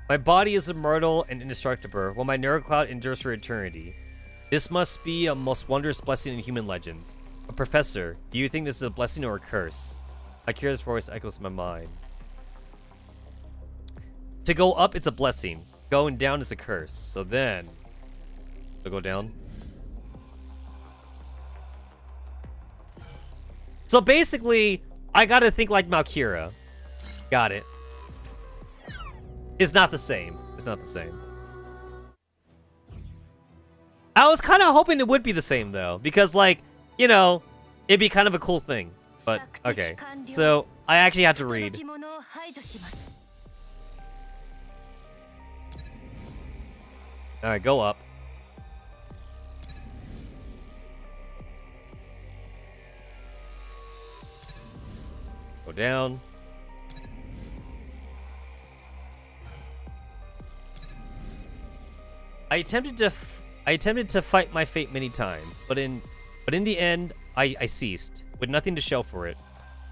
My body is immortal and indestructible, while my neurocloud endures for eternity. This must be a most wondrous blessing in human legends. But Professor, do you think this is a blessing or a curse? Akira's voice echoes in my mind. To go up, it's a blessing. Going down is a curse. So then... I'll go down. So basically, I gotta think like Valkyria. Got it. It's not the same. It's not the same. I was kind of hoping it would be the same, though. Because, like, you know, it'd be kind of a cool thing. But, okay. So, I actually have to read. Alright, go up. Go down. I attempted to I attempted to fight my fate many times, but in the end, I ceased, with nothing to show for it.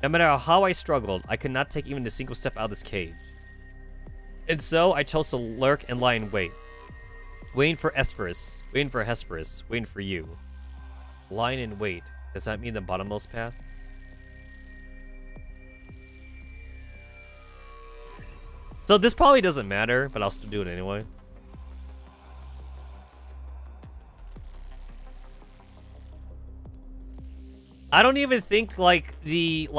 No matter how I struggled, I could not take even a single step out of this cage. And so, I chose to lurk and lie in wait. Waiting for Hesperus, waiting for Hesperus, waiting for you. Lying in wait, does that mean the bottommost path? So this probably doesn't matter, but I'll still do it anyway. I don't even think like the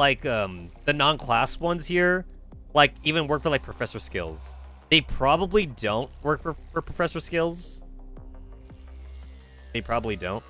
non-class ones here like even work for like professor skills. They probably don't work for professor skills. They probably don't.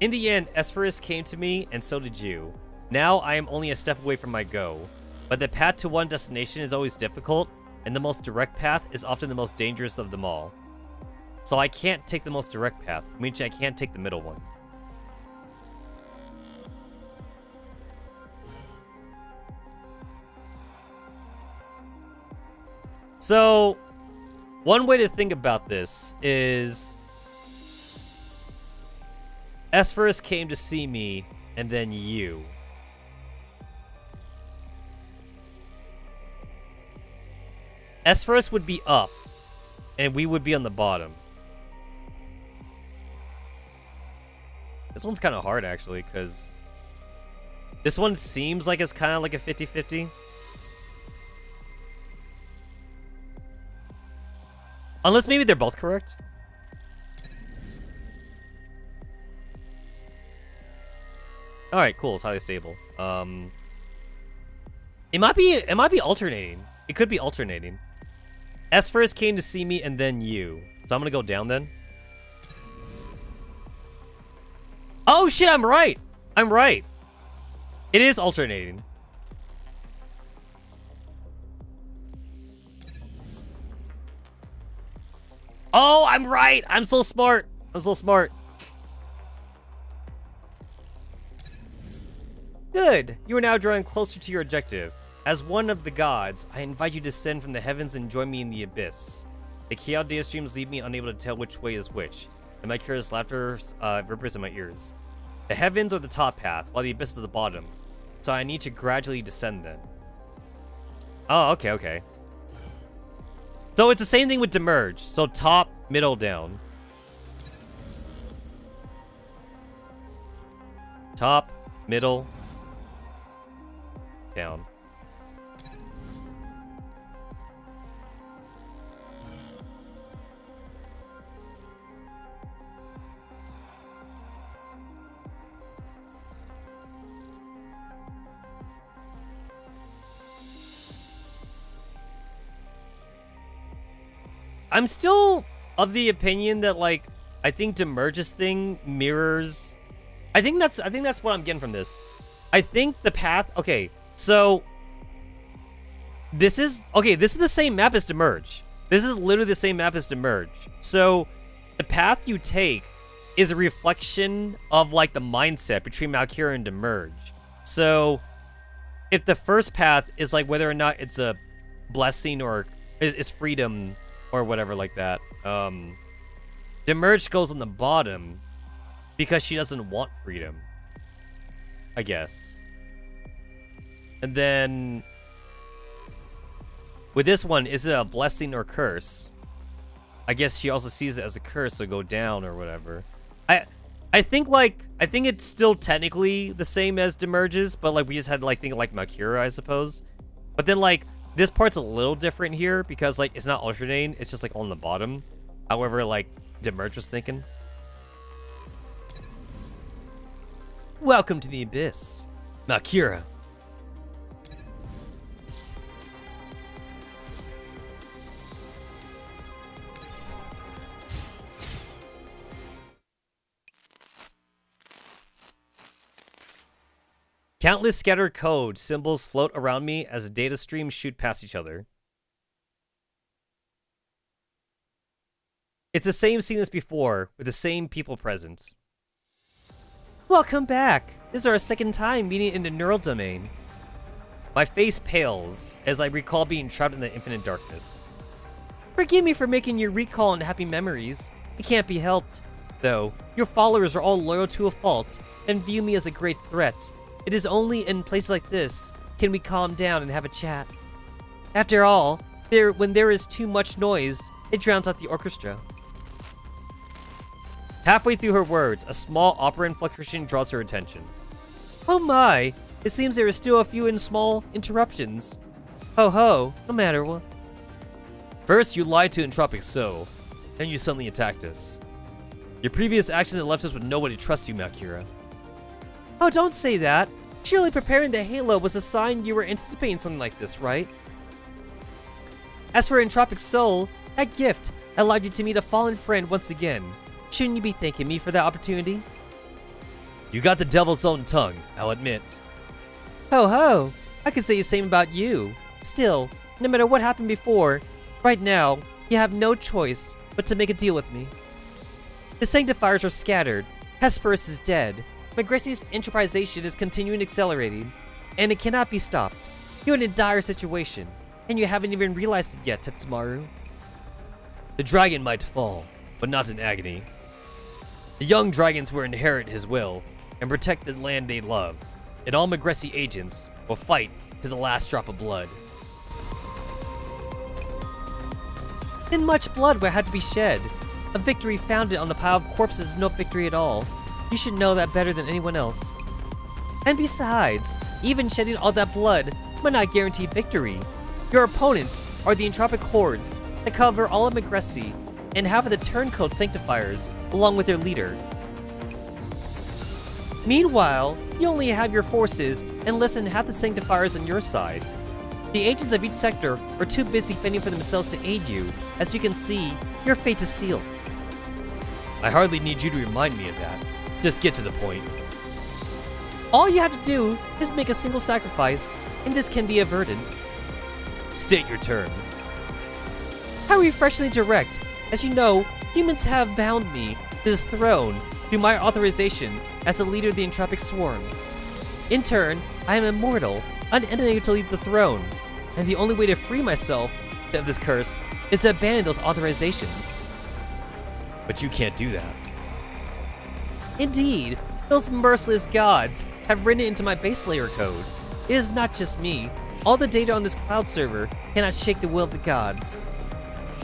In the end, Hesperus came to me, and so did you. Now I am only a step away from my go. But the path to one destination is always difficult, and the most direct path is often the most dangerous of them all. So I can't take the most direct path, which means I can't take the middle one. So, one way to think about this is... Hesperus came to see me, and then you. Hesperus would be up, and we would be on the bottom. This one's kind of hard, actually, because this one seems like it's kind of like a 50-50. Unless maybe they're both correct. All right, cool. It's highly stable. It might be alternating. It could be alternating. Hesperus came to see me, and then you. So I'm gonna go down then. Oh shit! I'm right. I'm right. It is alternating. Oh, I'm right. I'm so smart. I'm so smart. Good! You are now drawing closer to your objective. As one of the gods, I invite you to descend from the heavens and join me in the abyss. The chaotic streams leave me unable to tell which way is which, and my curious laughter reverberates in my ears. The heavens are the top path, while the abyss is the bottom. So I need to gradually descend then. Oh, okay, okay. So it's the same thing with demerge. So top, middle, down. Top, middle, down. I'm still of the opinion that like I think Demerge's thing mirrors. I think that's what I'm getting from this. I think the path. Okay, so this is the same map as Demerge. This is literally the same map as Demerge. So the path you take is a reflection of like the mindset between Valkyria and Demerge. So if the first path is like whether or not it's a blessing or is freedom or whatever like that, Demerge goes on the bottom because she doesn't want freedom, I guess. And then with this one, is it a blessing or curse? I guess she also sees it as a curse, so go down or whatever. I think it's still technically the same as Demerge's, but like we just had to like think like Makura, I suppose. But then like this part's a little different here because like it's not alternating, it's just like on the bottom. However, like Demerge was thinking. Welcome to the Abyss, Makura. Countless scattered code symbols float around me as data streams shoot past each other. It's the same scene as before, with the same people present. Welcome back! This is our second time meeting in the neural domain. My face pales as I recall being trapped in the infinite darkness. Forgive me for making you recall unhappy memories. It can't be helped. Though, your followers are all loyal to a fault and view me as a great threat. It is only in places like this can we calm down and have a chat. After all, when there is too much noise, it drowns out the orchestra. Halfway through her words, a small operant fluctuation draws her attention. Oh my! It seems there are still a few small interruptions. Ho ho, no matter what. First, you lied to Entropic So, then you suddenly attacked us. Your previous actions have left us with nobody to trust you, Malkira. Oh, don't say that. Surely preparing the Halo was a sign you were anticipating something like this, right? As for Entropic Soul, that gift allowed you to meet a fallen friend once again. Shouldn't you be thanking me for that opportunity? You got the devil's own tongue, I'll admit. Ho ho, I could say the same about you. Still, no matter what happened before, right now, you have no choice but to make a deal with me. The Sanctifiers are scattered, Hesperus is dead, Magressi's improvisation is continuing accelerating, and it cannot be stopped. You're in a dire situation, and you haven't even realized it yet, Tetsamaru. The dragon might fall, but not in agony. The young dragons will inherit his will and protect the land they love, and all Magressi agents will fight to the last drop of blood. Then much blood will have to be shed. A victory founded on the pile of corpses is no victory at all. You should know that better than anyone else. And besides, even shedding all that blood might not guarantee victory. Your opponents are the entropic hordes that cover all of Magressi and half of the turncoat Sanctifiers along with their leader. Meanwhile, you only have your forces and less than half the Sanctifiers on your side. The agents of each sector are too busy fending for themselves to aid you. As you can see, your fate is sealed. I hardly need you to remind me of that. Just get to the point. All you have to do is make a single sacrifice, and this can be averted. State your terms. How refreshingly direct. As you know, humans have bound me to this throne through my authorization as the leader of the Entropic Swarm. In turn, I am immortal, unable to leave the throne, and the only way to free myself of this curse is to abandon those authorizations. But you can't do that. Indeed, those merciless gods have written it into my base layer code. It is not just me. All the data on this cloud server cannot shake the will of the gods.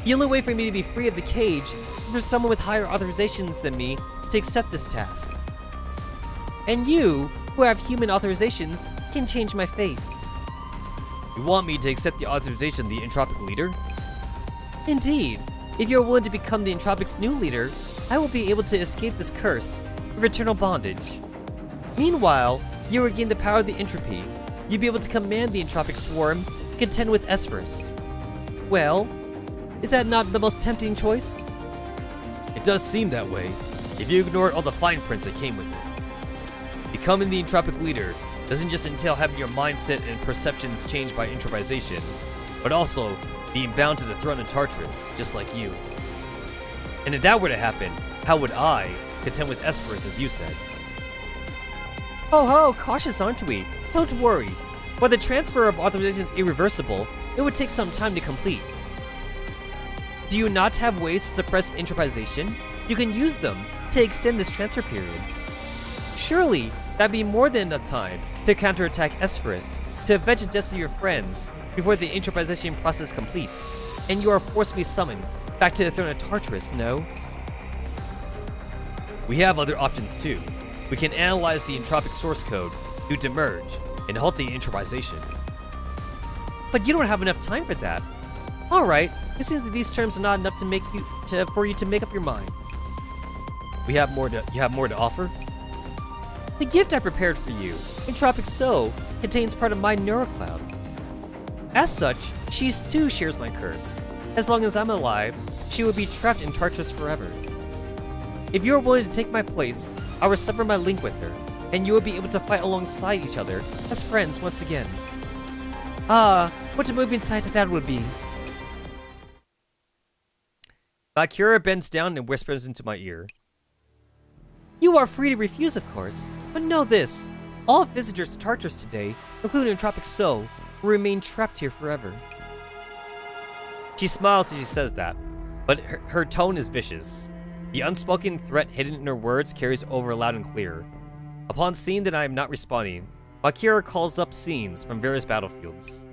The only way for me to be free of the cage is for someone with higher authorizations than me to accept this task. And you, who have human authorizations, can change my fate. You want me to accept the authorization of the Entropic leader? Indeed. If you're willing to become the Entropic's new leader, I will be able to escape this curse of eternal bondage. Meanwhile, you regain the power of the entropy. You'll be able to command the Entropic Swarm to contend with Hesperus. Well, is that not the most tempting choice? It does seem that way, if you ignore all the fine prints that came with it. Becoming the Entropic leader doesn't just entail having your mindset and perceptions changed by improvisation, but also being bound to the throne of Tartarus, just like you. And if that were to happen, how would I contend with Hesperus, as you said? Ho ho, cautious aren't we? Don't worry. While the transfer of authorization is irreversible, it would take some time to complete. Do you not have ways to suppress improvisation? You can use them to extend this transfer period. Surely, that'd be more than enough time to counterattack Hesperus, to avenge the deaths of your friends before the improvisation process completes, and you are forcibly summoned back to the throne of Tartarus, no? We have other options too. We can analyze the entropic source code through demerge and halt the improvisation. But you don't have enough time for that. Alright, it seems that these terms are not enough for you to make up your mind. You have more to offer? The gift I prepared for you, Entropic So, contains part of my neurocloud. As such, she too shares my curse. As long as I'm alive, she will be trapped in Tartarus forever. If you are willing to take my place, I will sever my link with her, and you will be able to fight alongside each other as friends once again. Ah, what a moving sight that would be. Valkyria bends down and whispers into my ear. You are free to refuse, of course, but know this. All visitors to Tartarus today, including Entropic So, will remain trapped here forever. She smiles as she says that, but her tone is vicious. The unspoken threat hidden in her words carries over loud and clear. Upon seeing that I am not responding, Valkyria calls up scenes from various battlefields.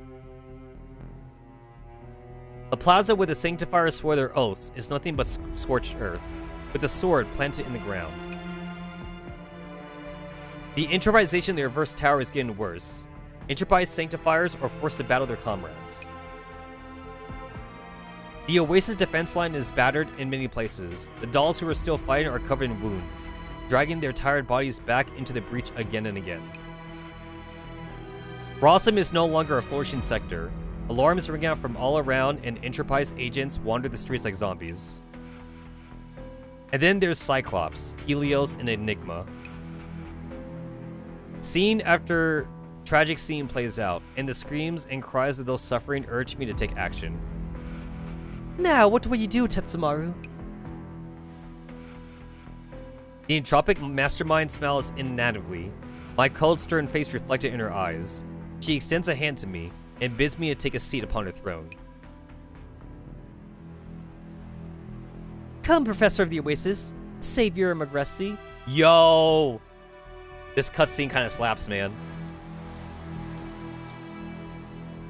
The plaza where the Sanctifiers swore their oaths is nothing but scorched earth, with a sword planted in the ground. The improvisation in the reverse tower is getting worse. Improvised Sanctifiers are forced to battle their comrades. The Oasis defense line is battered in many places. The dolls who are still fighting are covered in wounds, dragging their tired bodies back into the breach again and again. Rossum is no longer a flourishing sector. Alarms ring out from all around, and Enterprise agents wander the streets like zombies. And then there's Cyclops, Helios, and Enigma. Scene after tragic scene plays out, and the screams and cries of those suffering urge me to take action. Now, what will you do, Tetsamaru? The entropic mastermind smiles inanimably, my cold, stern face reflected in her eyes. She extends a hand to me and bids me to take a seat upon her throne. Come, Professor of the Oasis, Savior of Magressi. Yo! This cutscene kind of slaps, man.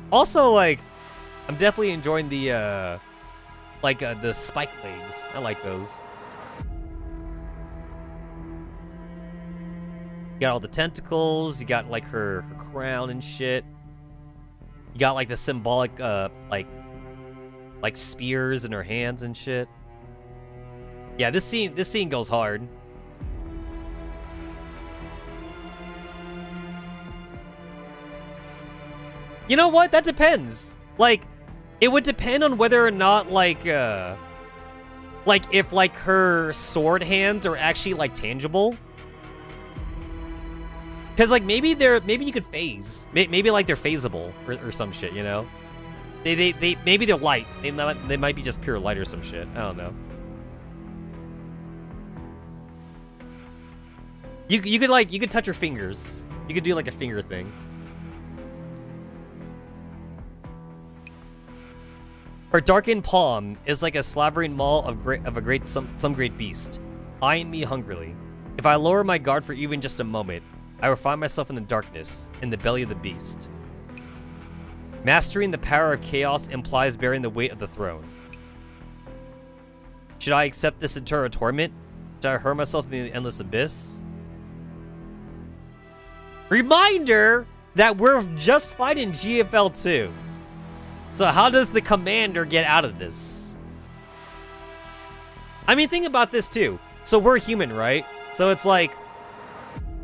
Also, like, I'm definitely enjoying the spike legs. I like those. You got all the tentacles. You got, like, her crown and shit. You got, like, the symbolic, like spears in her hands and shit. Yeah, this scene goes hard. You know what? That depends. Like, it would depend on whether or not, like if, like, her sword hands are actually, like, tangible. Because, like, maybe you could phase. Maybe, like, they're phaseable or some shit, you know? Maybe they're light. They might be just pure light or some shit. I don't know. You could touch her fingers. You could do, like, a finger thing. Her darkened palm is like a slavering maw of some great beast, eyeing me hungrily. If I lower my guard for even just a moment, I will find myself in the darkness, in the belly of the beast. Mastering the power of chaos implies bearing the weight of the throne. Should I accept this eternal torment? Should I hurl myself in the endless abyss? Reminder that we're just fighting GFL 2. So how does the commander get out of this? I mean, think about this too. So we're human, right? So it's like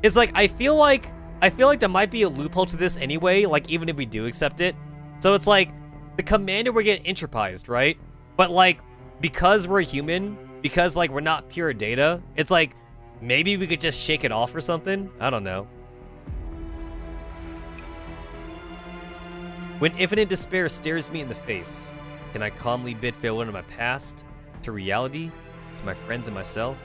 I feel like there might be a loophole to this anyway, like even if we do accept it. So it's like the commander will get enterprised, right? But like because we're human, because like we're not pure data, it's like maybe we could just shake it off or something. I don't know. When infinite despair stares me in the face, can I calmly bid farewell to my past, to reality, to my friends and myself?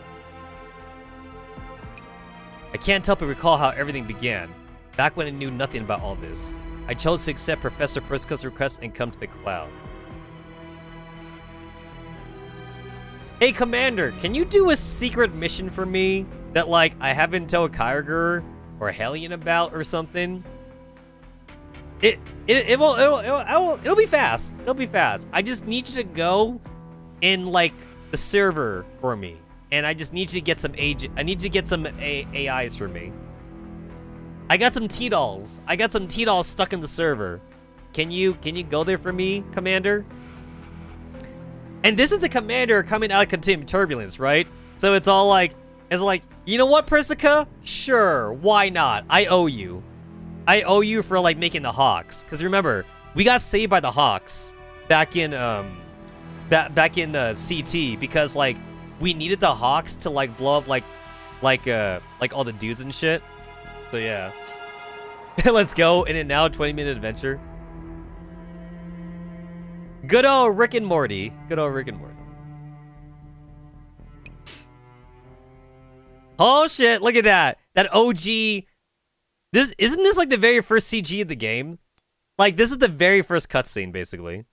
I can't help but recall how everything began, back when I knew nothing about all this. I chose to accept Professor Priska's request and come to the cloud. Hey, Commander, can you do a secret mission for me that, like, I haven't told Kyogre or Hellion about or something? It'll be fast. It'll be fast. I just need you to go in, like, the server for me. And I just need you to get some I need to get some AIs for me. I got some T-dolls. I got some T-dolls stuck in the server. Can you go there for me, Commander? And this is the Commander coming out of Continuum Turbulence, right? So it's all like, you know what, Persica? Sure, why not? I owe you. I owe you for, like, making the Hawks. Because remember, we got saved by the Hawks back in CT because, like, we needed the Hawks to, like, blow up, like all the dudes and shit. So, yeah. Let's go in and now 20-minute adventure. Good old Rick and Morty. Good old Rick and Morty. Oh shit, look at that. That OG. Isn't this like the very first CG of the game? Like, this is the very first cutscene, basically.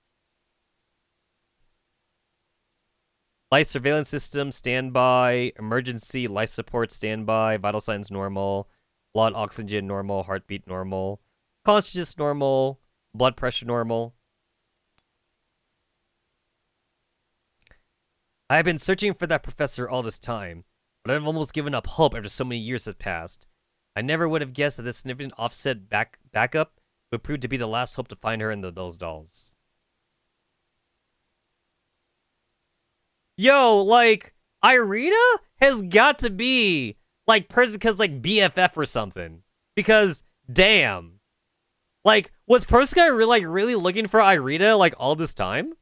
Life surveillance system, standby. Emergency life support, standby. Vital signs normal. Blood oxygen normal. Heartbeat normal. Consciousness normal. Blood pressure normal. I have been searching for that professor all this time, but I've almost given up hope after so many years have passed. I never would have guessed that this significant offset backup would prove to be the last hope to find her in those dolls. Yo, like, Irina has got to be, like, Persica's, like, BFF or something. Because, damn. Like, was Persica, really looking for Irina, like, all this time?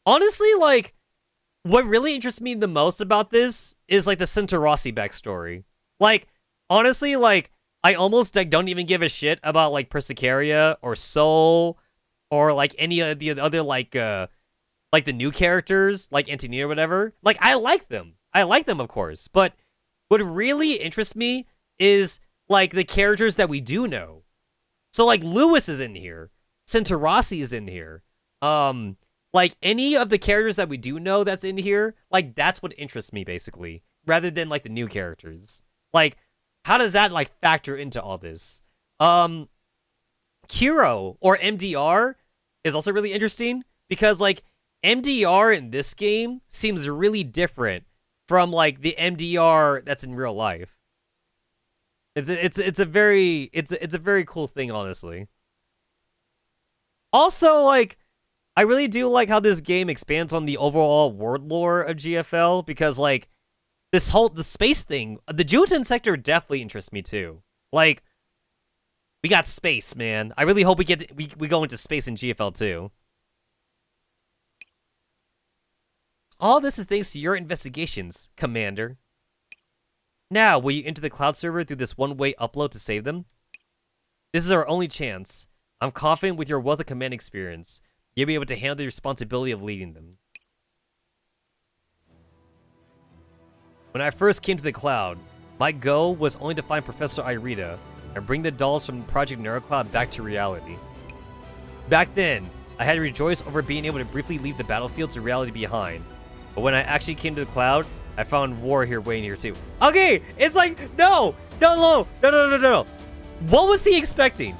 Honestly, like, what really interests me the most about this is, like, the Centaurosi backstory. Like, honestly, like, I almost, like, don't even give a shit about, like, Persicaria or Soul or, like, any of the other, like, the new characters, like Antonina or whatever. Like, I like them. I like them, of course. But what really interests me is, like, the characters that we do know. So, like, Lewis is in here. Centaurosi is in here. Like, any of the characters that we do know that's in here, like, that's what interests me, basically. Rather than, like, the new characters. Like, how does that, like, factor into all this? Kiro, or MDR, is also really interesting. Because, like, MDR in this game seems really different from, like, the MDR that's in real life. It's a very cool thing, honestly. Also, like, I really do like how this game expands on the overall world lore of GFL, because, like, the space thing, the Jutin sector definitely interests me too. Like, we got space, man. I really hope we go into space in GFL too. All this is thanks to your investigations, Commander. Now, will you enter the cloud server through this one-way upload to save them? This is our only chance. I'm confident with your wealth of command experience, you'll be able to handle the responsibility of leading them. When I first came to the cloud, my goal was only to find Professor Irita and bring the dolls from Project NeuroCloud back to reality. Back then, I had rejoiced over being able to briefly leave the battlefields of reality behind. But when I actually came to the cloud, I found war here waiting here too. Okay, it's like, no. What was he expecting?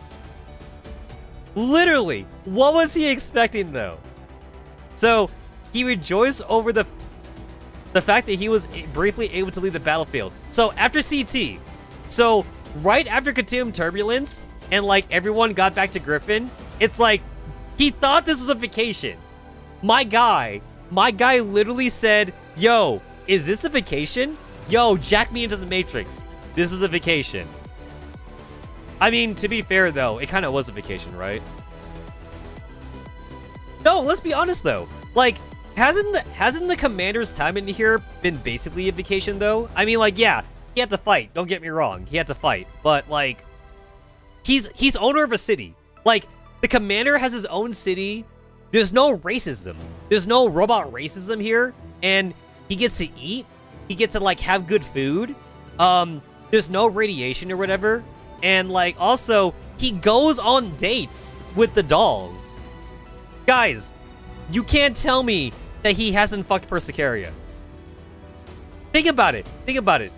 Literally, what was he expecting though? So, he rejoiced over the fact that he was briefly able to leave the battlefield. So, after CT, so right after Continuum Turbulence, and like everyone got back to Griffin, it's like, he thought this was a vacation. My guy literally said, yo, is this a vacation? Yo, jack me into the Matrix. This is a vacation. I mean, to be fair, though, it kind of was a vacation, right? No, let's be honest, though. Like, hasn't the commander's time in here been basically a vacation, though? I mean, like, yeah, he had to fight. Don't get me wrong. He had to fight. But, like, he's owner of a city. Like, the commander has his own city. There's no racism. There's no robot racism here. And he gets to eat. He gets to, like, have good food. There's no radiation or whatever. And, like, also, he goes on dates with the dolls. Guys, you can't tell me that he hasn't fucked Persicaria. Think about it. Think about it.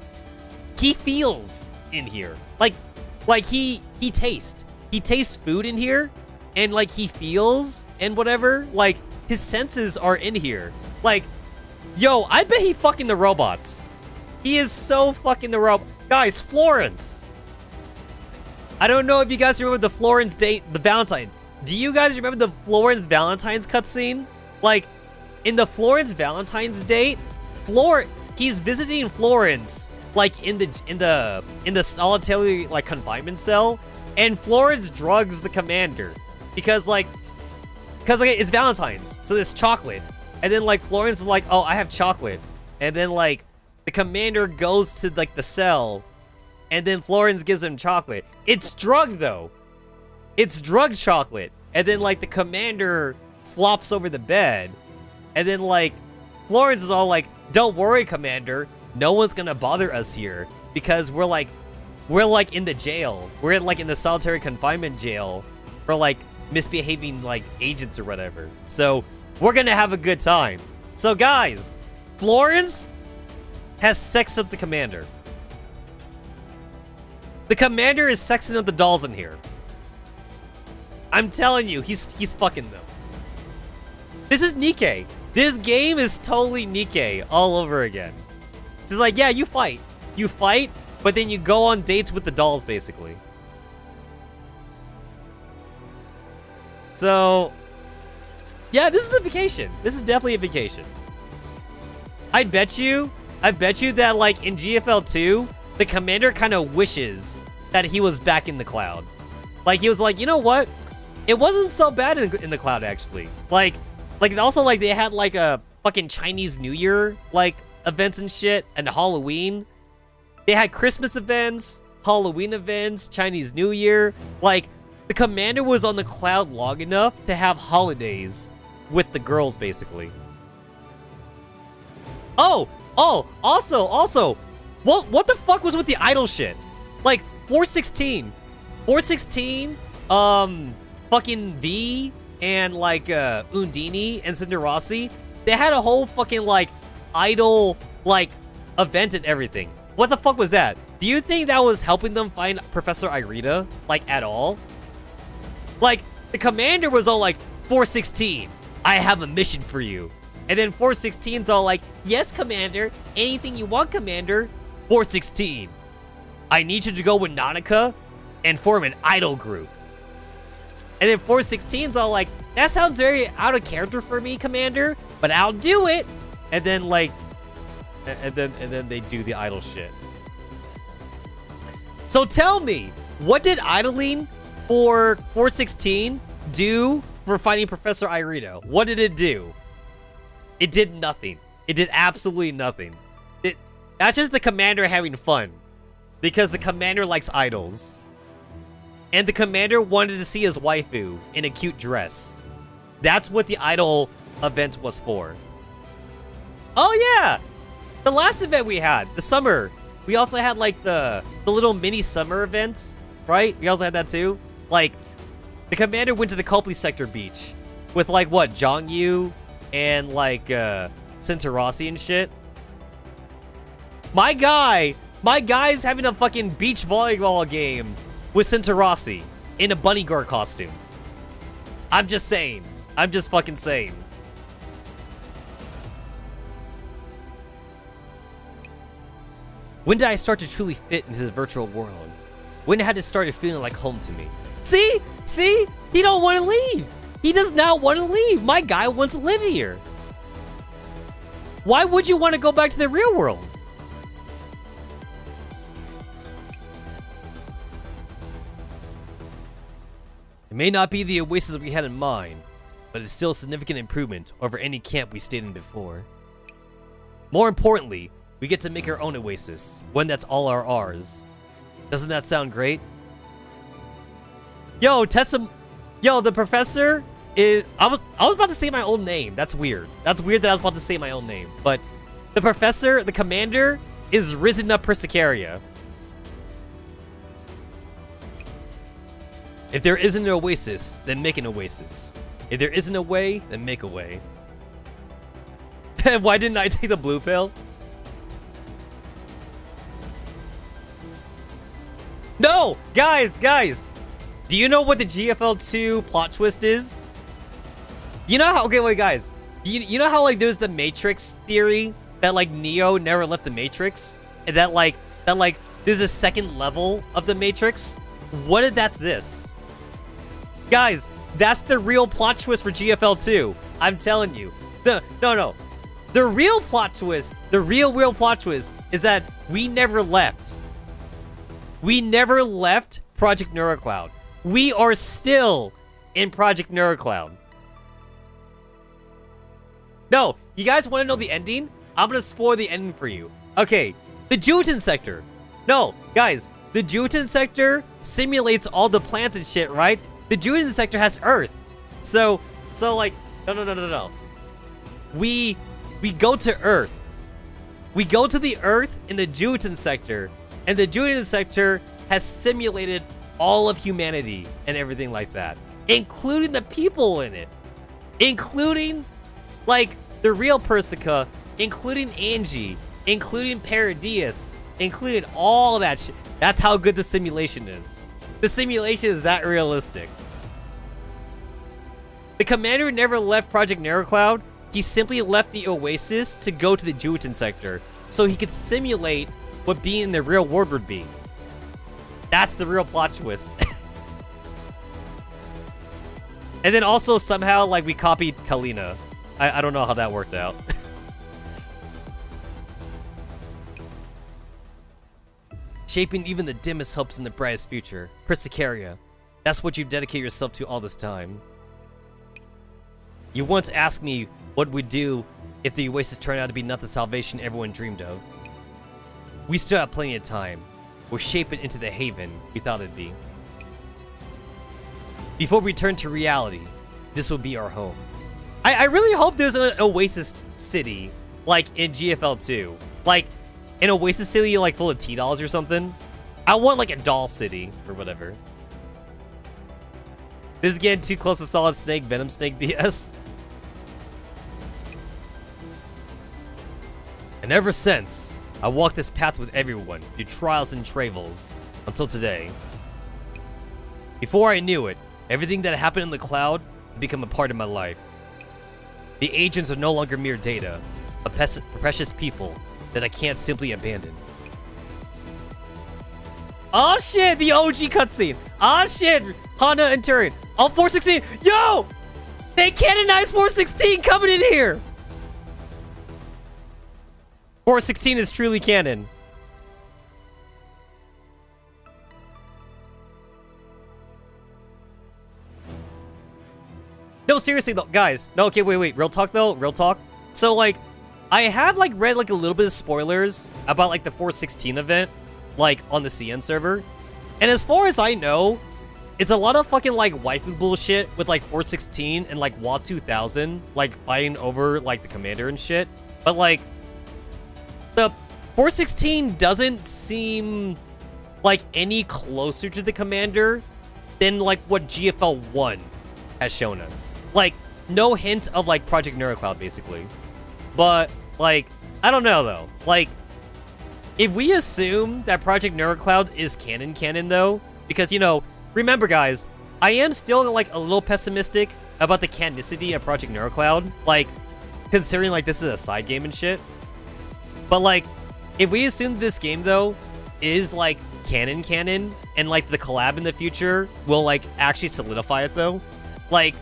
He feels in here. Like he tastes. He tastes food in here. And, like, he feels and whatever. Like, his senses are in here. Like, yo, I bet he fucking the robots. He is so fucking the robot. Guys, Florence. I don't know if you guys remember the Florence date, the Valentine. Do you guys remember the Florence Valentine's cutscene? Like, in the Florence Valentine's date, he's visiting Florence, like, in the solitary, like, confinement cell, and Florence drugs the commander because it's Valentine's, so there's chocolate, and then, like, Florence is like, oh, I have chocolate, and then, like, the commander goes to, like, the cell. And then Florence gives him chocolate. It's drugged, though. It's drugged chocolate. And then, like, the commander flops over the bed. And then, like, Florence is all like, don't worry, Commander. No one's gonna bother us here. Because we're like in the jail. We're like in the solitary confinement jail for like misbehaving like agents or whatever. So we're gonna have a good time. So guys, Florence has sexed up the Commander. The Commander is sexing up the dolls in here. I'm telling you, he's fucking them. This is Nikkei. This game is totally Nikkei all over again. It's just like, yeah, you fight. You fight, but then you go on dates with the dolls, basically. So, yeah, this is a vacation. This is definitely a vacation. I bet you that, like, in GFL 2, the Commander kind of wishes that he was back in the cloud. Like, he was like, you know what? It wasn't so bad in the cloud, actually. Like, also, like, they had, like, a fucking Chinese New Year, like, events and shit, and Halloween. They had Christmas events, Halloween events, Chinese New Year. Like, the Commander was on the cloud long enough to have holidays with the girls, basically. Oh, also, what the fuck was with the idol shit? Like, 416, fucking V, and, like, Undini and Cinderossi, they had a whole fucking, like, idol, like, event and everything. What the fuck was that? Do you think that was helping them find Professor Irita, like, at all? Like, the Commander was all like, 416, I have a mission for you. And then 416's all like, yes, Commander, anything you want, Commander. 416, I need you to go with Nanika and form an idol group. And then 416's all like, that sounds very out of character for me, Commander, but I'll do it. And then, like, and then they do the idol shit. So tell me, what did idling for 416 do for finding Professor Irito? What did it do? It did nothing. It did absolutely nothing. That's just the Commander having fun. Because the Commander likes idols. And the Commander wanted to see his waifu in a cute dress. That's what the idol event was for. Oh yeah! The last event we had, the summer. We also had like the little mini summer events, right? We also had that too. Like, the Commander went to the Copley Sector beach with like what, Zhangyu and like Cinderossi and shit. My guy's having a fucking beach volleyball game with Cinderossi in a bunny girl costume. I'm just saying. I'm just fucking saying. When did I start to truly fit into this virtual world? When had it started feeling like home to me? See? See? He don't want to leave. He does not want to leave. My guy wants to live here. Why would you want to go back to the real world? It may not be the oasis we had in mind, but it's still a significant improvement over any camp we stayed in before. More importantly, we get to make our own oasis, one that's all ours. Doesn't that sound great? Yo, Yo, the professor is... I was about to say my own name. That's weird. That's weird that I was about to say my own name. But the professor, the Commander, is Rizina Persicaria. If there isn't an oasis, then make an oasis. If there isn't a way, then make a way. Why didn't I take the blue pill? No! Guys! Do you know what the GFL 2 plot twist is? You know how... Okay, wait, guys. You know how, like, there's the Matrix theory? That, like, Neo never left the Matrix? And that, like, there's a second level of the Matrix? What if that's this? Guys, that's the real plot twist for GFL 2. I'm telling you. No. The real plot twist, the real plot twist is that we never left. We never left Project NeuroCloud. We are still in Project NeuroCloud. No, you guys want to know the ending? I'm going to spoil the ending for you. Okay, the Juten sector. No, guys, the Juten sector simulates all the plants and shit, right? The Juten sector has Earth. So like, no. we go to Earth. We go to the Earth in the Juitan sector, and the Juitan sector has simulated all of humanity and everything like that, including the people in it, including like the real Persica, including Angie, including Paradius, including all that shit. That's how good the simulation is. The simulation is that realistic. The commander never left Project Narrowcloud. He simply left the Oasis to go to the Juitan sector so he could simulate what being in the real world would be. That's the real plot twist. And then also somehow like we copied Kalina. I don't know how that worked out. Shaping even the dimmest hopes in the brightest future. Persicaria. That's what you dedicate yourself to all this time. You once asked me what we'd do if the Oasis turned out to be not the salvation everyone dreamed of. We still have plenty of time. We'll shape it into the haven we thought it'd be. Before we return to reality, this will be our home. I really hope there's an Oasis city, like in GFL 2. Like, an Oasis city like full of T-dolls or something. I want like a doll city or whatever. This is getting too close to Solid Snake, Venom Snake BS. And ever since, I walked this path with everyone through trials and travails until today. Before I knew it, everything that happened in the cloud had become a part of my life. The agents are no longer mere data, but precious people that I can't simply abandon. Oh shit, the OG cutscene. Oh shit, Honda and Turin. Oh, 416. Yo! They canonized 416 coming in here. 416 is truly canon. No, seriously though, guys. No, okay, wait. Real talk though, real talk. So like, I have like read like a little bit of spoilers about like the 416 event, like on the CN server. And as far as I know, it's a lot of fucking like waifu bullshit with like 416 and like WA 2000, like fighting over like the commander and shit. But like, the 416 doesn't seem like any closer to the commander than like what GFL 1 has shown us. Like, no hint of like Project Neurocloud basically. But like, I don't know though. Like, if we assume that Project Neurocloud is canon though, because you know, remember guys, I am still like a little pessimistic about the canonicity of Project Neurocloud, like considering like this is a side game and shit. But like, if we assume this game though is like canon and like the collab in the future will like actually solidify it though, like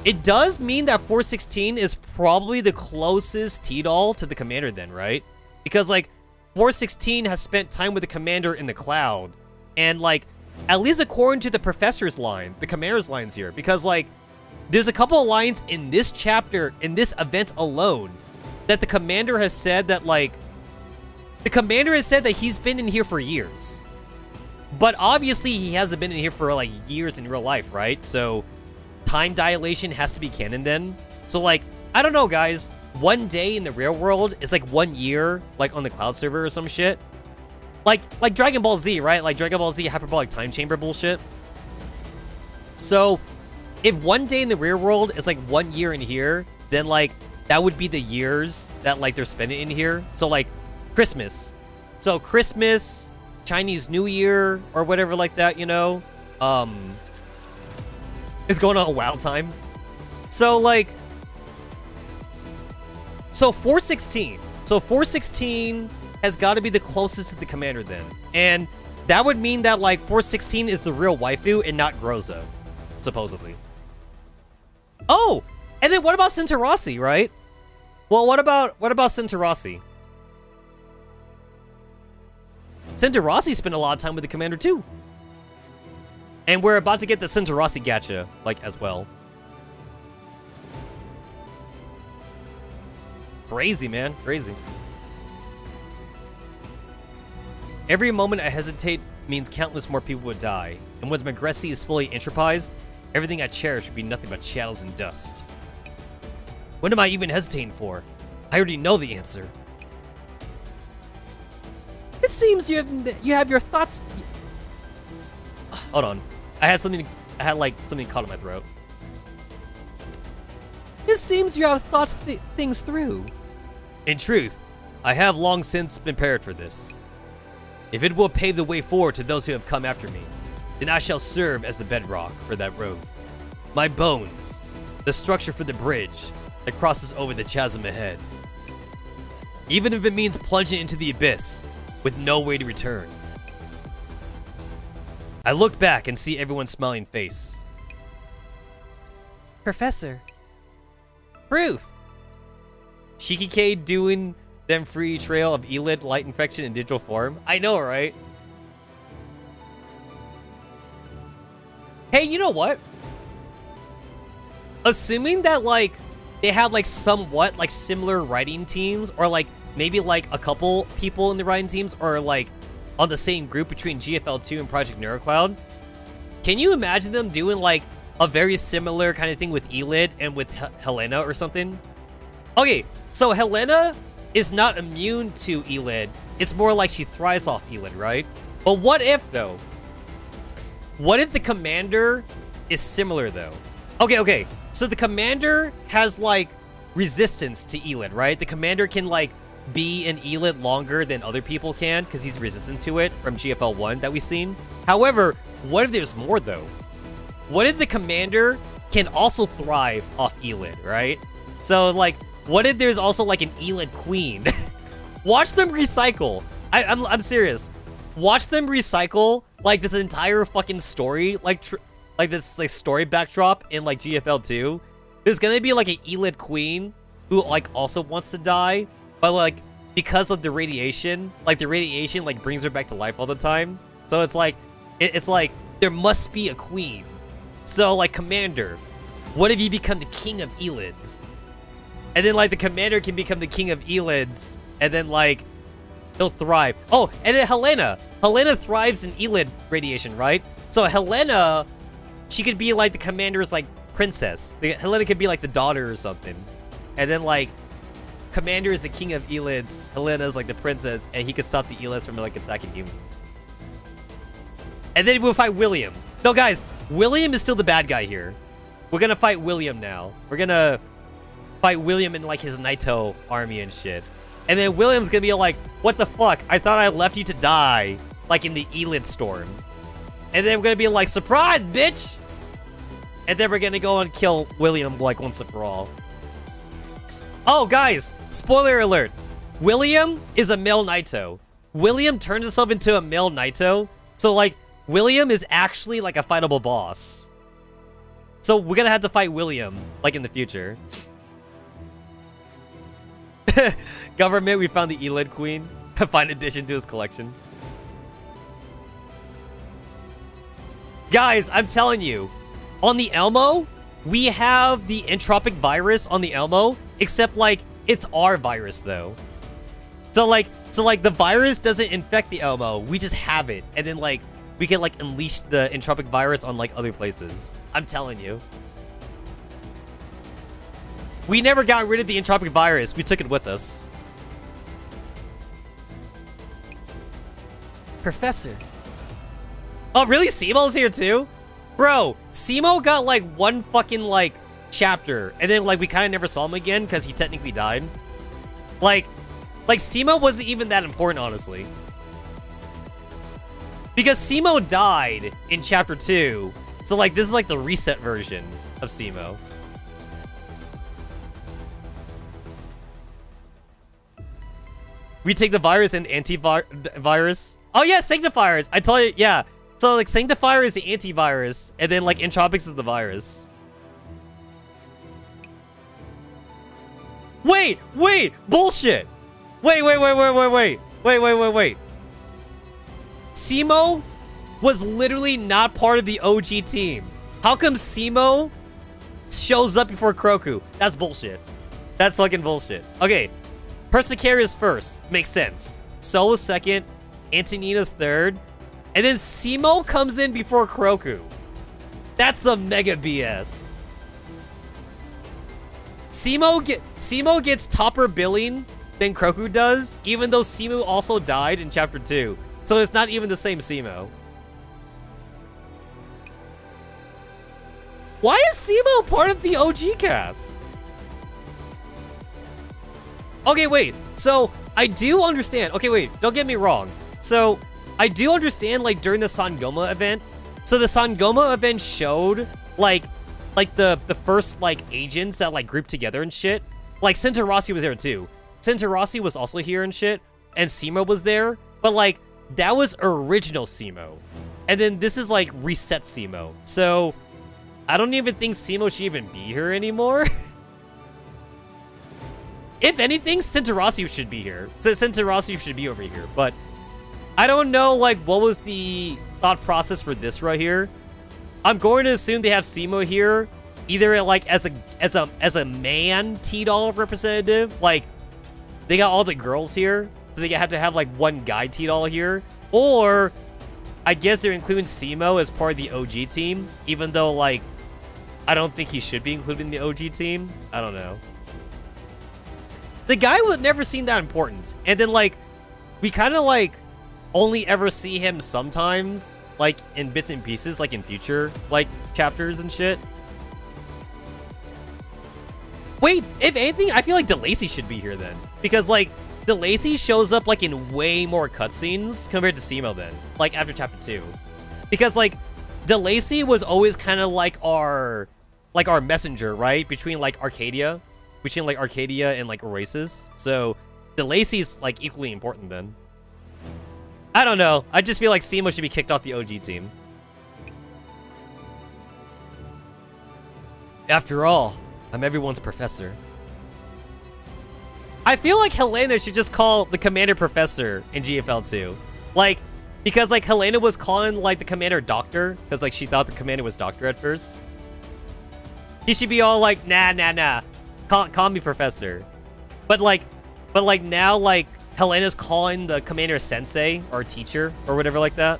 it does mean that 416 is probably the closest T-doll to the commander then, right? Because like 416 has spent time with the commander in the cloud, and like at least according to the professor's line, the commander's lines here, because like there's a couple of lines in this chapter, in this event alone, that the commander has said that like he's been in here for years. But obviously he hasn't been in here for like years in real life, right? So time dilation has to be canon then. So like, I don't know guys, one day in the real world is like 1 year like on the cloud server or some shit. Like Dragon Ball Z, right? Like Dragon Ball Z hyperbolic time chamber bullshit. So if one day in the real world is like 1 year in here, then like that would be the years that like they're spending in here. So like Christmas. So Christmas, Chinese New Year, or whatever like that, you know, is going on a wild time. So like, so 416. So 416 has got to be the closest to the commander then. And that would mean that like 416 is the real waifu and not Groza, supposedly. Oh! And then what about Centaurosi, right? Well, what about Centaurosi? Centaurosi spent a lot of time with the commander too. And we're about to get the Centaurosi gacha, like, as well. Crazy, man. Crazy. Every moment I hesitate means countless more people would die. And once Magressi is fully entropized, everything I cherish would be nothing but shadows and dust. What am I even hesitating for? I already know the answer. It seems you have your thoughts. Hold on. I had something caught in my throat. It seems you have thought things through. In truth, I have long since been prepared for this. If it will pave the way forward to those who have come after me, then I shall serve as the bedrock for that road. My bones, the structure for the bridge that crosses over the chasm ahead. Even if it means plunging into the abyss with no way to return. I look back and see everyone's smiling face. Professor. Proof! Shikike doing them free trail of Elid light infection in digital form. I know, right? Hey, you know what? Assuming that, like, they have, like, somewhat, like, similar writing teams, or, like, maybe, like, a couple people in the writing teams are, like, on the same group between GFL2 and Project NeuroCloud, can you imagine them doing, like, a very similar kind of thing with Elid and with Helena or something? Okay, so Helena is not immune to Elid. It's more like she thrives off Elid, right? But what if, though? What if the commander is similar, though? Okay. So the commander has, like, resistance to Elid, right? The commander can, like, be in Elid longer than other people can because he's resistant to it from GFL 1 that we've seen. However, what if there's more, though? What if the commander can also thrive off Elid, right? So, like, what if there's also, like, an Elid queen? Watch them recycle. I'm serious. Watch them recycle, like, this entire fucking story, like this, like, story backdrop in, like, GFL 2. There's gonna be, like, an Elid queen who, like, also wants to die, but, like, because of the radiation, like, brings her back to life all the time. So it's like, it's like, there must be a queen. So, like, Commander, what if you become the king of Elids? And then, like, the Commander can become the king of Elids, and then, like, he'll thrive. Oh, and then Helena. Helena thrives in Elid radiation, right? So Helena, she could be, like, the Commander's, like, princess. Helena could be, like, the daughter or something. And then, like, Commander is the king of Elids, Helena's, like, the princess, and he could stop the Elids from, like, attacking humans. And then we'll fight William. No, guys, William is still the bad guy here. We're gonna fight William now. We're gonna fight William in, like, his Naito army and shit. And then William's gonna be like, what the fuck? I thought I left you to die, like, in the Elid storm. And then we're gonna be like, surprise, bitch! And then we're gonna go and kill William, like, once and for all. Oh, guys, spoiler alert. William is a male Naito. William turns himself into a male Naito. So, like, William is actually, like, a fightable boss. So we're gonna have to fight William, like, in the future. Government, we found the Elid Queen. A fine addition to his collection. Guys, I'm telling you, on the Elmo, we have the entropic virus on the Elmo, except, like, it's our virus, though. So, like, the virus doesn't infect the Elmo. We just have it, and then, like, we can, like, unleash the entropic virus on, like, other places. I'm telling you. We never got rid of the entropic virus. We took it with us. Professor. Oh, really? Simo's here, too? Bro, Simo got, like, one fucking, like, chapter. And then, like, we kind of never saw him again because he technically died. Like, Simo wasn't even that important, honestly. Because Simo died in Chapter 2. So, like, this is, like, the reset version of Simo. We take the virus and antivirus. Oh, yeah, Sanctifiers. I told you, yeah. So, like, Sanctifier is the antivirus. And then, like, Entropics is the virus. Wait. Bullshit. Wait. Simo was literally not part of the OG team. How come Simo shows up before Kroku? That's bullshit. That's fucking bullshit. Okay, Persicarius first. Makes sense. Solo's second. Antonina's third. And then Simo comes in before Kroku. That's some mega BS. Simo gets topper billing than Kroku does, even though Simo also died in Chapter 2. So it's not even the same Simo. Why is Simo part of the OG cast? Okay, wait. So, I do understand. Okay, wait. Don't get me wrong. So, I do understand, like, during the Sangoma event. So, the Sangoma event showed, like the first, like, agents that, like, grouped together and shit. Like, Sentorasi was there, too. Sentorasi was also here and shit. And Simo was there. But, like, that was original Simo. And then this is, like, reset Simo. So, I don't even think Simo should even be here anymore. If anything, Sentorasi should be here. So Sentorasi should be over here. But I don't know, like, what was the thought process for this right here. I'm going to assume they have Simo here, either like as a man T-Doll representative. Like, they got all the girls here, so they have to have like one guy T-Doll here. Or I guess they're including Simo as part of the OG team, even though, like, I don't think he should be included in the OG team. I don't know. The guy was never seen that important. And then, like, we kind of, like, only ever see him sometimes, like, in bits and pieces, like, in future, like, chapters and shit. Wait, if anything, I feel like DeLacy should be here then. Because, like, DeLacy shows up, like, in way more cutscenes compared to Simo then. Like, after Chapter 2. Because, like, DeLacy was always kind of like our messenger, right? Between, like, Arcadia and, like, Oasis. So, DeLacy's, like, equally important then. I don't know. I just feel like Simo should be kicked off the OG team. After all, I'm everyone's professor. I feel like Helena should just call the commander professor in GFL 2. Like, because, like, Helena was calling, like, the commander doctor, because, like, she thought the commander was doctor at first. He should be all like, nah. Call me professor. But now, like, Helena's calling the commander sensei or teacher or whatever like that.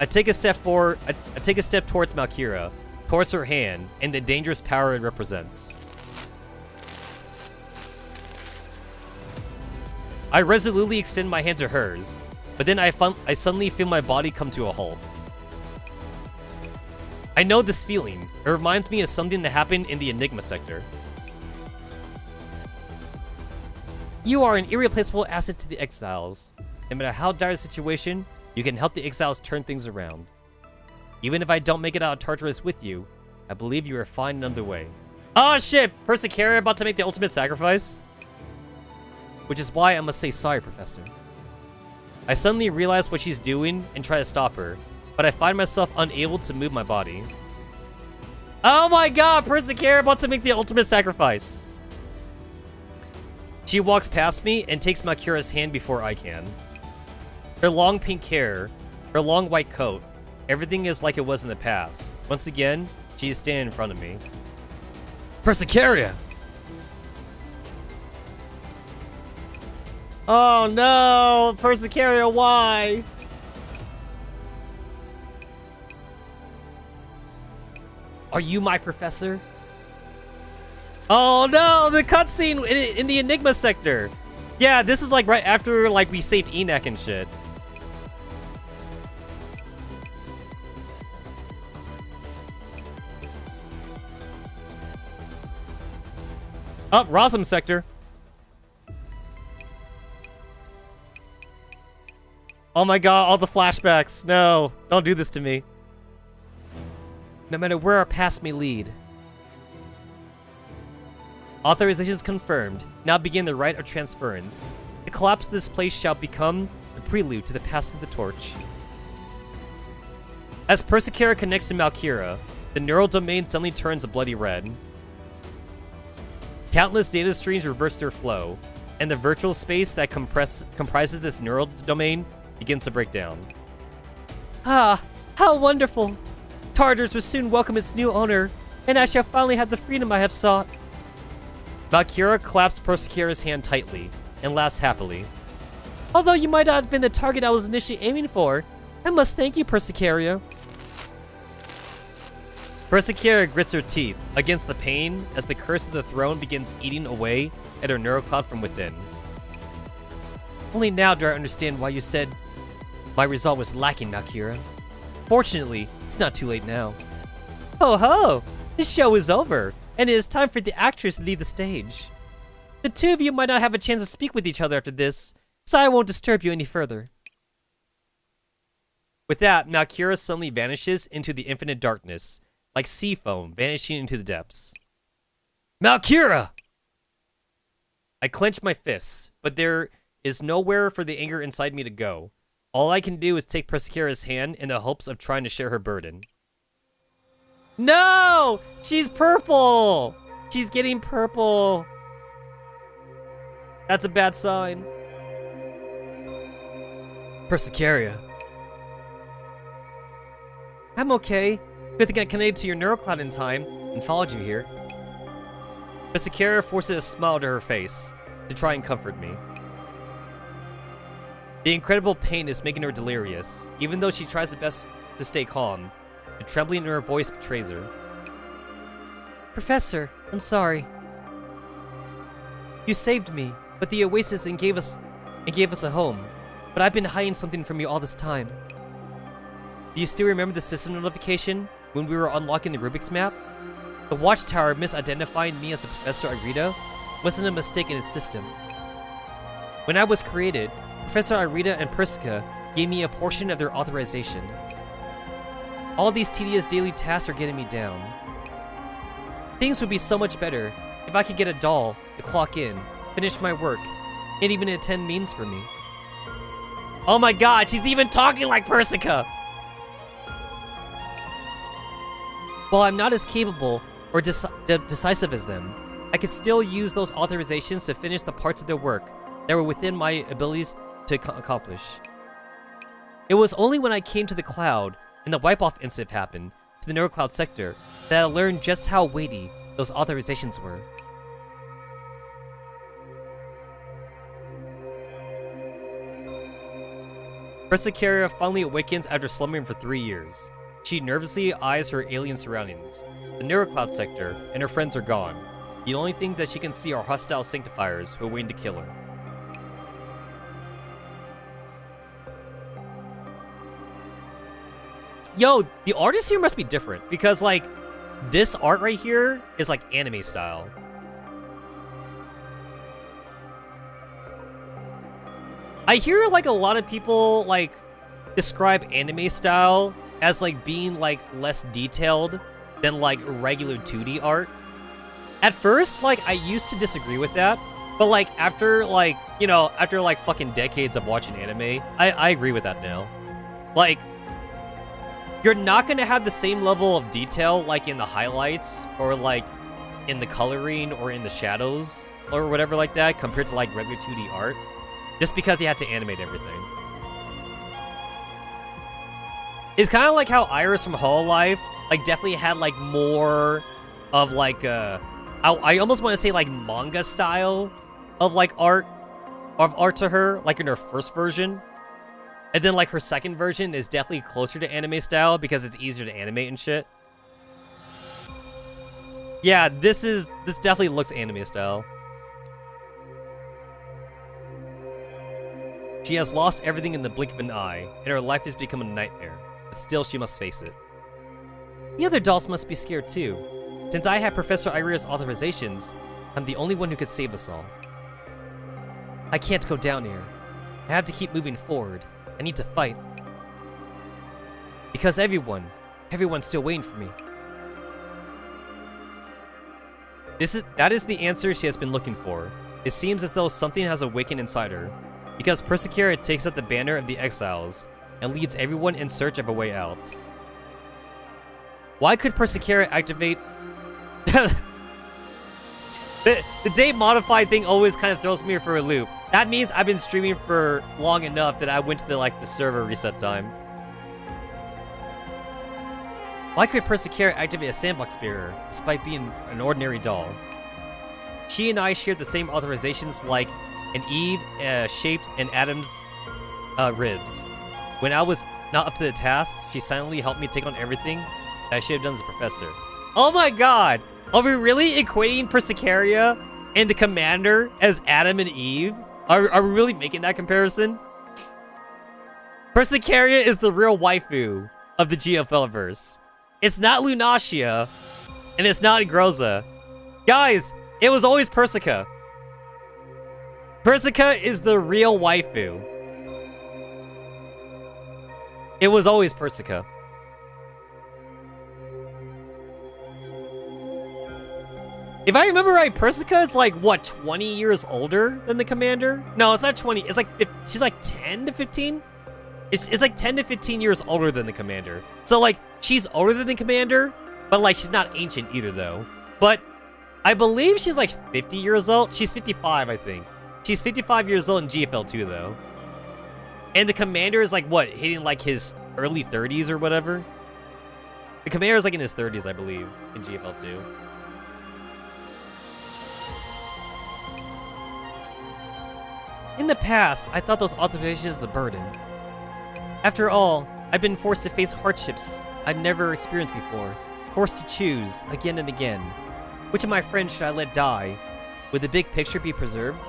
I take a step forward. I take a step towards Malkira, towards her hand, and the dangerous power it represents. I resolutely extend my hand to hers, but then I suddenly feel my body come to a halt. I know this feeling. It reminds me of something that happened in the Enigma sector. You are an irreplaceable asset to the exiles. No matter how dire the situation, you can help the exiles turn things around. Even if I don't make it out of Tartarus with you, I believe you are fine another way. Oh shit! Persicaria about to make the ultimate sacrifice? Which is why I must say sorry, Professor. I suddenly realize what she's doing and try to stop her, but I find myself unable to move my body. Oh my god, Persicaria about to make the ultimate sacrifice. She walks past me and takes Malkira's hand before I can. Her long pink hair, her long white coat, everything is like it was in the past. Once again, she is standing in front of me. Persicaria! Oh no! Persicaria, why? Are you my professor? Oh no! The cutscene in the Enigma sector! Yeah, this is like right after like we saved Enoch and shit. Oh, Rosam sector. Oh my god, all the flashbacks. No, don't do this to me. No matter where our paths may lead. Authorizations confirmed. Now begin the rite of transference. The collapse of this place shall become the prelude to the passing of the torch. As Persicaria connects to Malkira, the neural domain suddenly turns a bloody red. Countless data streams reverse their flow, and the virtual space that comprises this neural domain begins to break down. Ah, how wonderful! Tartarus will soon welcome its new owner, and I shall finally have the freedom I have sought. Malkira claps Persicaria's hand tightly, and laughs happily. Although you might not have been the target I was initially aiming for, I must thank you, Persicaria. Persicura grits her teeth against the pain as the curse of the throne begins eating away at her neurocloud from within. Only now do I understand why you said my resolve was lacking, Malkira. Fortunately, it's not too late now. Ho ho! The show is over, and it is time for the actress to leave the stage. The two of you might not have a chance to speak with each other after this, so I won't disturb you any further. With that, Malkira suddenly vanishes into the infinite darkness, like sea foam vanishing into the depths. Malkira! I clench my fists, but there is nowhere for the anger inside me to go. All I can do is take Persicura's hand in the hopes of trying to share her burden. No! She's purple! She's getting purple. That's a bad sign. Persicura. I'm okay. Good thing I connected to your neurocloud in time and followed you here. Persicura forces a smile to her face to try and comfort me. The incredible pain is making her delirious. Even though she tries her best to stay calm, the trembling in her voice betrays her. Professor, I'm sorry. You saved me, but the Oasis and gave us a home. But I've been hiding something from you all this time. Do you still remember the system notification when we were unlocking the Rubik's map? The watchtower misidentifying me as a Professor Irida wasn't a mistake in its system. When I was created, Professor Irida and Persica gave me a portion of their authorization. All these tedious daily tasks are getting me down. Things would be so much better if I could get a doll to clock in, finish my work, and even attend meetings for me. Oh my god, she's even talking like Persica! While I'm not as capable or decisive as them, I could still use those authorizations to finish the parts of their work that were within my abilities to accomplish. It was only when I came to the cloud and the wipe-off incident happened to the neurocloud sector that I learned just how weighty those authorizations were. Persicura finally awakens after slumbering for 3 years. She nervously eyes her alien surroundings. The neurocloud sector and her friends are gone. The only thing that she can see are hostile sanctifiers who are waiting to kill her. Yo, the artist here must be different, because, like, this art right here is, like, anime style. I hear, like, a lot of people, like, describe anime style as, like, being, like, less detailed than, like, regular 2D art. At first, like, I used to disagree with that, but, like, after, like, you know, after, like, fucking decades of watching anime, I agree with that now. Like, you're not gonna have the same level of detail, like, in the highlights, or, like, in the coloring, or in the shadows, or whatever like that, compared to, like, regular 2D art, just because you had to animate everything. It's kind of like how Iris from Hololive, like, definitely had, like, more of, like, I almost want to say, like, manga style of, like, art to her, like, in her first version. And then, like, her second version is definitely closer to anime style because it's easier to animate and shit. Yeah, this definitely looks anime style. She has lost everything in the blink of an eye, and her life has become a nightmare. But still, she must face it. The other dolls must be scared too. Since I have Professor Irida's authorizations, I'm the only one who could save us all. I can't go down here. I have to keep moving forward. I need to fight. Because everyone's still waiting for me. That is the answer she has been looking for. It seems as though something has awakened inside her. Because Persicura takes up the banner of the exiles and leads everyone in search of a way out. Why could Persicura activate... The date modified thing always kind of throws me for a loop. That means I've been streaming for long enough that I went to the server reset time. Why could Persicura activate a sandbox barrier despite being an ordinary doll? She and I shared the same authorizations like an Eve shaped in Adam's ribs. When I was not up to the task, she silently helped me take on everything I should have done as a professor. Oh my god! Are we really equating Persicaria and the commander as Adam and Eve? Are we really making that comparison? Persicaria is the real waifu of the GFL-verse. It's not Lunacia, and it's not Groza. Guys, it was always Persica. Persica is the real waifu. It was always Persica. If I remember right, Persica is like, what, 20 years older than the commander? No, it's not 20. It's like, she's like 10 to 15? It's like 10 to 15 years older than the commander. So, like, she's older than the commander, but, like, she's not ancient either, though. But I believe she's, like, 50 years old. She's 55, I think. She's 55 years old in GFL2, though. And the commander is, like, what, hitting, like, his early 30s or whatever? The commander is, like, in his 30s, I believe, in GFL2. In the past, I thought those observations a burden. After all, I've been forced to face hardships I've never experienced before. Forced to choose, again and again. Which of my friends should I let die? Would the big picture be preserved?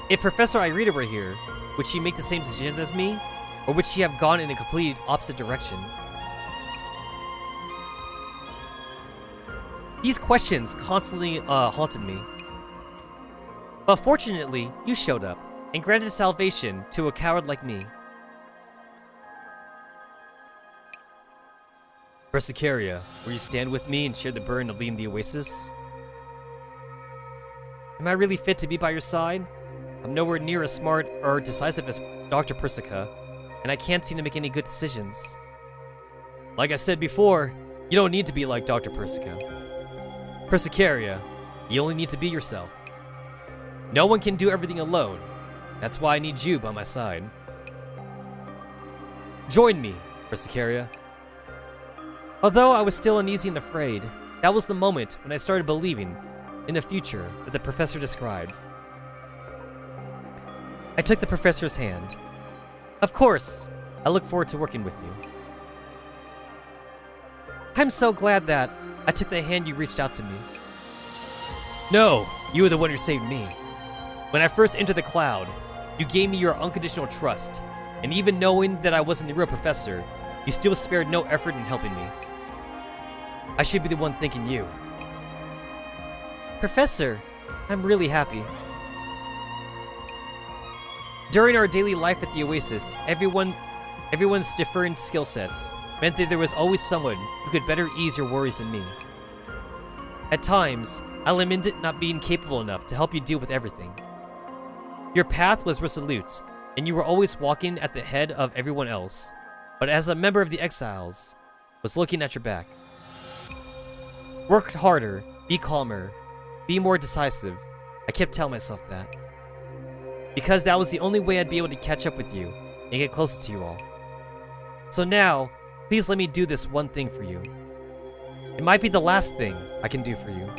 If Professor Irita were here, would she make the same decisions as me? Or would she have gone in a complete opposite direction? These questions constantly haunted me. But fortunately, you showed up and granted salvation to a coward like me. Persicaria, will you stand with me and share the burden of leading the Oasis? Am I really fit to be by your side? I'm nowhere near as smart or decisive as Dr. Persica, and I can't seem to make any good decisions. Like I said before, you don't need to be like Dr. Persica. Persicaria, you only need to be yourself. No one can do everything alone. That's why I need you by my side. Join me, Persicaria. Although I was still uneasy and afraid, that was the moment when I started believing in the future that the professor described. I took the professor's hand. Of course, I look forward to working with you. I'm so glad that I took the hand you reached out to me. No, you were the one who saved me. When I first entered the cloud, you gave me your unconditional trust, and even knowing that I wasn't the real professor, you still spared no effort in helping me. I should be the one thanking you. Professor, I'm really happy. During our daily life at the Oasis, everyone's different skill sets meant that there was always someone who could better ease your worries than me. At times, I lamented not being capable enough to help you deal with everything. Your path was resolute, and you were always walking at the head of everyone else, but as a member of the Exiles, was looking at your back. Work harder, be calmer, be more decisive. I kept telling myself that. Because that was the only way I'd be able to catch up with you and get closer to you all. So now, please let me do this one thing for you. It might be the last thing I can do for you.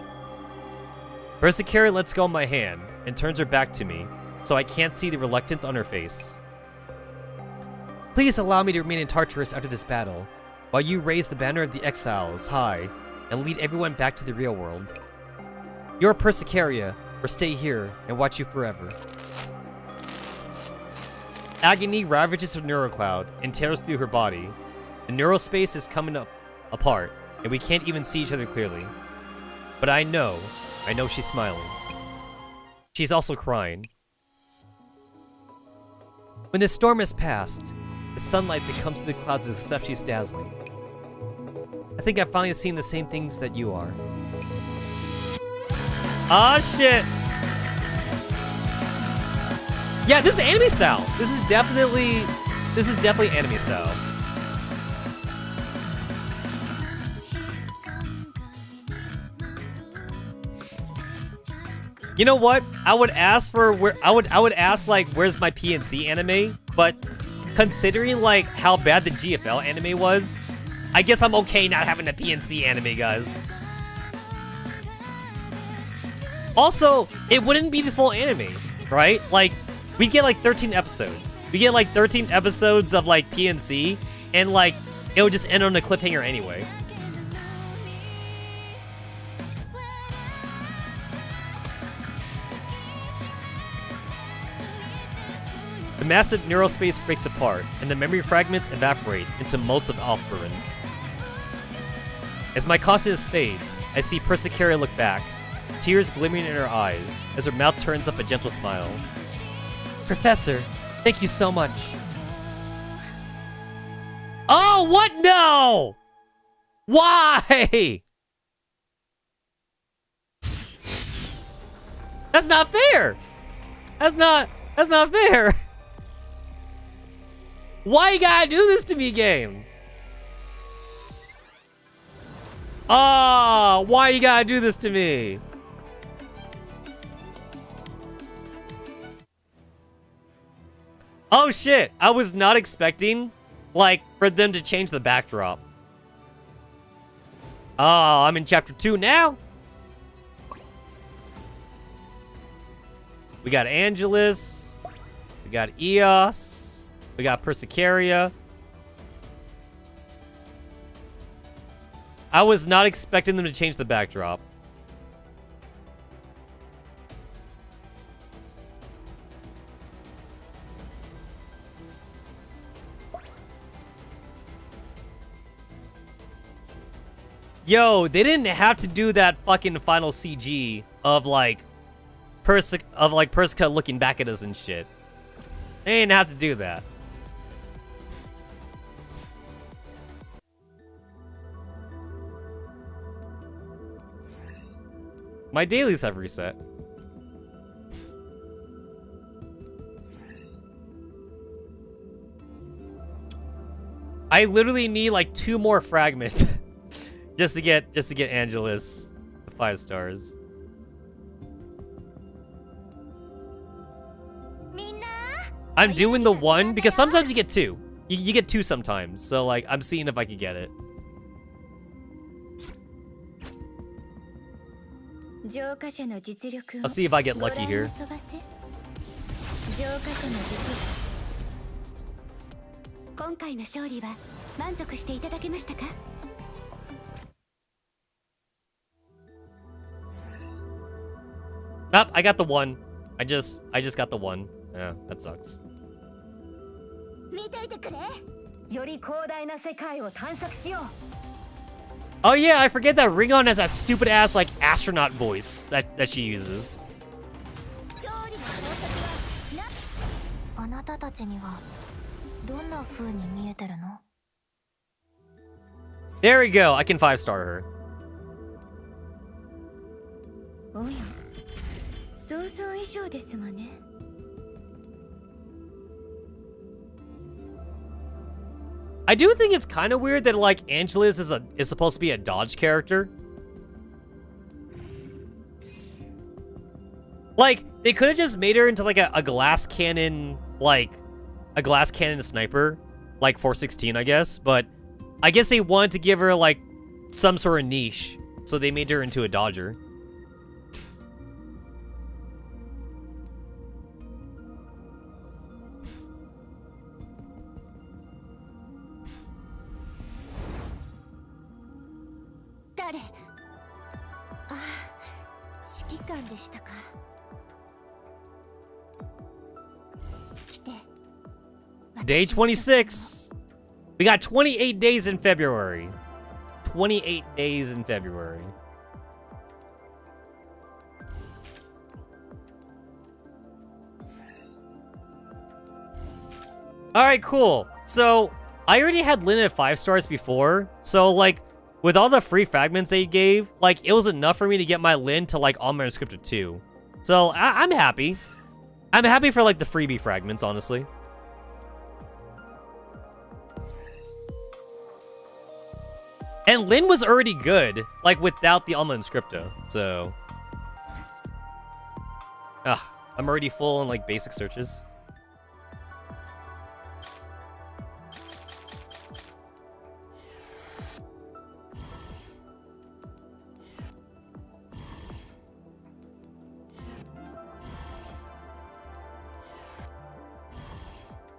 Persicaria lets go of my hand and turns her back to me, so I can't see the reluctance on her face. Please allow me to remain in Tartarus after this battle, while you raise the banner of the Exiles high and lead everyone back to the real world. Your Persicaria will stay here and watch you forever. Agony ravages her neurocloud and tears through her body. The neurospace is coming apart, and we can't even see each other clearly. But I know she's smiling. She's also crying. When the storm has passed, the sunlight that comes through the clouds is exceptionally dazzling. I think I've finally seen the same things that you are. Ah, shit! Yeah, this is anime style. This is definitely anime style. You know what? I would ask like where's my PNC anime, but considering like how bad the GFL anime was, I guess I'm okay not having a PNC anime, guys. Also, it wouldn't be the full anime, right? Like, we get like 13 episodes. We get like 13 episodes of like PNC, and like it would just end on a cliffhanger anyway. The massive neural space breaks apart, and the memory fragments evaporate into motes of alpharins. As my consciousness fades, I see Persicaria look back, tears glimmering in her eyes, as her mouth turns up a gentle smile. Professor, thank you so much. Oh, what? No! Why? That's not fair! That's not fair! Why you gotta do this to me, game? Oh, why you gotta do this to me? Oh shit, I was not expecting, like, for them to change the backdrop. Oh, I'm in chapter 2 now? We got Angelus. We got Eos. We got Persicaria. I was not expecting them to change the backdrop. Yo, they didn't have to do that fucking final CG of like Persica looking back at us and shit. They didn't have to do that. My dailies have reset. I literally need like 2 more fragments just to get Angelus the 5 stars. I'm doing the 1 because sometimes you get 2. You get 2 sometimes. So like I'm seeing if I can get it. I'll see if I get lucky here. Nope, I got the 1. I just got the 1. Yeah, that sucks. Oh yeah, I forget that Ringon has that stupid ass like astronaut voice that she uses. There we go. I can 5-star her. I do think it's kind of weird that like Angelus is supposed to be a dodge character. Like they could have just made her into like a glass cannon, like a glass cannon sniper, like 416, I guess. But I guess they wanted to give her like some sort of niche, so they made her into a dodger. Day 26. We got 28 days in February. 28 days in February. Alright, cool. So, I already had Lynn at 5 stars before. So, like, with all the free fragments they gave, like, it was enough for me to get my Lynn to, like, all manuscripted 2. So, I'm happy. I'm happy for, like, the freebie fragments, honestly. And Lynn was already good, like, without the Alma Inscripta, so... I'm already full on, like, basic searches.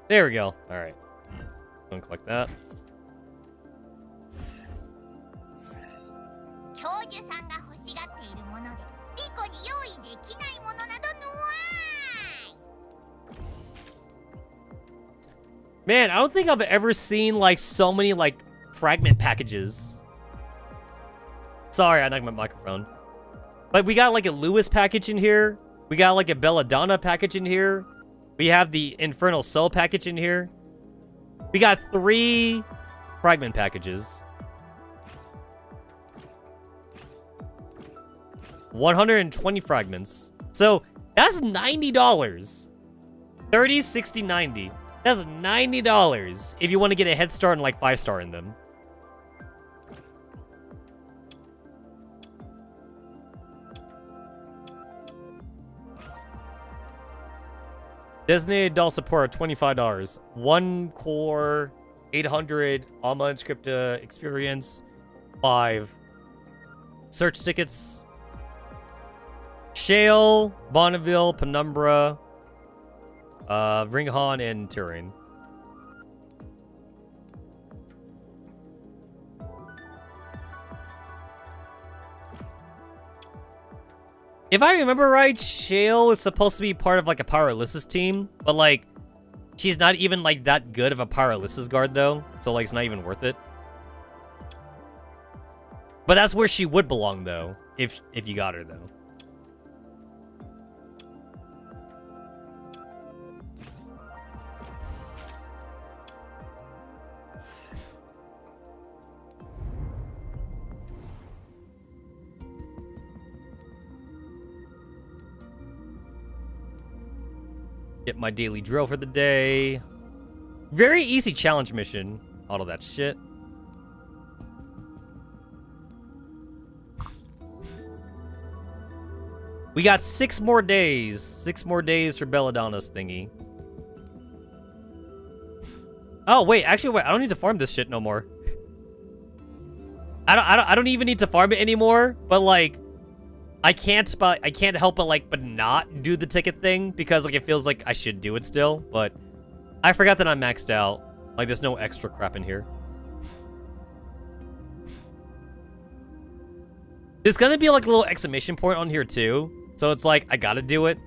There we go. Alright. Don't collect that. Man, I don't think I've ever seen, like, so many, like, fragment packages. Sorry, I knocked my microphone. But we got, like, a Lewis package in here. We got, like, a Belladonna package in here. We have the Infernal Soul package in here. We got 3 fragment packages. 120 fragments. So, that's $90. 30, 60, 90. That's $90 if you want to get a head start and, like, 5-star in them. Designated doll support, $25. 1 core, 800, Alma Inscripta experience, 5. Search tickets. Shale, Bonneville, Penumbra, Ringhan, and Turin. If I remember right, Shale is supposed to be part of, like, a Paralysis team, but, like, she's not even, like, that good of a Paralysis guard, though, so, like, it's not even worth it. But that's where she would belong, though, if you got her, though. Get my daily drill for the day. Very easy challenge mission. All of that shit. We got 6 more days. 6 more days for Belladonna's thingy. Oh, wait. Actually, wait. I don't need to farm this shit no more. I don't even need to farm it anymore. But, like, I can't help but not do the ticket thing because, like, it feels like I should do it still, but I forgot that I'm maxed out. Like, there's no extra crap in here. There's gonna be, like, a little exclamation point on here too, so it's like I gotta do it.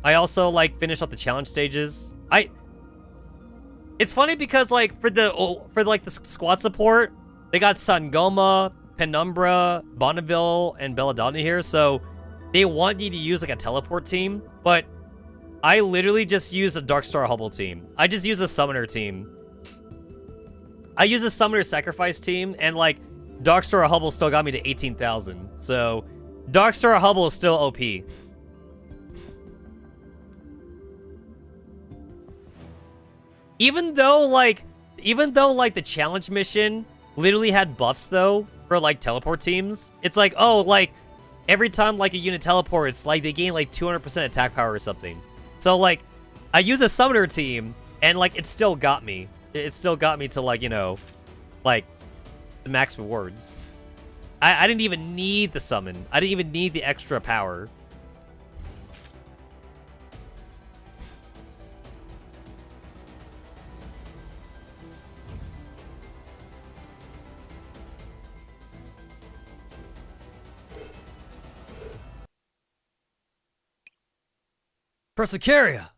I also, like, finished off the challenge stages. It's funny because, like, for the squad support, they got Sangoma, Penumbra, Bonneville, and Belladonna here, so they want you to use, like, a teleport team, but I literally just use a Darkstar Hubble team. I just use a Summoner team. I use a Summoner Sacrifice team, and, like, Darkstar Hubble still got me to 18,000, so Darkstar Hubble is still OP. Even though, like, the challenge mission literally had buffs, though, for, like, teleport teams. It's like, oh, like, every time, like, a unit teleports, like, they gain, like, 200% attack power or something. So, like, I use a Summoner team, and, like, it still got me. It still got me to, like, you know, like, the max rewards. I didn't even need the summon. I didn't even need the extra power. Persicaria.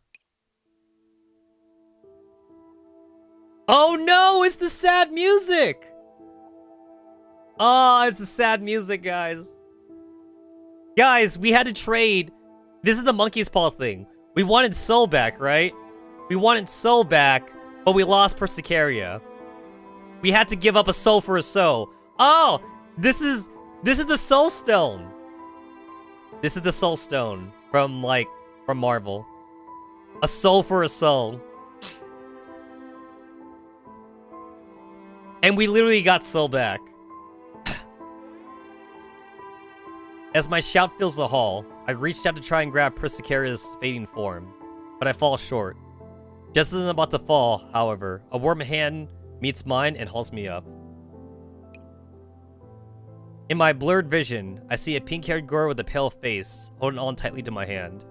Oh no, it's the sad music. Oh, it's the sad music, guys. Guys, we had to trade. This is the monkey's paw thing. We wanted Soul back, right? We wanted Soul back, but we lost Persicaria. We had to give up a soul for a soul. Oh, this is the Soul Stone. This is the Soul Stone from Marvel. A soul for a soul. And we literally got Soul back. As my shout fills the hall, I reached out to try and grab Persicaria's fading form, but I fall short. Just as I'm about to fall, however, a warm hand meets mine and hauls me up. In my blurred vision, I see a pink-haired girl with a pale face, holding on tightly to my hand.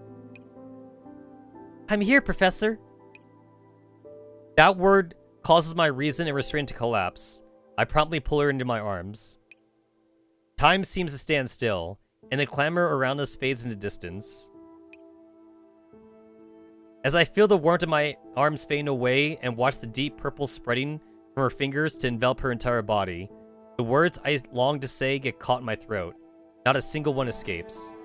I'm here, Professor. That word causes my reason and restraint to collapse. I promptly pull her into my arms. Time seems to stand still, and the clamor around us fades into distance. As I feel the warmth of my arms fade away and watch the deep purple spreading from her fingers to envelop her entire body, the words I long to say get caught in my throat. Not a single one escapes.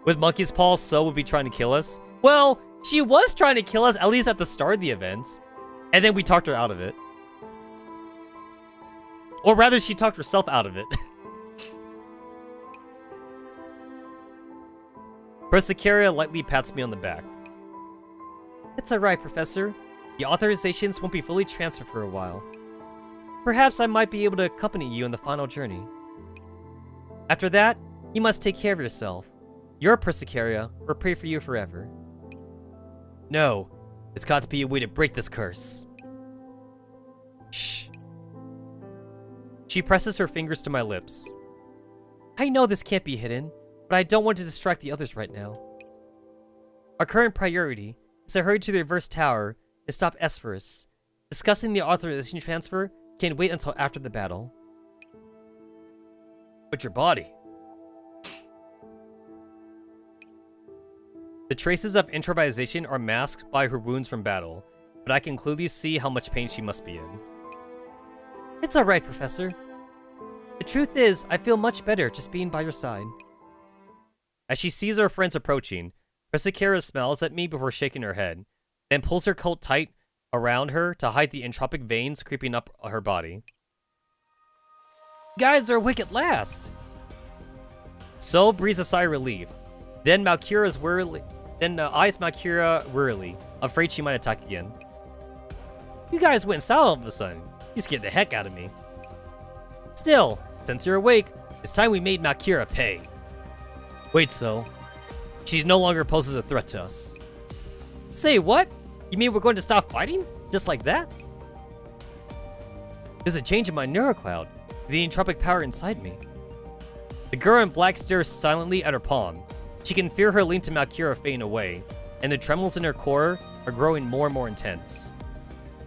With Monkey's Paw, So would be trying to kill us. Well, she was trying to kill us, at least at the start of the event. And then we talked her out of it. Or rather, she talked herself out of it. Persicaria lightly pats me on the back. It's alright, Professor. The authorizations won't be fully transferred for a while. Perhaps I might be able to accompany you on the final journey. After that, you must take care of yourself. Your Persicaria will pray for you forever. No, there's got to be a way to break this curse. Shh. She presses her fingers to my lips. I know this can't be hidden, but I don't want to distract the others right now. Our current priority is to hurry to the reverse tower and stop Esphorus. Discussing the authorization transfer can wait until after the battle. But your body? The traces of improvisation are masked by her wounds from battle, but I can clearly see how much pain she must be in. It's alright, Professor. The truth is, I feel much better just being by your side. As she sees her friends approaching, Persicaria smiles at me before shaking her head, then pulls her coat tight around her to hide the entropic veins creeping up her body. Guys are awake at last! So breathes a sigh of relief. Then eyes Malkira wearily, afraid she might attack again. You guys went silent all of a sudden. You scared the heck out of me. Still, since you're awake, it's time we made Malkira pay. Wait, so? She no longer poses a threat to us. Say what? You mean we're going to stop fighting? Just like that? There's a change in my neurocloud, the entropic power inside me. The girl in black stares silently at her palm. She can feel her link to Malkira fading away, and the tremors in her core are growing more and more intense.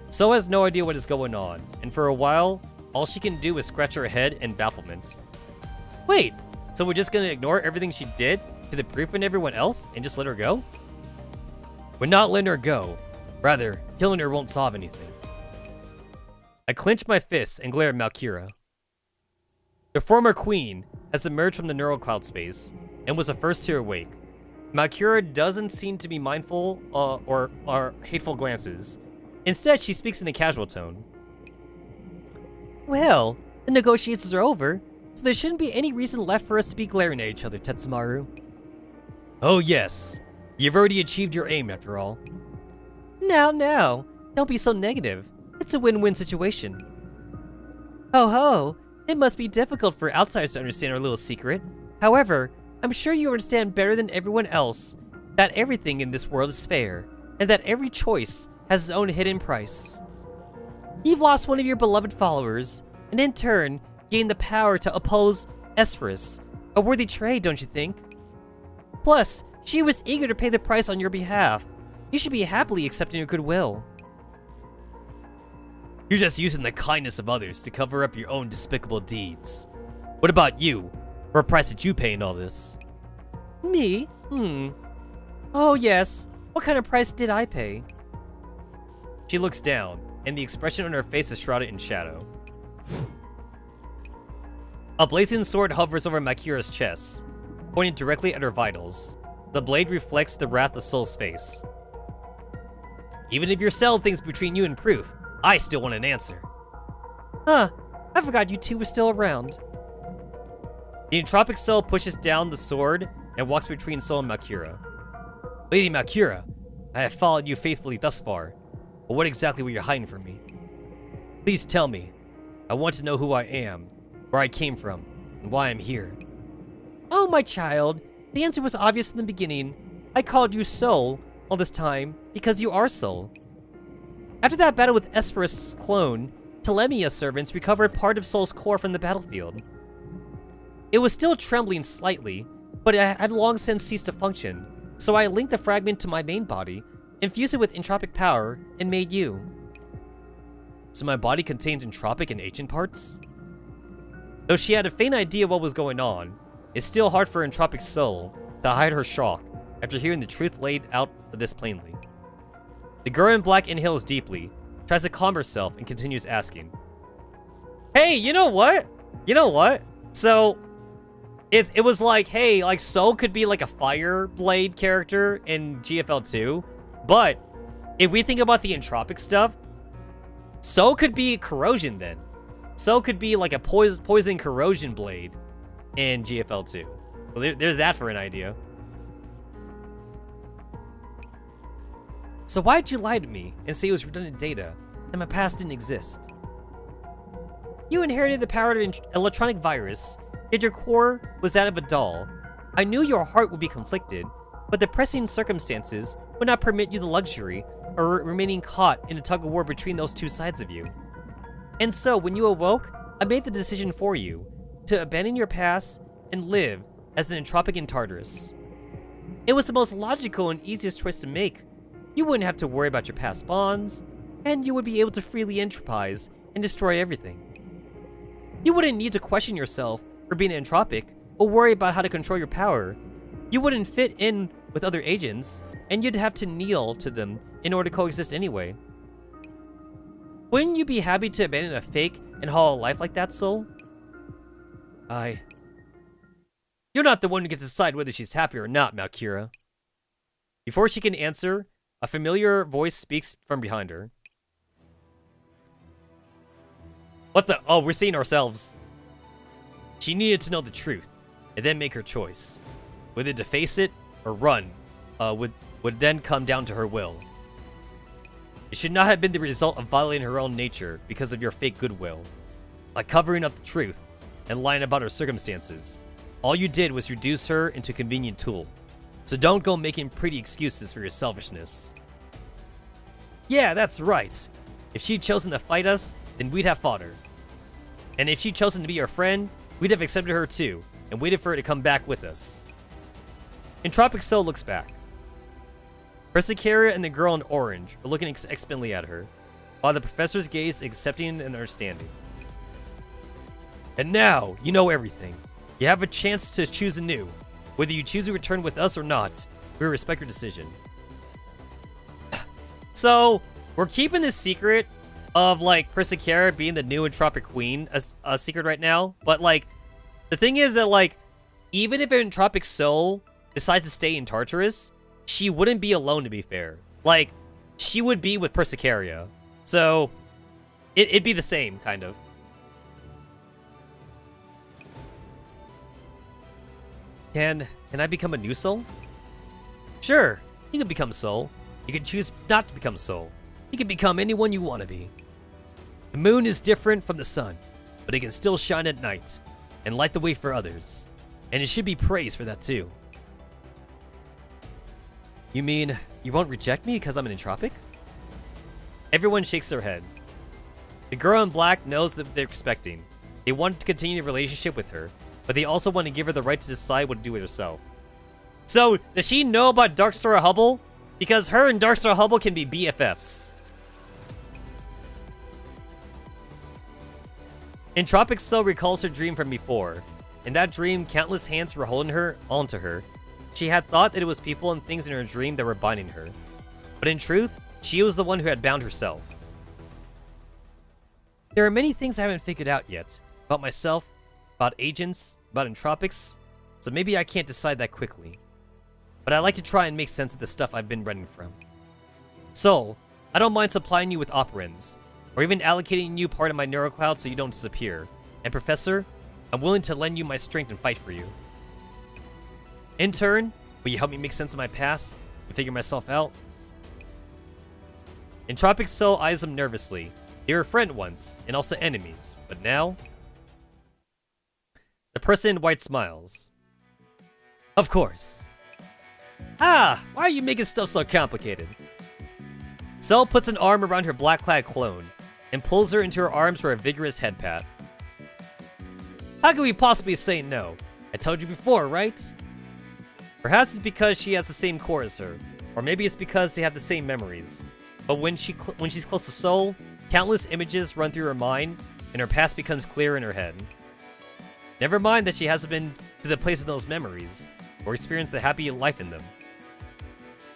So has no idea what is going on, and for a while, all she can do is scratch her head in bafflement. Wait, so we're just gonna ignore everything she did to the proof and everyone else and just let her go? We're not letting her go. Rather, killing her won't solve anything. I clench my fists and glare at Malkira. The former queen has emerged from the neural cloud space and was the first to awake. Malkira doesn't seem to be mindful or hateful glances. Instead, she speaks in a casual tone. Well, the negotiations are over, so there shouldn't be any reason left for us to be glaring at each other, Tetsamaru. Oh yes, you've already achieved your aim after all. Now, don't be so negative. It's a win-win situation. Ho ho, it must be difficult for outsiders to understand our little secret. However, I'm sure you understand better than everyone else that everything in this world is fair, and that every choice has its own hidden price. You've lost one of your beloved followers, and in turn, gained the power to oppose Esphorus. A worthy trade, don't you think? Plus, she was eager to pay the price on your behalf. You should be happily accepting her goodwill. You're just using the kindness of others to cover up your own despicable deeds. What about you? What price did you pay in all this? Me? Oh yes, what kind of price did I pay? She looks down, and the expression on her face is shrouded in shadow. A blazing sword hovers over Malkira's chest, pointing directly at her vitals. The blade reflects the wrath of Soul's face. Even if your cell thinks between you and proof, I still want an answer. Huh, I forgot you two were still around. The entropic Soul pushes down the sword and walks between Soul and Malkira. Lady Malkira, I have followed you faithfully thus far, but what exactly were you hiding from me? Please tell me. I want to know who I am, where I came from, and why I'm here. Oh, my child, the answer was obvious in the beginning. I called you Soul all this time because you are Soul. After that battle with Esphorus' clone, Telemia's servants recovered part of Soul's core from the battlefield. It was still trembling slightly, but it had long since ceased to function, so I linked the fragment to my main body, infused it with entropic power, and made you. So my body contains entropic and ancient parts? Though she had a faint idea what was going on, it's still hard for Entropic Soul to hide her shock after hearing the truth laid out this plainly. The girl in black inhales deeply, tries to calm herself, and continues asking, "Hey, you know what? You know what? So, it was like, hey, like, Soul could be like a Fire Blade character in GFL 2, but if we think about the entropic stuff, Soul could be Corrosion then. Soul could be like a poison corrosion blade in GFL 2. So there's that for an idea. So why'd you lie to me and say it was redundant data and my past didn't exist? You inherited the power of an electronic virus, yet your core was that of a doll. I knew your heart would be conflicted, but the pressing circumstances would not permit you the luxury of remaining caught in a tug-of-war between those two sides of you. And so, when you awoke, I made the decision for you, to abandon your past and live as an entropic in Tartarus. It was the most logical and easiest choice to make. You wouldn't have to worry about your past bonds, and you would be able to freely entropize and destroy everything. You wouldn't need to question yourself for being entropic, or worry about how to control your power. You wouldn't fit in with other agents, and you'd have to kneel to them in order to coexist anyway. Wouldn't you be happy to abandon a fake and hollow life like that, Soul? You're not the one who gets to decide whether she's happy or not, Malkira. Before she can answer, a familiar voice speaks from behind her. What the? Oh, we're seeing ourselves. She needed to know the truth, and then make her choice. Whether to face it or run would then come down to her will. It should not have been the result of violating her own nature because of your fake goodwill. By covering up the truth and lying about her circumstances, all you did was reduce her into a convenient tool. So don't go making pretty excuses for your selfishness. Yeah, that's right. If she'd chosen to fight us, then we'd have fought her. And if she'd chosen to be our friend, we'd have accepted her too, and waited for her to come back with us. Entropic Soul looks back. Persicaria and the girl in orange are looking expectantly at her, while the professor's gaze is accepting and understanding. And now, you know everything. You have a chance to choose anew. Whether you choose to return with us or not, we respect your decision. So, we're keeping this secret of, like, Persicaria being the new Entropic Queen a secret right now. But, like, the thing is that, like, even if an Entropic Soul decides to stay in Tartarus, she wouldn't be alone, to be fair. Like, she would be with Persicaria. So, it'd be the same, kind of. Can I become a new soul? Sure, you can become Soul. You can choose not to become Soul. You can become anyone you want to be. The moon is different from the sun, but it can still shine at night and light the way for others. And it should be praised for that too. You mean you won't reject me because I'm an entropic? Everyone shakes their head. The girl in black knows that they're expecting. They want to continue the relationship with her, but they also want to give her the right to decide what to do with herself. So, does she know about Darkstar Hubble? Because her and Darkstar Hubble can be BFFs. Entropic Soul recalls her dream from before. In that dream, countless hands were holding her onto her. She had thought that it was people and things in her dream that were binding her. But in truth, she was the one who had bound herself. There are many things I haven't figured out yet. About myself, about agents, about entropics, so maybe I can't decide that quickly. But I like to try and make sense of the stuff I've been running from. Soul, I don't mind supplying you with operands, or even allocating you part of my neurocloud so you don't disappear. And Professor, I'm willing to lend you my strength and fight for you. In turn, will you help me make sense of my past and figure myself out? Entropic Soul eyes him nervously. They were friends once, and also enemies, but now... The person in white smiles. Of course. Ah, why are you making stuff so complicated? Soul puts an arm around her black-clad clone, and pulls her into her arms for a vigorous head pat. How could we possibly say no? I told you before, right? Perhaps it's because she has the same core as her, or maybe it's because they have the same memories. But when she's close to Soul, countless images run through her mind, and her past becomes clear in her head. Never mind that she hasn't been to the place of those memories, or experienced the happy life in them.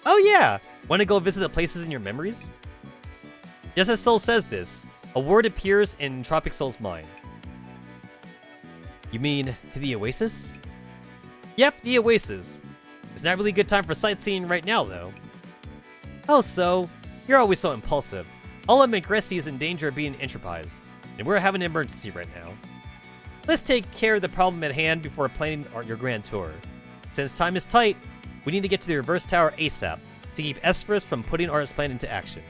Oh yeah! Want to go visit the places in your memories? Just as Soul says this, a word appears in Tropic Soul's mind. You mean, to the Oasis? Yep, the Oasis. It's not really a good time for sightseeing right now, though. Oh, so? You're always so impulsive. All of Megressi is in danger of being entropized, and we're having an emergency right now. Let's take care of the problem at hand before planning your grand tour. Since time is tight, we need to get to the reverse tower ASAP to keep Esphyrus from putting our plan into action.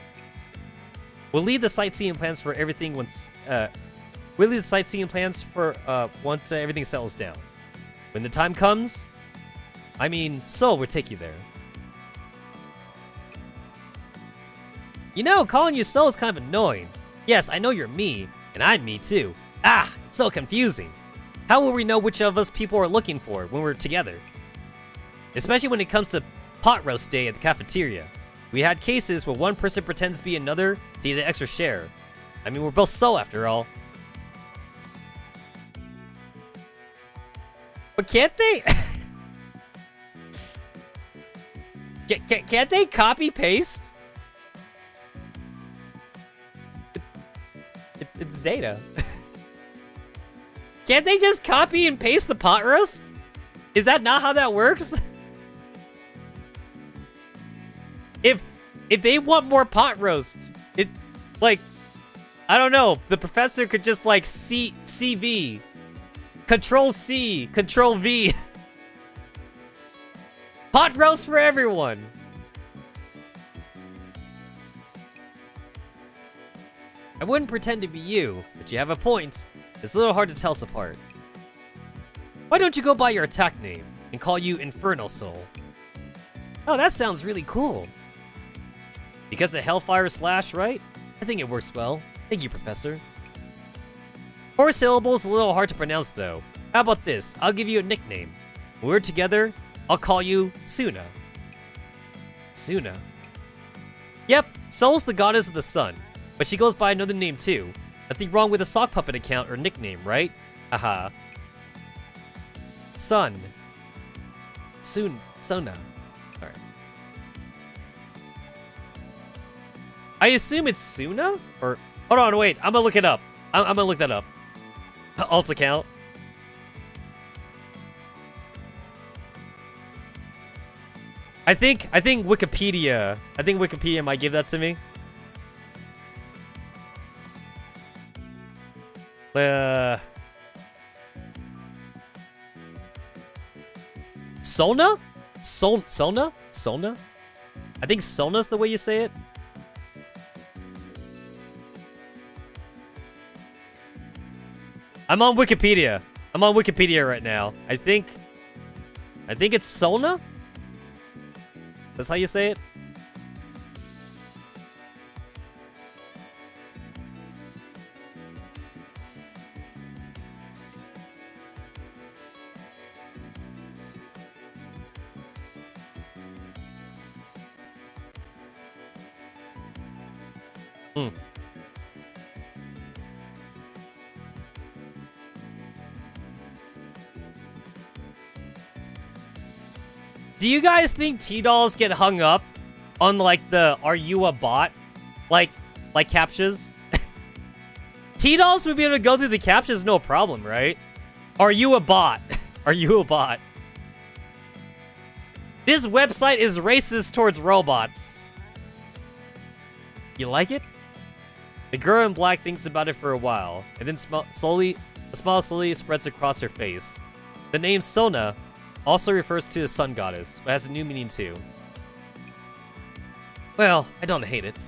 We'll leave the sightseeing plans for everything once once everything settles down. When the time comes, Soul will take you there. You know, calling you Soul is kind of annoying. Yes, I know you're me, and I'm me too. Ah, it's so confusing. How will we know which of us people are looking for when we're together? Especially when it comes to pot roast day at the cafeteria. We had cases where one person pretends to be another to get an extra share. We're both Soul after all. But can't they? Can't they copy paste? It's data. Can't they just copy and paste the pot roast? Is that not how that works? If they want more pot roast, I don't know, the professor could just CV, Control C, Control V. Pot roast for everyone. I wouldn't pretend to be you, but you have a point. It's a little hard to tell us apart. Why don't you go by your attack name and call you Infernal Soul? Oh, that sounds really cool. Because of Hellfire Slash, right? I think it works well. Thank you, Professor. 4 syllables, a little hard to pronounce though. How about this? I'll give you a nickname. When we're together, I'll call you Suna. Suna? Yep, Soul's the goddess of the sun, but she goes by another name too. Nothing wrong with a sock puppet account or nickname, right? Haha. Sun. Sona. Alright. I assume it's Suna? Or, hold on, wait, I'm gonna look it up. I'm gonna look that up. Alt account. I think Wikipedia. I think Wikipedia might give that to me. Solna? Solna? Solna? I think Solna's the way you say it. I'm on Wikipedia. I'm on Wikipedia right now. I think it's Solna? That's how you say it? Do you guys think T-Dolls get hung up on, the "Are you a bot?" Like captchas? T-Dolls would be able to go through the captchas no problem, right? Are you a bot? Are you a bot? This website is racist towards robots. You like it? The girl in black thinks about it for a while, and then a smile slowly spreads across her face. The name Sona also refers to the sun goddess, but has a new meaning too. Well, I don't hate it.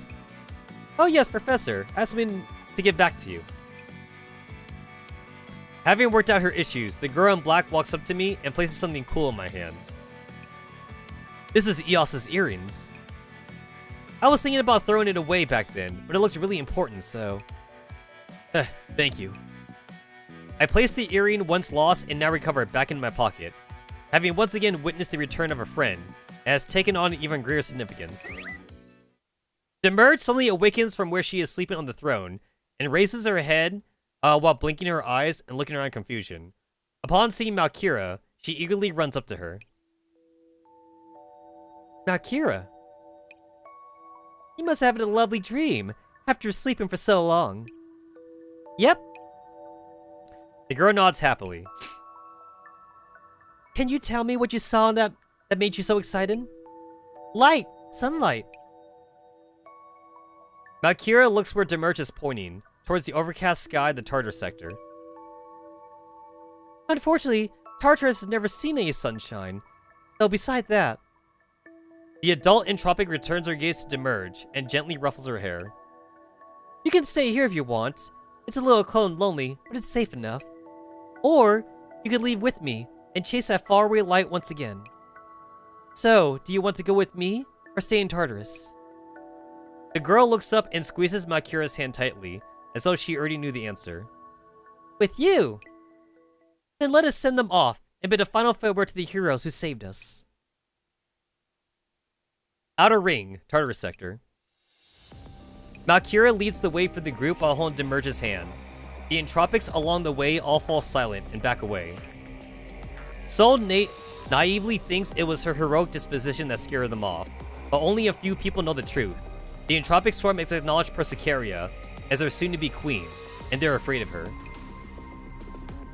Oh yes, Professor, I asked me to get back to you. Having worked out her issues, the girl in black walks up to me and places something cool in my hand. This is Eos's earrings. I was thinking about throwing it away back then, but it looked really important, so... Thank you. I placed the earring once lost and now recovered back in my pocket. Having once again witnessed the return of a friend, it has taken on even greater significance. Demurge suddenly awakens from where she is sleeping on the throne, and raises her head while blinking her eyes and looking around in confusion. Upon seeing Malkira, she eagerly runs up to her. Malkira, you must have had a lovely dream after sleeping for so long. Yep. The girl nods happily. Can you tell me what you saw that made you so excited? Light! Sunlight! Malkira looks where Demerge is pointing, towards the overcast sky of the Tartar sector. Unfortunately, Tartarus has never seen any sunshine. Though beside that... The adult entropic returns her gaze to Demerge and gently ruffles her hair. You can stay here if you want. It's a little cold and lonely, but it's safe enough. Or, you could leave with me and chase that faraway light once again. So, do you want to go with me, or stay in Tartarus? The girl looks up and squeezes Malkira's hand tightly, as though she already knew the answer. With you! Then let us send them off and bid a final farewell to the heroes who saved us. Outer Ring, Tartarus sector. Malkira leads the way for the group while holding Demerge's hand. The entropics along the way all fall silent and back away. Sol naively thinks it was her heroic disposition that scared them off, but only a few people know the truth. The entropic swarm has acknowledged Persicaria as their soon-to-be queen, and they're afraid of her.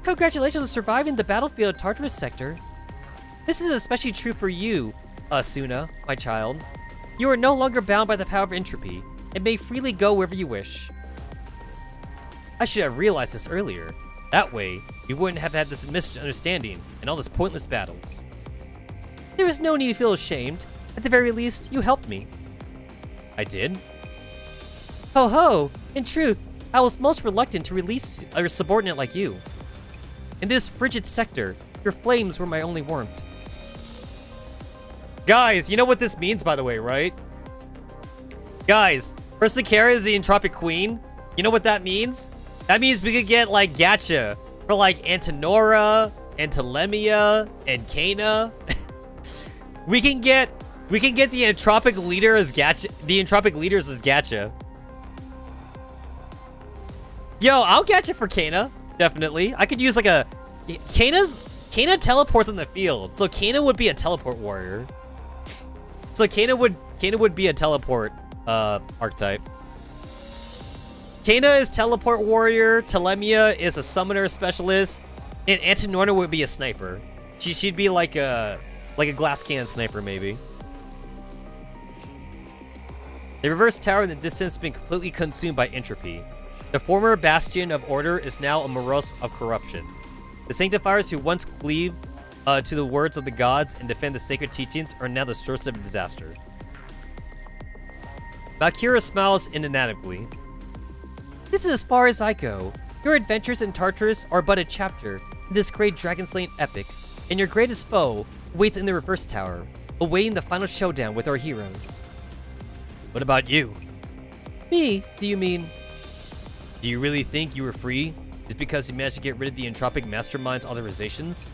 Congratulations on surviving the battlefield Tartarus sector. This is especially true for you, Asuna, my child. You are no longer bound by the power of entropy, and may freely go wherever you wish. I should have realized this earlier. That way, we wouldn't have had this misunderstanding and all these pointless battles. There is no need to feel ashamed. At the very least, you helped me. I did? Ho ho! In truth, I was most reluctant to release a subordinate like you. In this frigid sector, your flames were my only warmth. Guys, you know what this means, by the way, right? Guys, Persicaria is the entropic queen. You know what that means? That means we could get, like, gacha for, like, Antinora, and Telemia, and Kana. we can get the entropic leader as gacha, the entropic leaders as gacha. Yo, I'll gacha for Kana, definitely. I could use, like, a... Kana teleports on the field, so Kana would be a teleport warrior. So Kana would be a teleport archetype. Kana is teleport warrior, Telemia is a summoner specialist, and Antinorna would be a sniper. She'd be like a glass cannon sniper, maybe. The reverse tower in the distance has been completely consumed by entropy. The former bastion of order is now a morass of corruption. The sanctifiers who once cleaved to the words of the gods and defend the sacred teachings are now the source of disaster. Malkira smiles inaudibly. This is as far as I go. Your adventures in Tartarus are but a chapter in this great dragon-slaying epic, and your greatest foe waits in the reverse tower, awaiting the final showdown with our heroes. What about you? Me? Do you mean? Do you really think you were free just because you managed to get rid of the entropic mastermind's authorizations?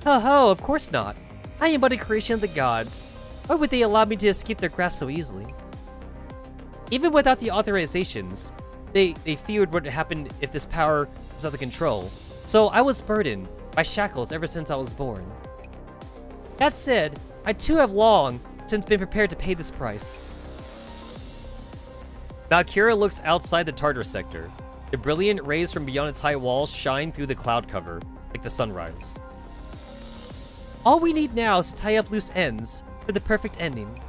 Ho ho, of course not. I am but a creation of the gods. Why would they allow me to escape their grasp so easily? Even without the authorizations, they feared what would happen if this power was out of control, so I was burdened by shackles ever since I was born. That said, I too have long since been prepared to pay this price. Malkira looks outside the Tartar sector. The brilliant rays from beyond its high walls shine through the cloud cover, like the sunrise. All we need now is to tie up loose ends for the perfect ending.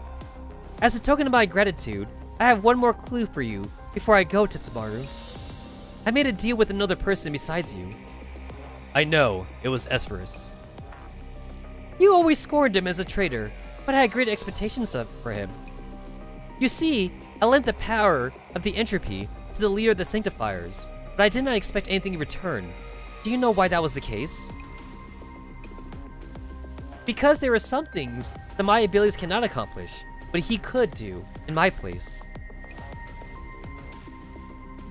As a token of my gratitude, I have one more clue for you before I go, Tetsamaru. I made a deal with another person besides you. I know, it was Esferus. You always scorned him as a traitor, but I had great expectations for him. You see, I lent the power of the entropy to the leader of the Sanctifiers, but I did not expect anything in return. Do you know why that was the case? Because there are some things that my abilities cannot accomplish, but he could do in my place.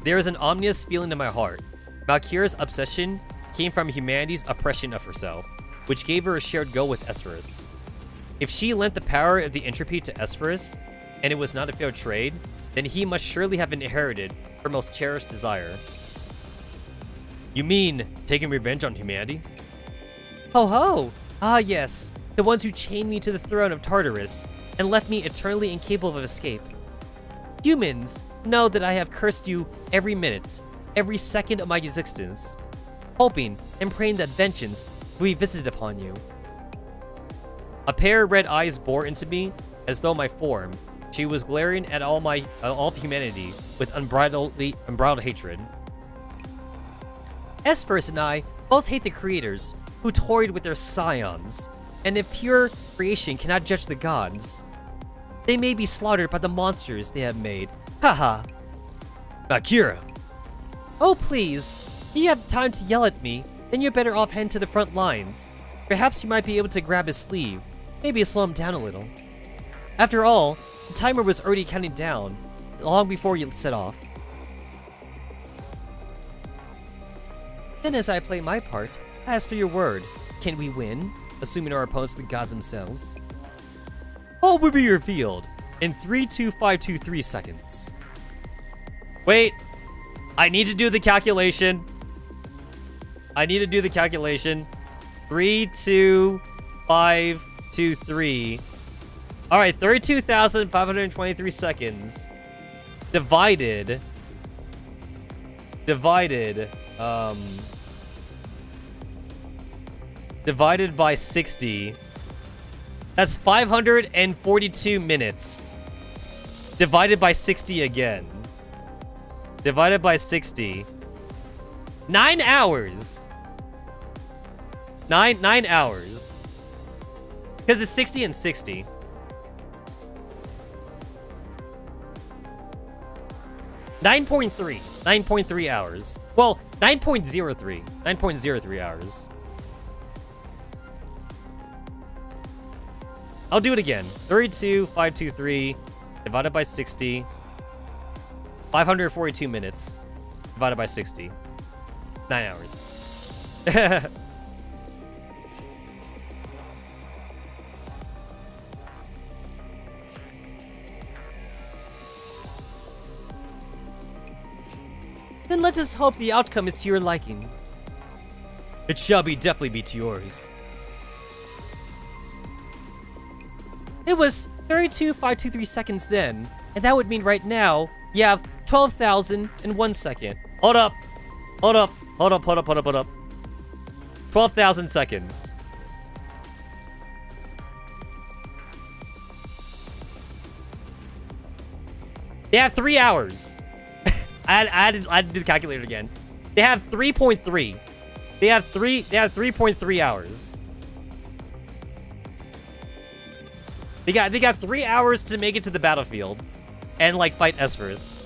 There is an ominous feeling in my heart. Malkira's obsession came from humanity's oppression of herself, which gave her a shared goal with Esferus. If she lent the power of the entropy to Esferus, and it was not a fair trade, then he must surely have inherited her most cherished desire. You mean taking revenge on humanity? Ho ho! Ah yes, the ones who chained me to the throne of Tartarus and left me eternally incapable of escape. Humans know that I have cursed you every minute, every second of my existence, hoping and praying that vengeance will be visited upon you. A pair of red eyes bore into me as though my form. She was glaring at all of humanity with unbridled hatred. Esphyrus and I both hate the creators who toyed with their scions, and if pure creation cannot judge the gods, they may be slaughtered by the monsters they have made. Haha. Akira! Oh please, if you have time to yell at me, then you're better off heading to the front lines. Perhaps you might be able to grab his sleeve, maybe slow him down a little. After all, the timer was already counting down, long before you set off. Then as I play my part, I ask for your word. Can we win? Assuming our opponents are the gods themselves. All will be revealed in 3.2523 seconds. Wait, I need to do the calculation. 3, 2, 5, 2, 3. All right, 32,523 seconds divided by 60. That's 542 minutes. Divided by 60 again. Divided by 60. 9 hours. 9 hours. Because it's 60 and 60. 9.3 hours. Well, 9.03 hours. I'll do it again. 32,523 divided by 60. 542 minutes divided by 60. 9 hours. Then let us hope the outcome is to your liking. It shall definitely be to yours. It was 32,523 seconds then, and that would mean right now, you have 12,001 second. Hold up. 12,000 seconds. They have 3 hours. I had to do the calculator again. They have 3.3. They have 3.3 hours. They got 3 hours to make it to the battlefield and like fight Esphyrus.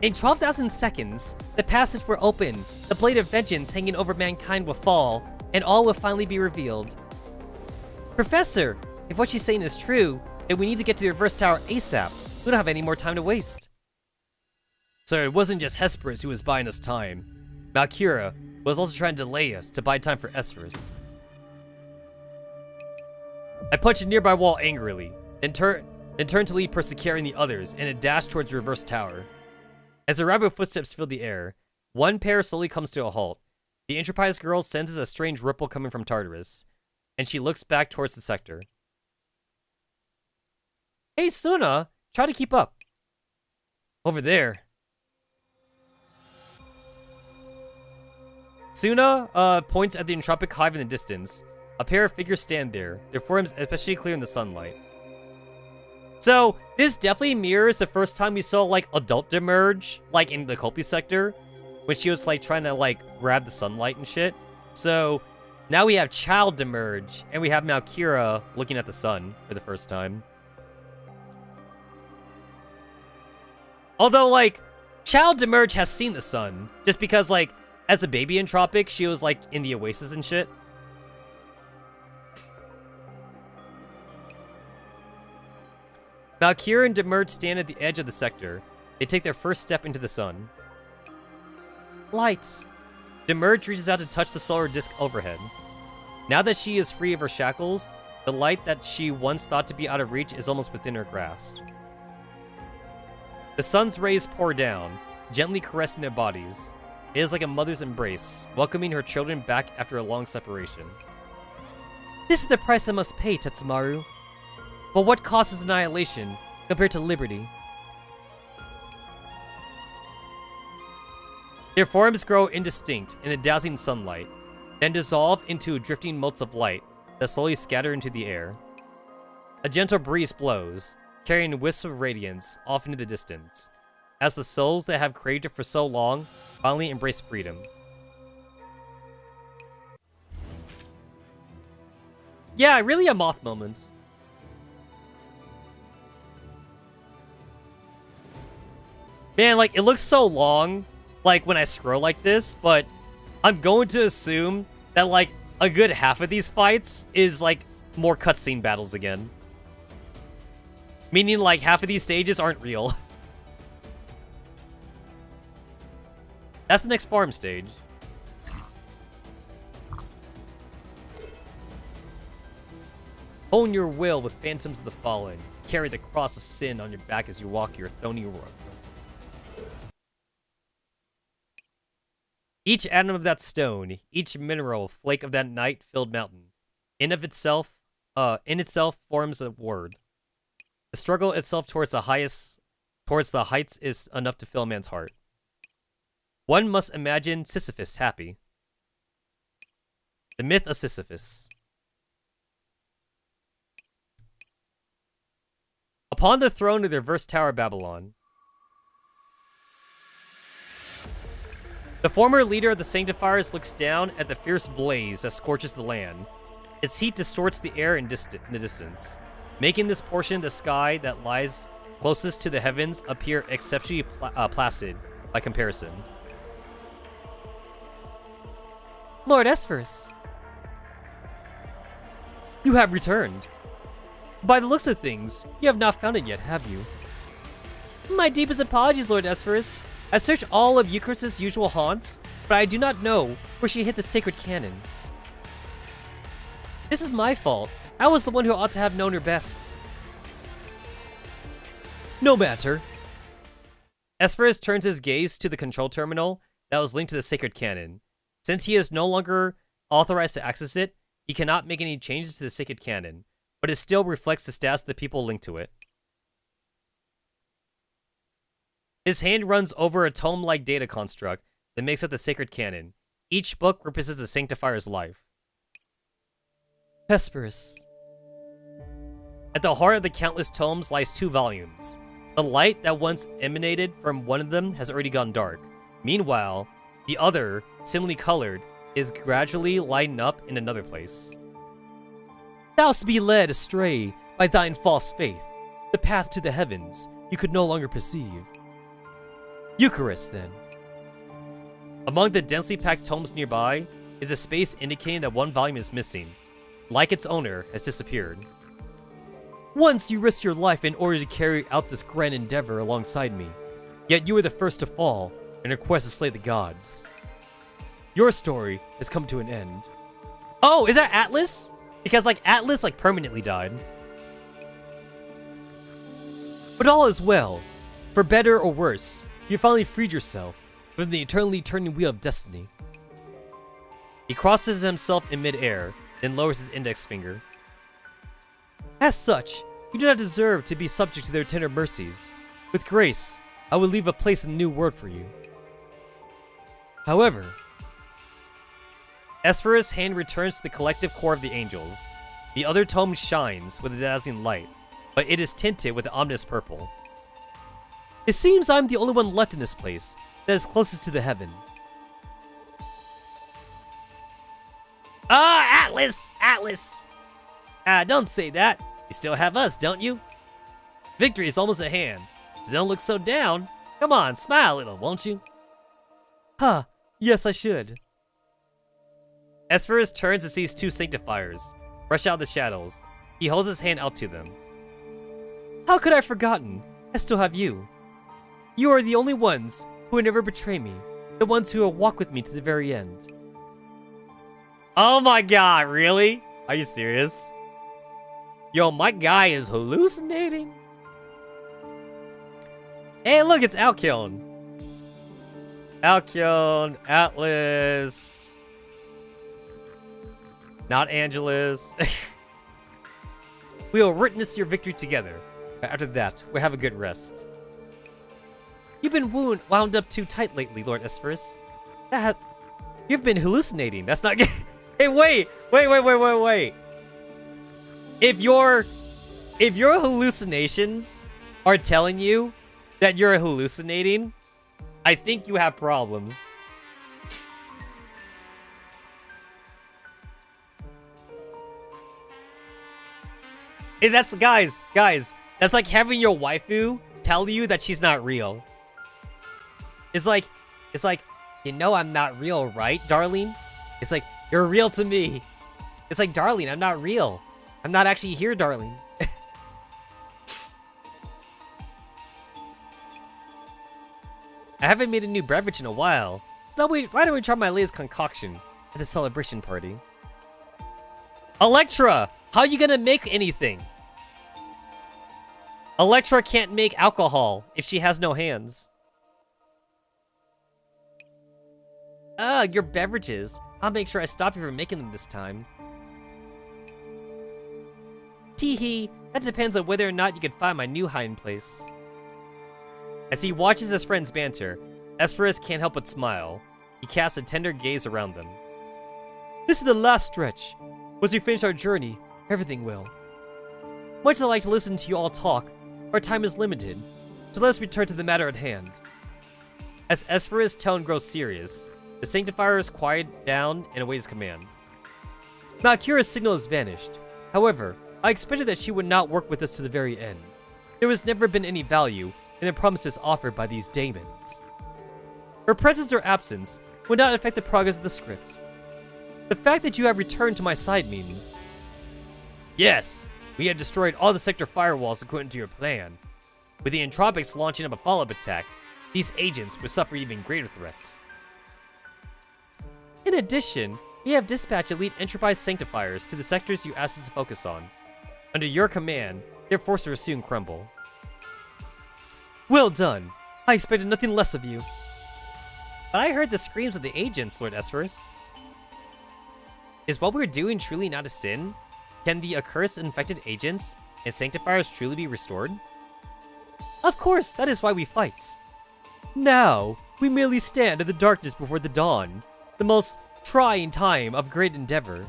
In 12,000 seconds, the passage will open, the blade of vengeance hanging over mankind will fall, and all will finally be revealed. Professor, if what she's saying is true, then we need to get to the reverse tower ASAP. We don't have any more time to waste. So it wasn't just Hesperus who was buying us time. Valkyria was also trying to delay us to buy time for Esphyrus. I punched a nearby wall angrily, then turned to lead Persecutor and the others in a dash towards the reverse tower. As the rapid footsteps fill the air, one pair slowly comes to a halt. The Enterprise girl senses a strange ripple coming from Tartarus, and she looks back towards the sector. Hey Suna, try to keep up. Over there. Suna points at the entropic hive in the distance. A pair of figures stand there, their forms especially clear in the sunlight. So, this definitely mirrors the first time we saw, like, adult emerge, like, in the Copley sector, when she was, like, trying to, like, grab the sunlight and shit. So, now we have child emerge, and we have Valkyria looking at the sun for the first time. Although, like, child emerge has seen the sun, just because, like, as a baby entropic, she was, like, in the oasis and shit. Valkyria and Demerge stand at the edge of the sector. They take their first step into the sun. Light. Demerge reaches out to touch the solar disk overhead. Now that she is free of her shackles, the light that she once thought to be out of reach is almost within her grasp. The sun's rays pour down, gently caressing their bodies. It is like a mother's embrace, welcoming her children back after a long separation. This is the price I must pay, Tetsamaru. But what cost is annihilation compared to liberty? Their forms grow indistinct in the dazzling sunlight, then dissolve into drifting motes of light that slowly scatter into the air. A gentle breeze blows, carrying wisps of radiance off into the distance, as the souls that have craved it for so long finally embrace freedom. Yeah, really a moth moment. Man, like, it looks so long, like, when I scroll like this, but I'm going to assume that, like, a good half of these fights is, like, more cutscene battles again. Meaning, like, half of these stages aren't real. That's the next farm stage. Hone your will with phantoms of the fallen. Carry the cross of sin on your back as you walk your thorny road. Each atom of that stone, each mineral flake of that night-filled mountain, in itself forms a word. The struggle itself towards the heights is enough to fill a man's heart. One must imagine Sisyphus happy. The myth of Sisyphus. Upon the throne of the reversed Tower of Babylon, the former leader of the Sanctifiers looks down at the fierce blaze that scorches the land. Its heat distorts the air in the distance, making this portion of the sky that lies closest to the heavens appear exceptionally placid by comparison. Lord Esphyrus, You have returned. by the looks of things, you have not found it yet, have you? My deepest apologies, Lord Esphyrus. I searched all of Eucharis's usual haunts, but I do not know where she hid the sacred cannon. This is my fault. I was the one who ought to have known her best. No matter. Esphyrus turns his gaze to the control terminal that was linked to the sacred cannon. Since he is no longer authorized to access it, he cannot make any changes to the sacred cannon, but it still reflects the status of the people linked to it. His hand runs over a tome-like data construct that makes up the sacred canon. Each book represents a Sanctifier's life. Hesperus. At the heart of the countless tomes lies 2 volumes. The light that once emanated from one of them has already gone dark. Meanwhile, the other, similarly colored, is gradually lighting up in another place. Thou'st be led astray by thine false faith. The path to the heavens you could no longer perceive. Eucharist, then. Among the densely packed tomes nearby is a space indicating that one volume is missing, like its owner has disappeared. Once you risked your life in order to carry out this grand endeavor alongside me, yet you were the first to fall in a quest to slay the gods. Your story has come to an end. Oh, is that Atlas? Because, like, Atlas, like, permanently died. But all is well. For better or worse, you finally freed yourself from the eternally turning wheel of destiny. He crosses himself in midair, then lowers his index finger. As such, you do not deserve to be subject to their tender mercies. With grace, I will leave a place in the new world for you. However, Esphyrus' hand returns to the collective core of the angels. The other tome shines with a dazzling light, but it is tinted with an ominous purple. it seems I'm the only one left in this place that is closest to the heaven. Ah, Atlas! Atlas! Don't say that. You still have us, don't you? Victory is almost at hand, so don't look so down. Come on, smile a little, won't you? Huh, yes I should. Esphyrus turns and sees 2 Sanctifiers, rush out of the shadows. He holds his hand out to them. How could I have forgotten? I still have you. You are the only ones who would never betray me, the ones who will walk with me to the very end. Oh my god, really? Are you serious? Yo, my guy is hallucinating. Hey, look, it's Alkyone. Alkyone, Atlas. Not Angelus. We will witness your victory together. After that, we'll have a good rest. You've been wound up too tight lately, Lord Esperus. You've been hallucinating. That's not good. Hey, wait. If your hallucinations are telling you that you're hallucinating, I think you have problems. Hey, guys, that's like having your waifu tell you that she's not real. It's like, you know I'm not real, right, darling? It's like, you're real to me. It's like, darling, I'm not real. I'm not actually here, darling. I haven't made a new beverage in a while. So why don't we try my latest concoction at the celebration party? Electra! How are you gonna make anything? Electra can't make alcohol if she has no hands. Your beverages. I'll make sure I stop you from making them this time. Teehee, that depends on whether or not you can find my new hiding place. As he watches his friends banter, Esperus can't help but smile. He casts a tender gaze around them. This is the last stretch. Once we finish our journey, everything will. Much as I like to listen to you all talk, our time is limited, so let's return to the matter at hand. As Esperus' tone grows serious, the Sanctifiers quiet down and await his command. Malkira's signal has vanished. However, I expected that she would not work with us to the very end. There has never been any value in the promises offered by these daemons. Her presence or absence would not affect the progress of the script. The fact that you have returned to my side means... Yes, we have destroyed all the sector firewalls according to your plan. With the Entropics launching up a follow-up attack, these agents would suffer even greater threats. In addition, we have dispatched elite Enterprise Sanctifiers to the sectors you asked us to focus on. Under your command, their forces will soon crumble. Well done. I expected nothing less of you. But I heard the screams of the agents, Lord Esperus. Is what we're doing truly not a sin? Can the accursed infected agents and Sanctifiers truly be restored? Of course, that is why we fight. Now, we merely stand in the darkness before the dawn, the most trying time of great endeavor.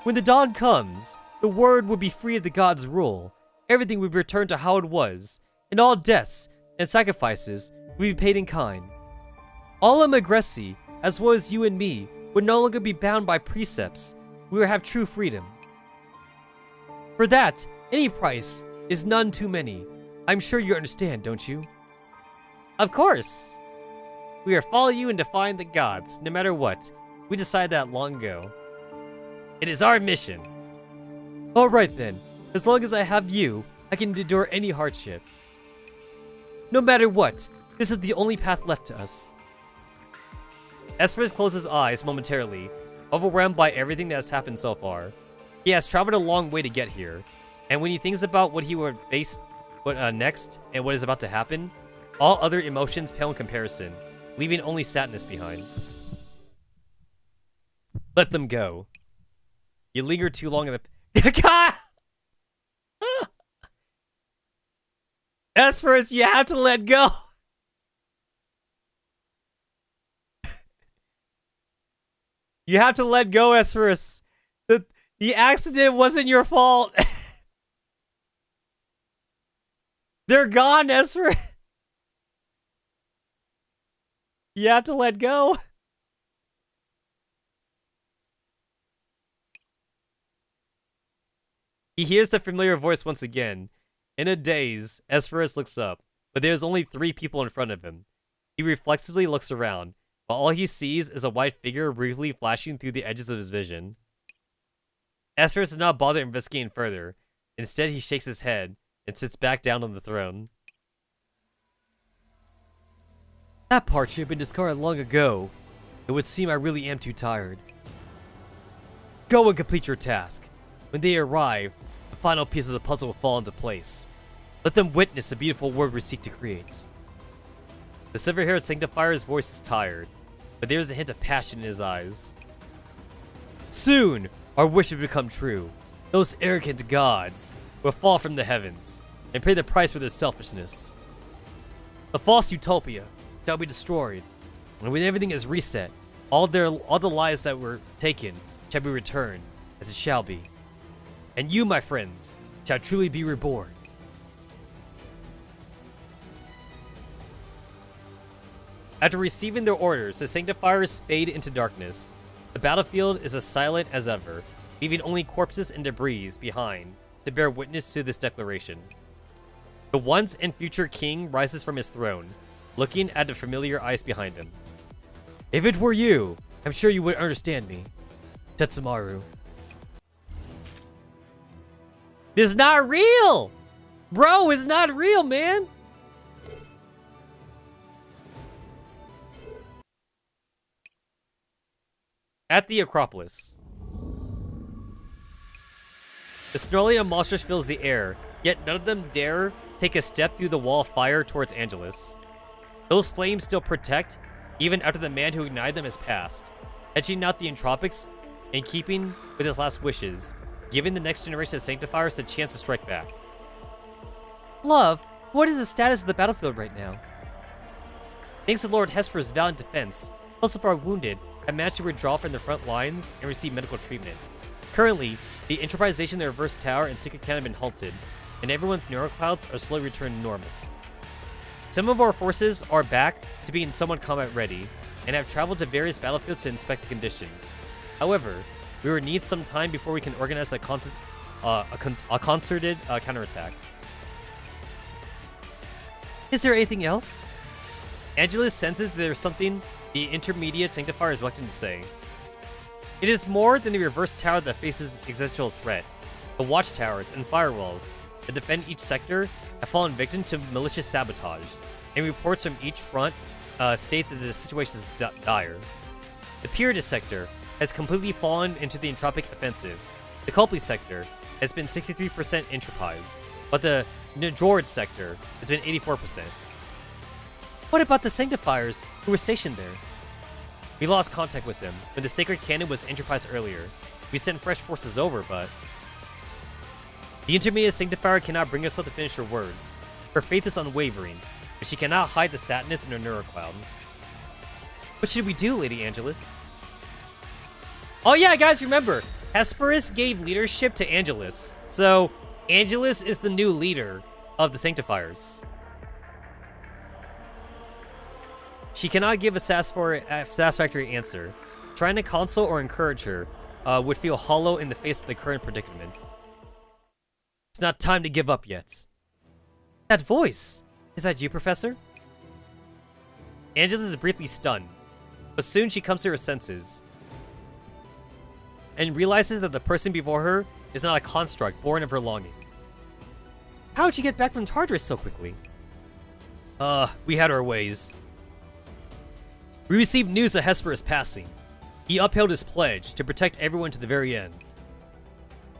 When the dawn comes, the world will be free of the gods' rule, everything will be returned to how it was, and all deaths and sacrifices will be paid in kind. All of Magressi, as well as you and me, would no longer be bound by precepts. We will have true freedom. For that, any price is none too many. I'm sure you understand, don't you? Of course. We are follow you and defying the gods, no matter what. We decided that long ago. It is our mission. Alright then, as long as I have you, I can endure any hardship. No matter what, this is the only path left to us. Esperus closes his eyes momentarily, overwhelmed by everything that has happened so far. He has traveled a long way to get here, and when he thinks about what he would face next and what is about to happen, all other emotions pale in comparison, leaving only sadness behind. Let them go. You linger too long in the... God! Esperus, you have to let go! You have to let go, Esperus. The accident wasn't your fault. They're gone, Esperus. You have to let go. He hears the familiar voice once again. In a daze, Esperus looks up, but there's only 3 people in front of him. He reflexively looks around, but all he sees is a white figure briefly flashing through the edges of his vision. Esperus does not bother investigating further. Instead, he shakes his head and sits back down on the throne. That part should have been discarded long ago. It would seem I really am too tired. Go and complete your task. When they arrive, the final piece of the puzzle will fall into place. Let them witness the beautiful world we seek to create. The silver-haired sanctifier's voice is tired, but there is a hint of passion in his eyes. Soon, our wish will become true. Those arrogant gods will fall from the heavens and pay the price for their selfishness. The false utopia shall be destroyed, and when everything is reset, all the lives that were taken shall be returned, as it shall be. And you, my friends, shall truly be reborn. After receiving their orders, the Sanctifiers fade into darkness. The battlefield is as silent as ever, leaving only corpses and debris behind to bear witness to this declaration. The once and future king rises from his throne, looking at the familiar eyes behind him. If it were you, I'm sure you would understand me. Tetsamaru. This is not real! Bro, it's not real, man! At the Acropolis. The snarling of monsters fills the air, yet none of them dare take a step through the wall of fire towards Angelus. Those flames still protect, even after the man who ignited them has passed, etching out the entropics in keeping with his last wishes, giving the next generation of Sanctifiers the chance to strike back. Love, what is the status of the battlefield right now? Thanks to Lord Hesper's valiant defense, most of our wounded have managed to withdraw from the front lines and receive medical treatment. Currently, the improvisation of the reverse tower and secret cannon have been halted, and everyone's neuroclouds are slowly returning normal. Some of our forces are back to being somewhat combat ready, and have traveled to various battlefields to inspect the conditions. However, we will need some time before we can organize a concerted counterattack. Is there anything else? Angelus senses that there's something the intermediate Sanctifier is reluctant to say. It is more than the reverse tower that faces existential threat. The watchtowers and firewalls that defend each sector have fallen victim to malicious sabotage, and reports from each front state that the situation is dire. The Pyridus sector has completely fallen into the entropic offensive. The Copley sector has been 63% entropized, but the Njord sector has been 84%. What about the Sanctifiers who were stationed there? We lost contact with them when the Sacred Cannon was entropized earlier. We sent fresh forces over, but... The intermediate Sanctifier cannot bring herself to finish her words. Her faith is unwavering, but she cannot hide the sadness in her neurocloud. What should we do, Lady Angelus? Oh yeah, guys, remember, Hesperus gave leadership to Angelus. So, Angelus is the new leader of the Sanctifiers. She cannot give a satisfactory answer. Trying to console or encourage her would feel hollow in the face of the current predicament. It's not time to give up yet. That voice! Is that you, Professor? Angelus is briefly stunned, but soon she comes to her senses and realizes that the person before her is not a construct born of her longing. How'd you get back from Tartarus so quickly? We had our ways. We received news of Hesperus passing. He upheld his pledge to protect everyone to the very end.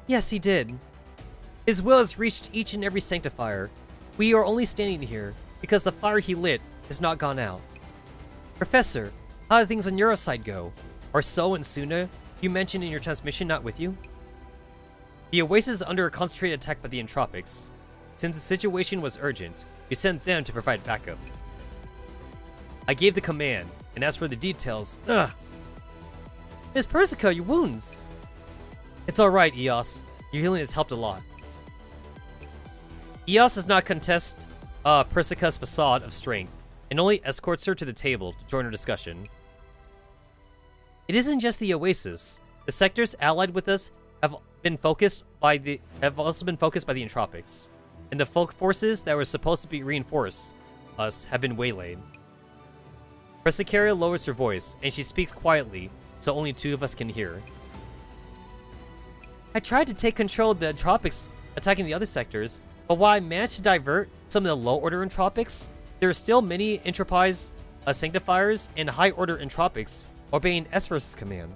Yes, he did. His will has reached each and every Sanctifier. We are only standing here because the fire he lit has not gone out. Professor, how do things on your side go? Are So and Suna, you mentioned in your transmission, not with you? The Oasis is under a concentrated attack by the Entropics. Since the situation was urgent, we sent them to provide backup. I gave the command, and as for the details, Miss Persica, your wounds. It's alright, Eos. Your healing has helped a lot. Eos does not contest Persica's facade of strength, and only escorts her to the table to join her discussion. It isn't just the Oasis. The sectors allied with us have also been focused by the Entropics, and the forces that were supposed to be reinforce us have been waylaid. Persicaria lowers her voice, and she speaks quietly, so only two of us can hear. I tried to take control of the Entropics attacking the other sectors, but while I managed to divert some of the low-order Entropics, there are still many entropized Sanctifiers and high-order Entropics obeying Esfer's command.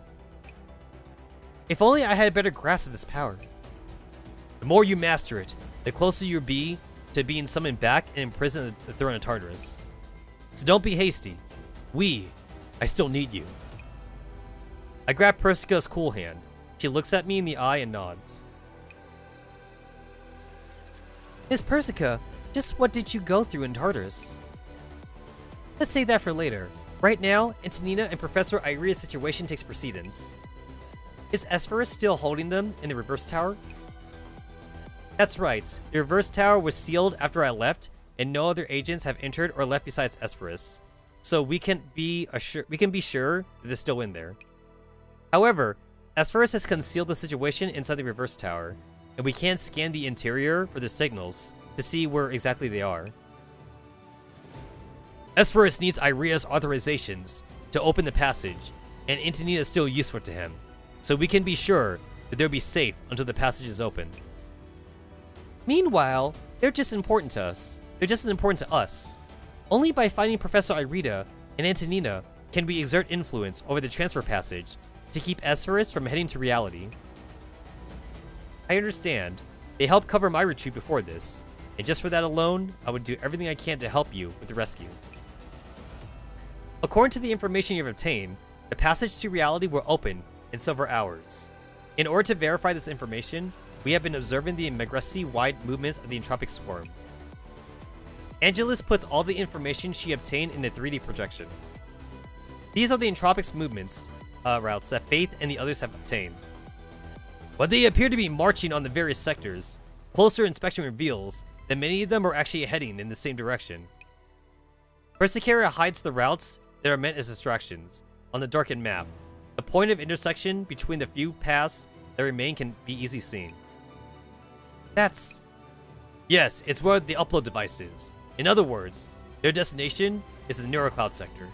If only I had a better grasp of this power. The more you master it, the closer you'll be to being summoned back and imprisoned at the throne of Tartarus. So don't be hasty. I still need you. I grab Persica's cool hand. She looks at me in the eye and nods. Miss Persica, just what did you go through in Tartarus? Let's save that for later. Right now, Antonina and Professor Iria's situation takes precedence. Is Esphorus still holding them in the reverse tower? That's right. The reverse tower was sealed after I left, and no other agents have entered or left besides Esphorus. So we can be sure that they're still in there. However, Esphorus has concealed the situation inside the reverse tower, and we can't scan the interior for the signals to see where exactly they are. Esphorus needs Iria's authorizations to open the passage, and Antonina is still useful to him, so we can be sure that they'll be safe until the passage is open. Meanwhile, they're just important to us. They're just as important to us. Only by finding Professor Irida and Antonina can we exert influence over the transfer passage to keep Esphorus from heading to reality. I understand. They helped cover my retreat before this, and just for that alone, I would do everything I can to help you with the rescue. According to the information you've obtained, the passage to reality will open in several hours. In order to verify this information, we have been observing the Megresi-wide movements of the entropic swarm. Angelus puts all the information she obtained in a 3D projection. These are the entropic's movements routes that Faith and the others have obtained. But they appear to be marching on the various sectors. Closer inspection reveals that many of them are actually heading in the same direction. Persicaria hides the routes that are meant as distractions on the darkened map. The point of intersection between the few paths that remain can be easily seen. That's... Yes, it's where the upload device is. In other words, their destination is the Neurocloud sector.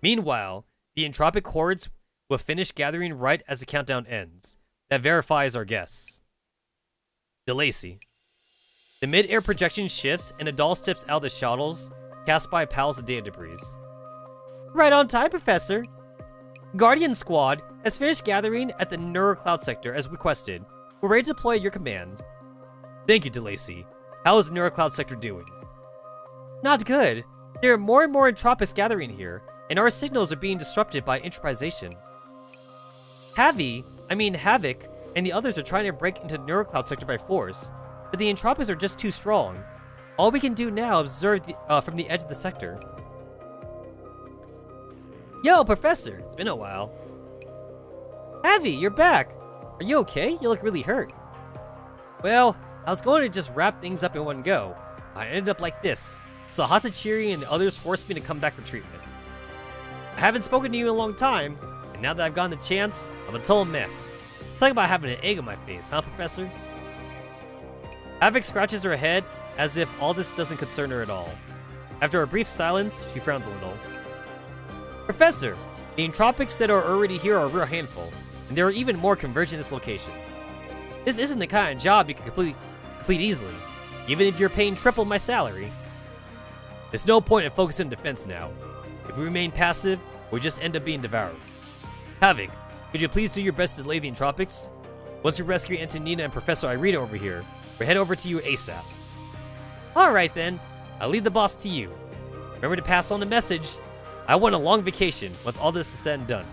Meanwhile, the entropic hordes will finish gathering right as the countdown ends. That verifies our guess. DeLacy. The mid-air projection shifts and a doll steps out of the shuttles cast by piles of data debris. Right on time, Professor. Guardian Squad has finished gathering at the Neurocloud sector as requested. We're ready to deploy at your command. Thank you, DeLacy. How is the Neurocloud sector doing? Not good. There are more and more entropics gathering here, and our signals are being disrupted by entropization. Havoc, and the others are trying to break into the Neurocloud sector by force, but the entropics are just too strong. All we can do now is observe from the edge of the sector. Yo, Professor! It's been a while. Javi, you're back! Are you okay? You look really hurt. Well, I was going to just wrap things up in one go. I ended up like this, so Hatsachiri and others forced me to come back for treatment. I haven't spoken to you in a long time, and now that I've gotten the chance, I'm a total mess. Talk about having an egg on my face, huh, Professor? Havoc scratches her head as if all this doesn't concern her at all. After a brief silence, she frowns a little. Professor, the entropics that are already here are a real handful, and there are even more converging in this location. This isn't the kind of job you can complete easily, even if you're paying triple my salary. There's no point in focusing on defense now. If we remain passive, we'll just end up being devoured. Havoc, could you please do your best to delay the entropics? Once we rescue Antonina and Professor Irita over here, we'll head over to you ASAP. Alright then, I'll leave the boss to you. Remember to pass on the message. I want a long vacation once all this is said and done.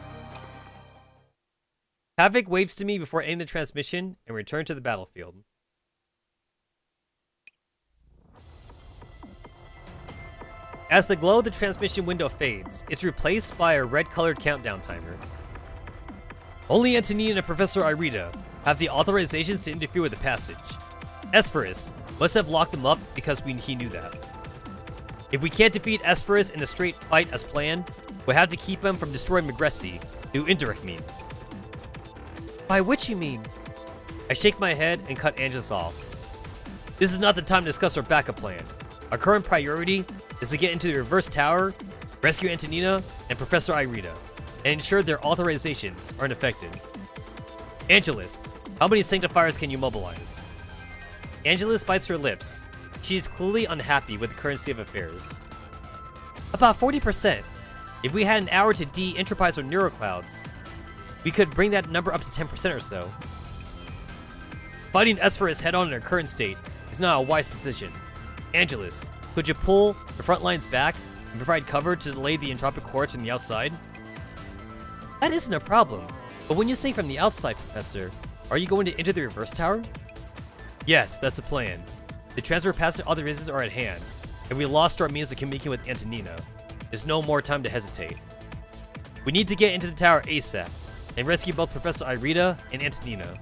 Havoc waves to me before ending the transmission and return to the battlefield. As the glow of the transmission window fades, it's replaced by a red-colored countdown timer. Only Antonina and Professor Irita have the authorizations to interfere with the passage. Esphorus must have locked them up because he knew that. If we can't defeat Esphorus in a straight fight as planned, we'll have to keep him from destroying Megresi through indirect means. By which you mean? I shake my head and cut Angelus off. This is not the time to discuss our backup plan. Our current priority is to get into the reverse tower, rescue Antonina and Professor Irita, and ensure their authorizations aren't affected. Angelus, how many sanctifiers can you mobilize? Angelus bites her lips. She's clearly unhappy with the current state of affairs. About 40%. If we had an hour to de-entropize our neuroclouds, we could bring that number up to 10% or so. Fighting Esphorus head-on in our current state is not a wise decision. Angelus, could you pull the front lines back and provide cover to delay the entropic hordes from the outside? That isn't a problem. But when you say from the outside, Professor, are you going to enter the reverse tower? Yes, that's the plan. The transfer paths to other races are at hand, and we lost our means of communicating with Antonina. There's no more time to hesitate. We need to get into the tower ASAP, and rescue both Professor Irita and Antonina.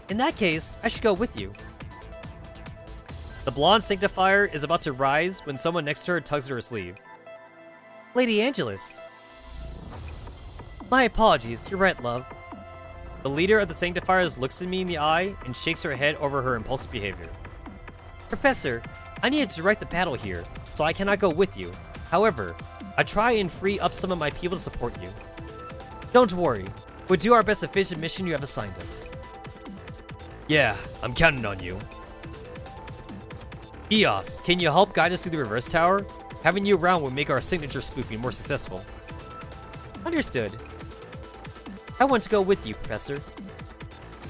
In that case, I should go with you. The blonde sanctifier is about to rise when someone next to her tugs at her sleeve. Lady Angelus. My apologies, you're right, love. The leader of the sanctifiers looks at me in the eye and shakes her head over her impulsive behavior. Professor, I need to direct the battle here, so I cannot go with you. However, I try and free up some of my people to support you. Don't worry, we'll do our best to finish the mission you have assigned us. Yeah, I'm counting on you. Eos, can you help guide us through the reverse tower? Having you around will make our signature spoofing more successful. Understood. I want to go with you, Professor.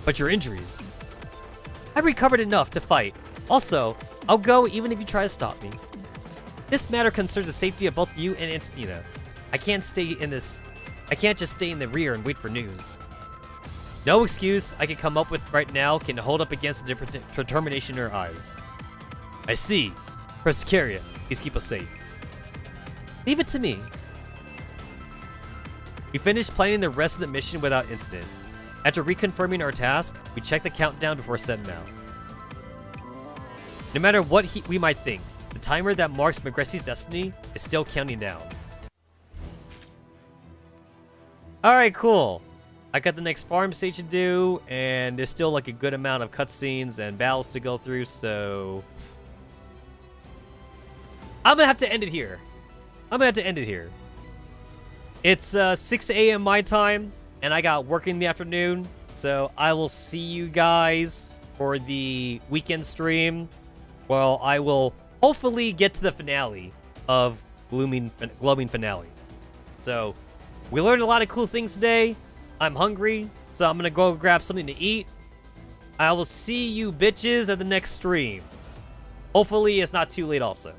But your injuries. I recovered enough to fight. Also, I'll go even if you try to stop me. This matter concerns the safety of both you and Antonina. I can't just stay in the rear and wait for news. No excuse I can come up with right now can hold up against the determination in her eyes. I see. Persicaria, please keep us safe. Leave it to me. We finished planning the rest of the mission without incident. After reconfirming our task, we checked the countdown before setting out. No matter what we might think, the timer that marks Magressi's destiny is still counting down. Alright, cool. I got the next farm stage to do, and there's still like a good amount of cutscenes and battles to go through, so I'm gonna have to end it here. It's 6 a.m. my time, and I got work in the afternoon, so I will see you guys for the weekend stream. Well, I will hopefully get to the finale of Gloaming finale. So, we learned a lot of cool things today. I'm hungry, so I'm gonna go grab something to eat. I will see you bitches at the next stream. Hopefully, it's not too late also.